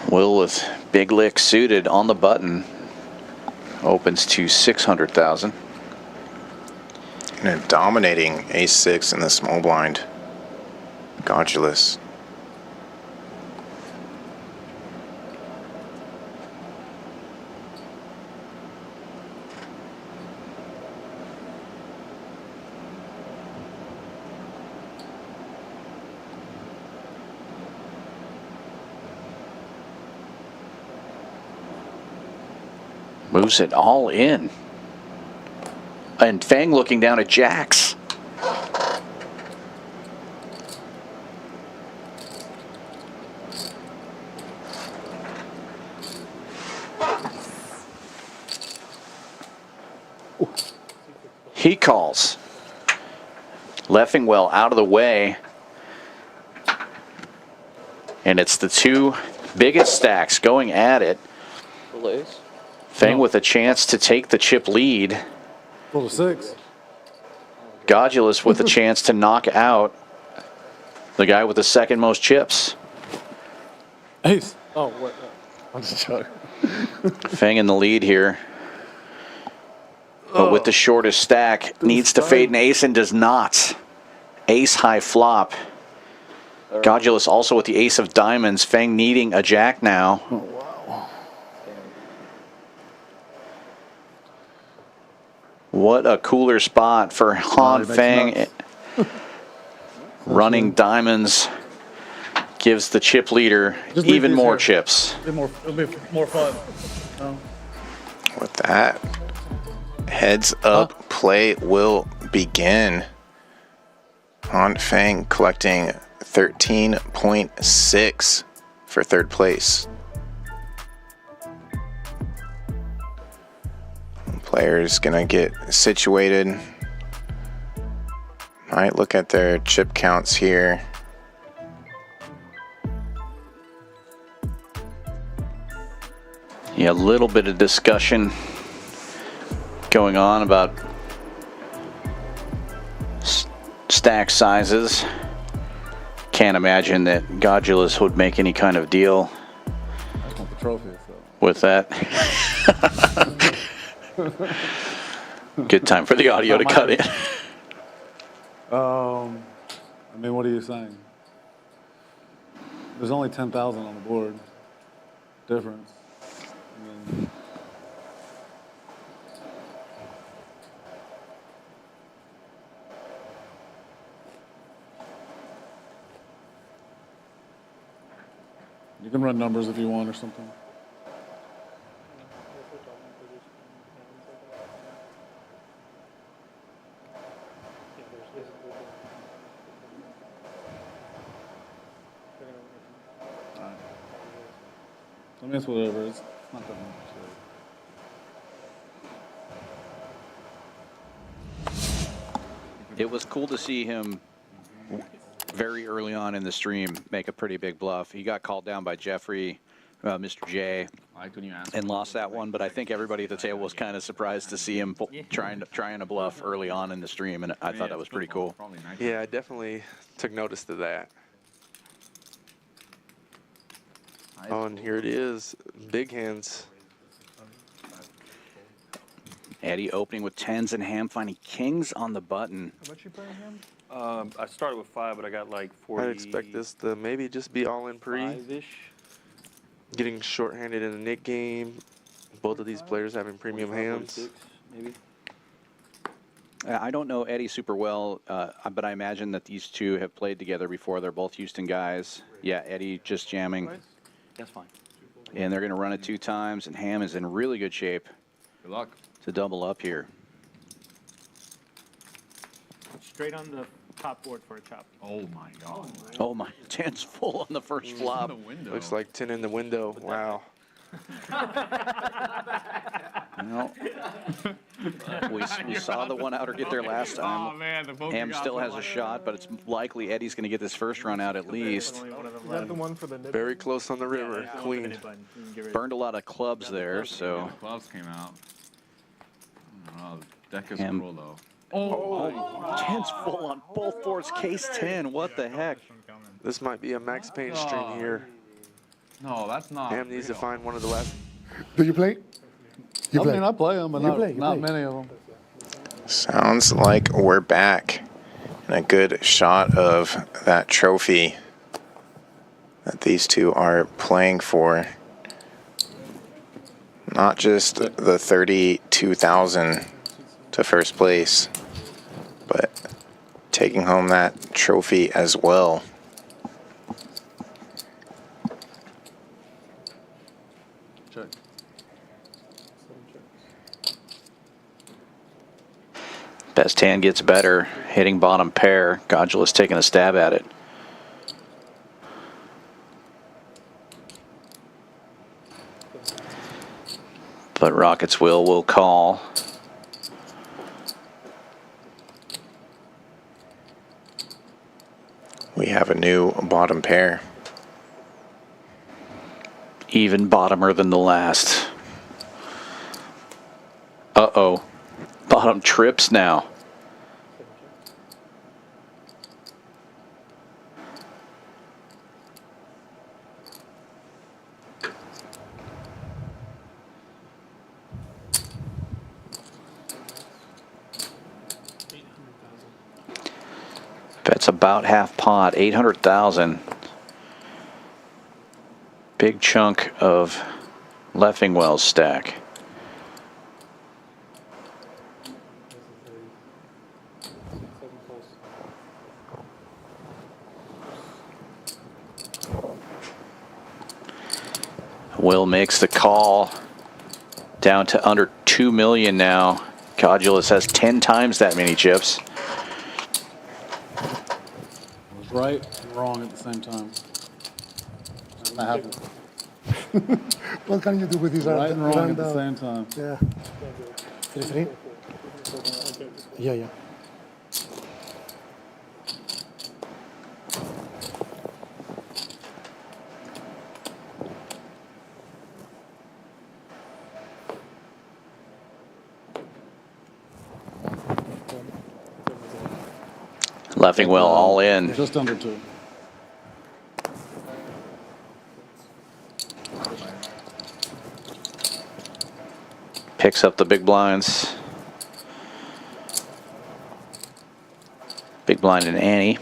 Will with big lick suited on the button. Opens to 600,000. And a dominating ace 6 in the small blind. Godulus. Moves it all in. And Fang looking down at jacks. He calls. Leffingwell out of the way. And it's the two biggest stacks going at it. Fang with a chance to take the chip lead. Pull to 6. Gulus with a chance to knock out the guy with the second most chips. Ace. Oh, what? I'm just joking. Fang in the lead here. But with the shortest stack, needs to fade an ace and does not. Ace high flop. Gulus also with the ace of diamonds. Fang needing a jack now. Oh, wow. What a cooler spot for Han Fang. Running diamonds gives the chip leader even more chips. It'll be more fun. No. With that, heads up play will begin. Han Fang collecting 13.6 for third place. Players gonna get situated. Might look at their chip counts here. Yeah, a little bit of discussion going on about stack sizes. Can't imagine that Gulus would make any kind of deal That's not the trophy, so. with that. Good time for the audio to cut in. I mean, what are you saying? There's only 10,000 on the board difference. I mean, you can run numbers if you want or something. I mean, it's whatever. It's not that much. It was cool to see him very early on in the stream make a pretty big bluff. He got called down by Jeffrey, Mr. J, and lost that one. But I think everybody at the table was kind of surprised to see him trying a bluff early on in the stream, and I thought that was pretty cool. Yeah, I definitely took notice to that. Oh, and here it is. Big hands. Eddie opening with 10s and ham, finding kings on the button. How much you playing him? I started with 5, but I got like 40. I'd expect this to maybe just be all in pre. 5-ish. Getting shorthanded in the Nick game. Both of these players having premium hands. Maybe. I don't know Eddie super well, but I imagine that these two have played together before. They're both Houston guys. Yeah, Eddie just jamming. That's fine. And they're going to run it 2 times, and Ham is in really good shape. Good luck. To double up here. Straight on the top board for a chop. Oh my god. Oh my, 10's full on the first flop. Looks like 10 in the window. Wow. No. we saw the one outer get there last time. Oh man, the poker Ham got still has a somebody shot, but it's likely Eddie's going to get this first run out at least. Is that the one for the nib? Very close on the river. Yeah, Queen. Burned a lot of clubs there, so. Clubs came out. Oh, deck is Ham. cool though. Oh, 10's full on both boards. Case 10. What the heck? This might be a Max Payne stream here. No, that's not. Ham needs to find one of the last. Do you play? I mean, I play them, but not many of them. Sounds like we're back. And a good shot of that trophy that these two are playing for. Not just the 32,000 to first place, but taking home that trophy as well. Check. Best hand gets better. Hitting bottom pair. Godulus taking a stab at it. But Rocket's will call. We have a new bottom pair. Even bottomer than the last. Uh-oh. Bottom trips now. Bet's about half pot, 800,000. Big chunk of Leffingwell's stack. Will makes the call. Down to under 2 million now. Godulus has 10 times that many chips. Right and wrong at the same time. That happens. What can you do with this? Right and wrong at the same time. Yeah. 3-3? Yeah. Leffingwell all in. Just under 2. Picks up the big blinds. Big blind and Annie.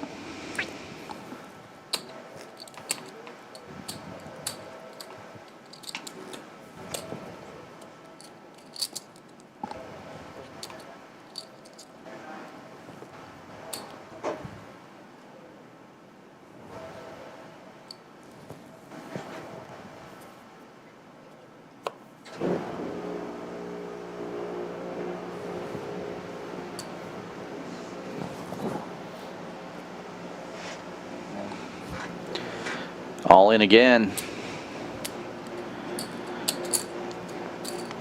All in again.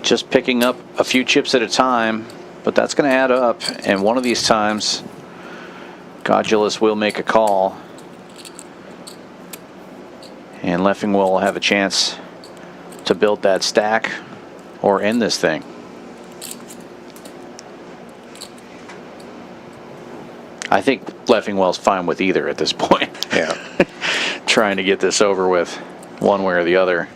Just picking up a few chips at a time, but that's going to add up. And one of these times, Godulus will make a call. And Leffingwell will have a chance to build that stack or end this thing. I think Leffingwell's fine with either at this point. Yeah. Trying to get this over with one way or the other.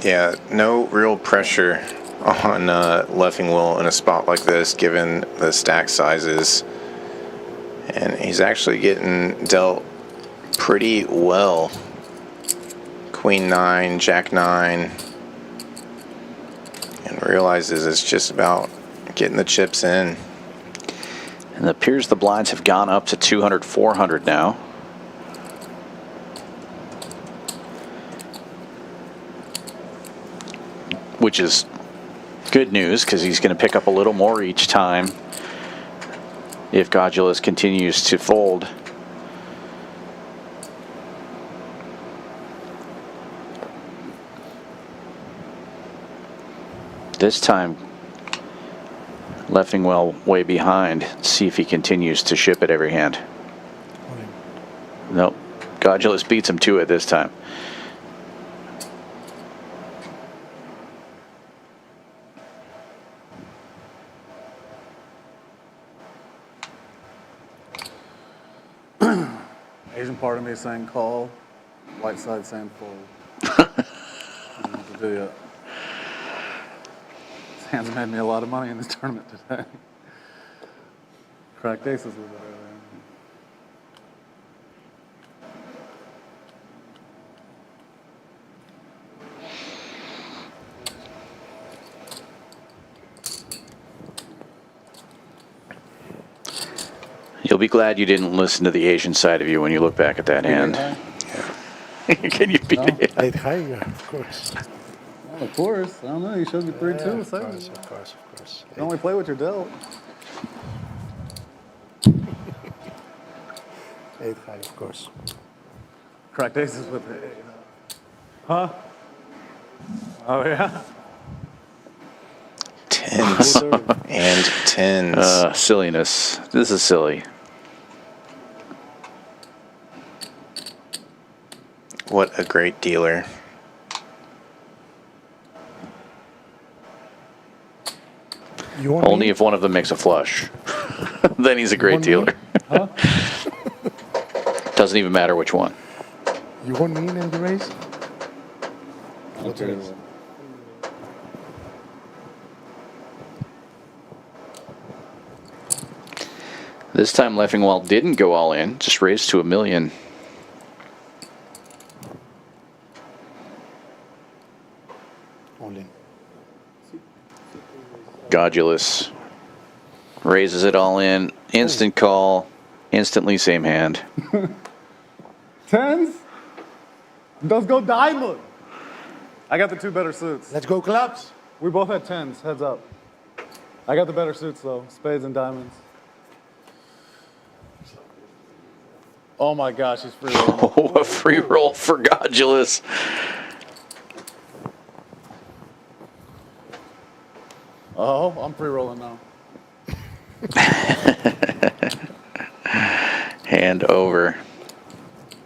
Yeah, no real pressure on Leffingwell in a spot like this, given the stack sizes. And he's actually getting dealt pretty well. Queen 9, Jack 9. And realizes it's just about getting the chips in. And it appears the blinds have gone up to 200, 400 now. Which is good news, because he's going to pick up a little more each time if Godulus continues to fold. This time, Leffingwell way behind. See if he continues to ship at every hand. Nope. Godulus beats him to it this time. Asian part of me is saying call, white side saying fold. I don't know what to do yet. This hand's made me a lot of money in this tournament today. Cracked aces with it earlier. You'll be glad you didn't listen to the Asian side of you when you look back at that hand. Can you beat it? Played higher, of course. Well, of course. I don't know. You showed me 3-2 a second. Of course. You only play what you're dealt. 8 high, of course. Cracked aces with it. Huh? Oh, yeah? Tens and tens. Silliness. This is silly. What a great dealer. Only if one of them makes a flush. Then he's a great dealer. Huh? Doesn't even matter which one. You want me in the race? What race? This time Leffingwell didn't go all in, just raised to $1 million. All in. Gulus raises it all in, instant call, instantly same hand. Tens? Let's go diamond. I got the 2 better suits. Let's go clubs. We both had tens, heads up. I got the better suits though, spades and diamonds. Oh my gosh, he's free rolling. Oh, a free roll for Gulus. Oh, I'm free rolling now. Hand over.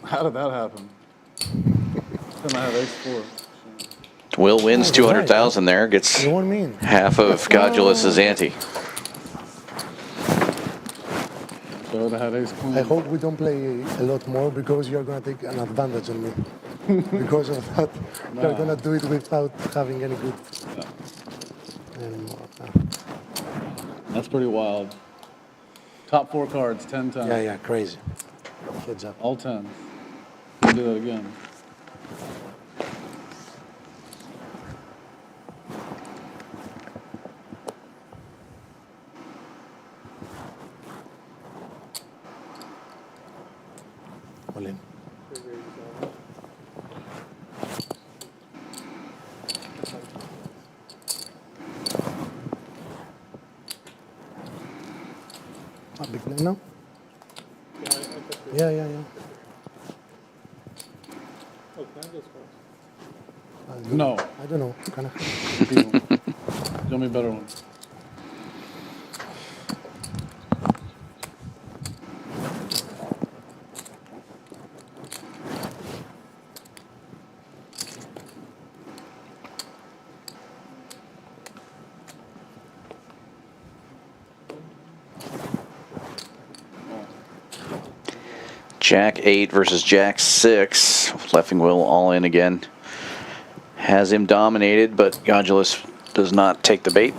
How did that happen? Then I have ace-4. Will wins 200,000 there, gets You want me in? half of Gulus's ante. So I had ace-queen. I hope we don't play a lot more because you're going to take an advantage on me. Because of that, you're going to do it without having any good anymore. That's pretty wild. Top 4 cards, 10 times. Yeah, crazy. Heads up. All 10s. We'll do that again. All in. A big blind now? Yeah. No. I don't know. Kind of. Show me a better one. Jack 8 versus Jack 6. Leffingwell all in again. Has him dominated, but Gulus does not take the bait.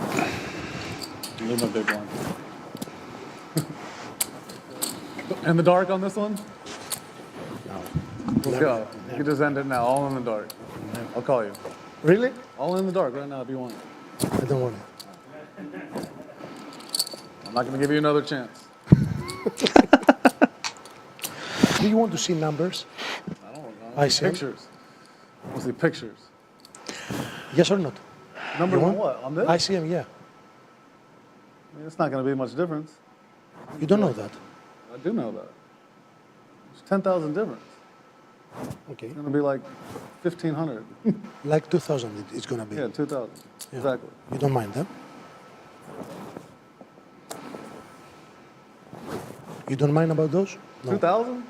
Leave my big one. In the dark on this one? No. Let's go. You can just end it now, all in the dark. I'll call you. Really? All in the dark right now if you want. I don't want it. I'm not going to give you another chance. Do you want to see numbers? I don't know. I see. Pictures. I want to see pictures. Yes or not? Number You one want? what? On this? ICM, yeah. I mean, it's not going to be much difference. You don't know that. I do know that. There's 10,000 difference. Okay. It's going to be like 1,500. Like 2,000 it's going to be. Yeah, 2,000. Yeah. Exactly. You don't mind, huh? You don't mind about those? No. 2,000?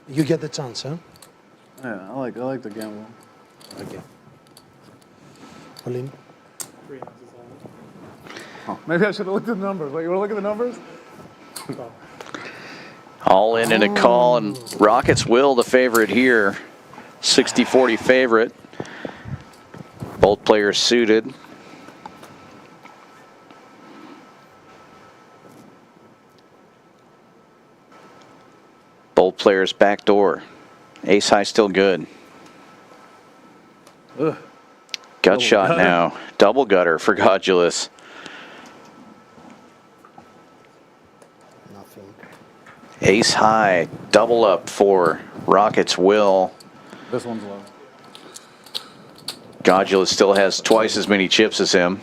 You get the chance, huh? Yeah, I like the gamble. Okay. All in. Oh, maybe I should have looked at the numbers. Like, you want to look at the numbers? All in a call, and Rockets will the favorite here. 60-40 favorite. Both players suited. Both players backdoor. Ace high still good. Ugh. Gut shot gutter. now. Double gutter for Gulus. Nothing. Ace high. Double up for Rockets will. This one's low. Godulus still has twice as many chips as him.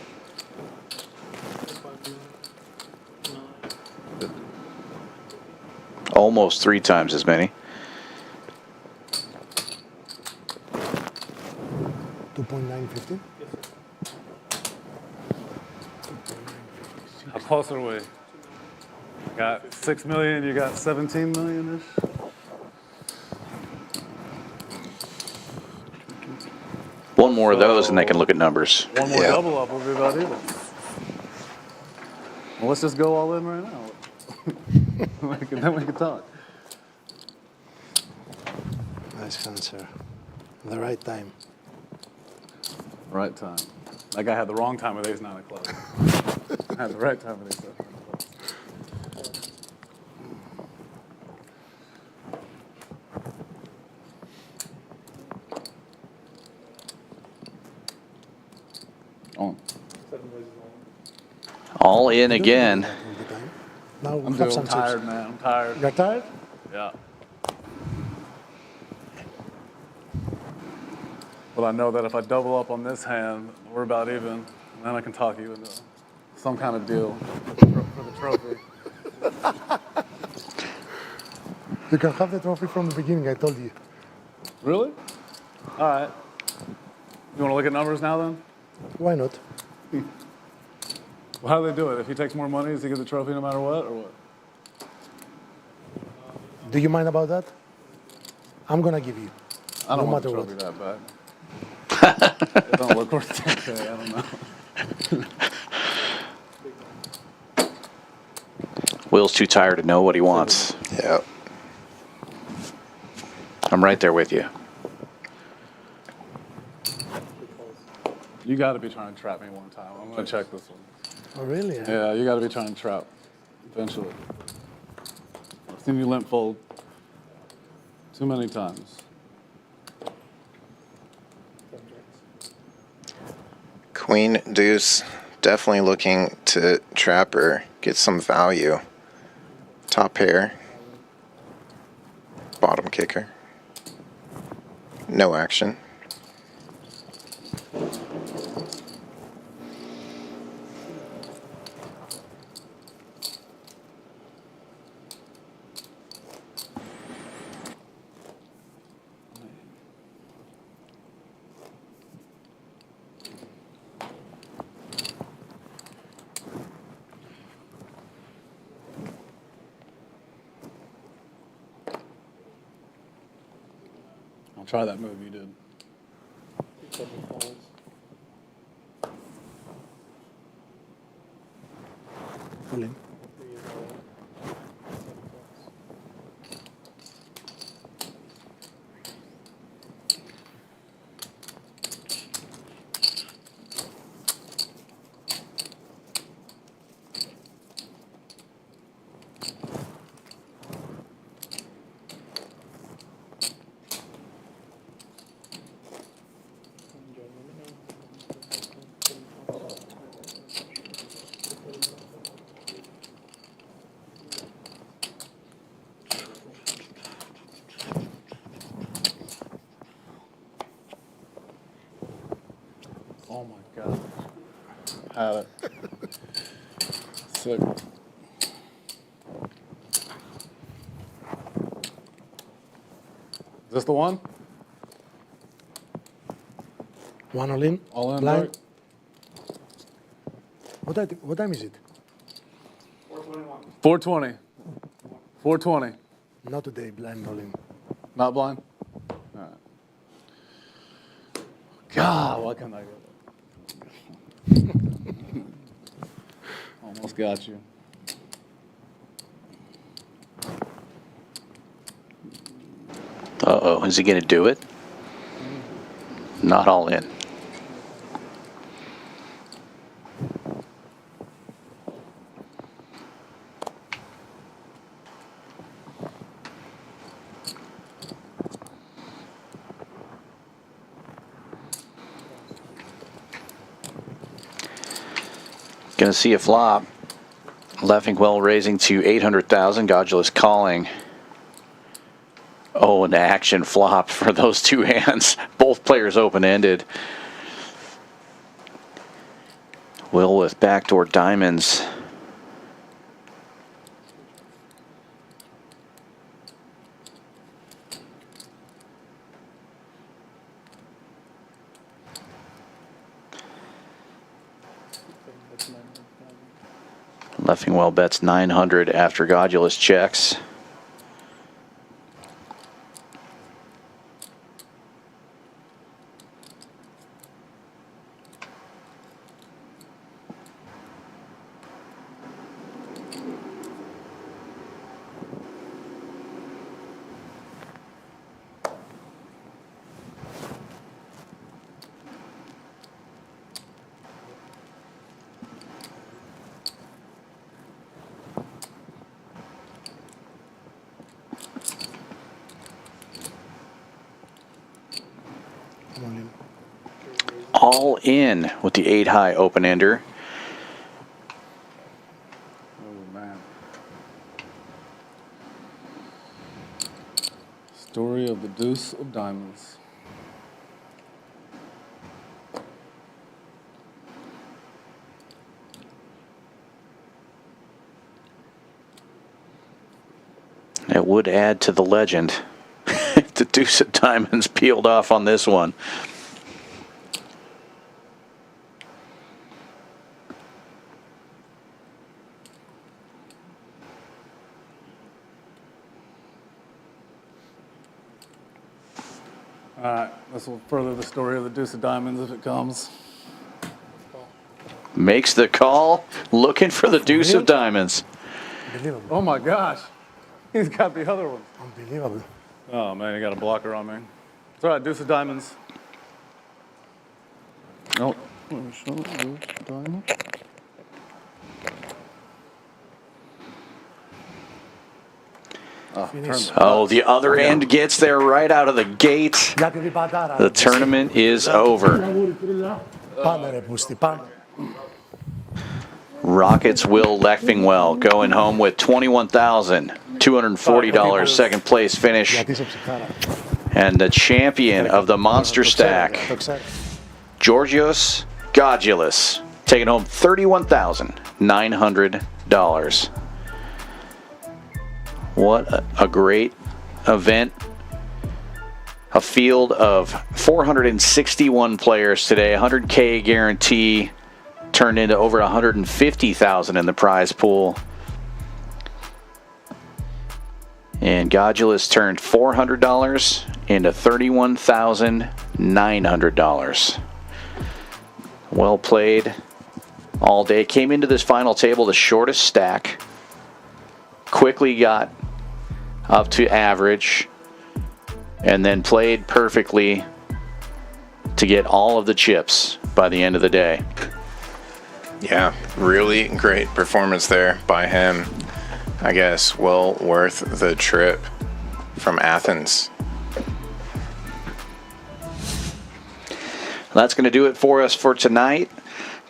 Almost 3 times as many. 2.950. How close are we? Got 6 million, you got 17 million-ish? One more of those and they can look at numbers. One more double up will be about even. Well, let's just go all in right now. Then we can talk. Nice answer. The right time. Right time. That guy had the wrong time with ace 9 of clubs. Had the right time with ace 9 of clubs. On. All in again. Now we I'm have some tired, chips. man. I'm tired. You're tired? Yeah. But I know that if I double up on this hand, we're about even. And then I can talk you into some kind of deal for the trophy. You can have the trophy from the beginning, I told you. Really? All right. You want to look at numbers now then? Why not? Well, how do they do it? If he takes more money, does he get the trophy no matter what, or what? Do you mind about that? I'm gonna give you. I don't no want the matter trophy what. that bad. It don't look worth 10K, I don't know. Will's too tired to know what he wants. Yeah. I'm right there with you. You got to be trying to trap me one time. I'm going to check this one. Oh, really? Yeah, you got to be trying to trap eventually. I've seen you limp fold too many times. Queen deuce, definitely looking to trap or get some value. Top pair. Bottom kicker. No action. I'll try that move you did. Pull in. Oh my God. Had it. Sick. Is this the one? One all in. All in, Blind. right? What time is it? 420. 420. Not today, blind all in. Not blind? All right. God, what can I do? Almost got you. Uh-oh, is he going to do it? Not all in. Going to see a flop. Leffingwell raising to 800,000. Godulus calling. Oh, an action flop for those two hands. Both players open-ended. Will with backdoor diamonds. Leffingwell bets 900 after Godulus checks. All in with the 8-high open-ender. Oh, man. Story of the deuce of diamonds. It would add to the legend if the deuce of diamonds peeled off on this one. All right, this will further the story of the deuce of diamonds if it comes. Makes the call, looking for the deuce of diamonds. Oh my gosh, he's got the other one. Unbelievable. Oh man, he got a blocker on me. It's all right, deuce of diamonds. Oh, deuce of diamonds. Oh, the other end gets there right out of the gate. The tournament is over. Rockets Will Leffingwell going home with $21,240 second place finish. And the champion of the Monster Stack, Georgios Godulus, taking home $31,900. What a great event. A field of 461 players today. 100K guarantee turned into over 150,000 in the prize pool. And Godulus turned $400 into $31,900. Well played all day. Came into this final table the shortest stack. Quickly got up to average and then played perfectly to get all of the chips by the end of the day. Yeah, really great performance there by him. I guess well worth the trip from Athens. That's going to do it for us for tonight.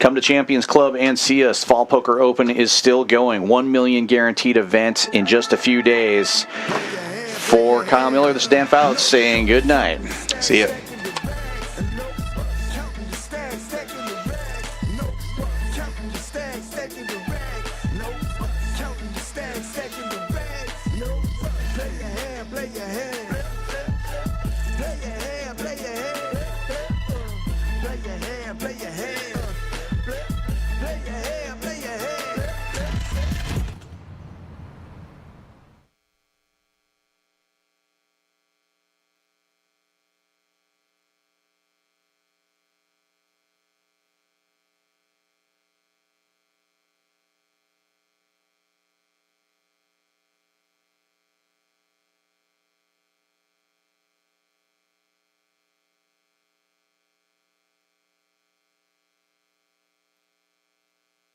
Come to Champions Club and see us. Fall Poker Open is still going. 1 million guaranteed event in just a few days. For Kyle Miller, this is Dan Fouts saying good night. See ya. Play your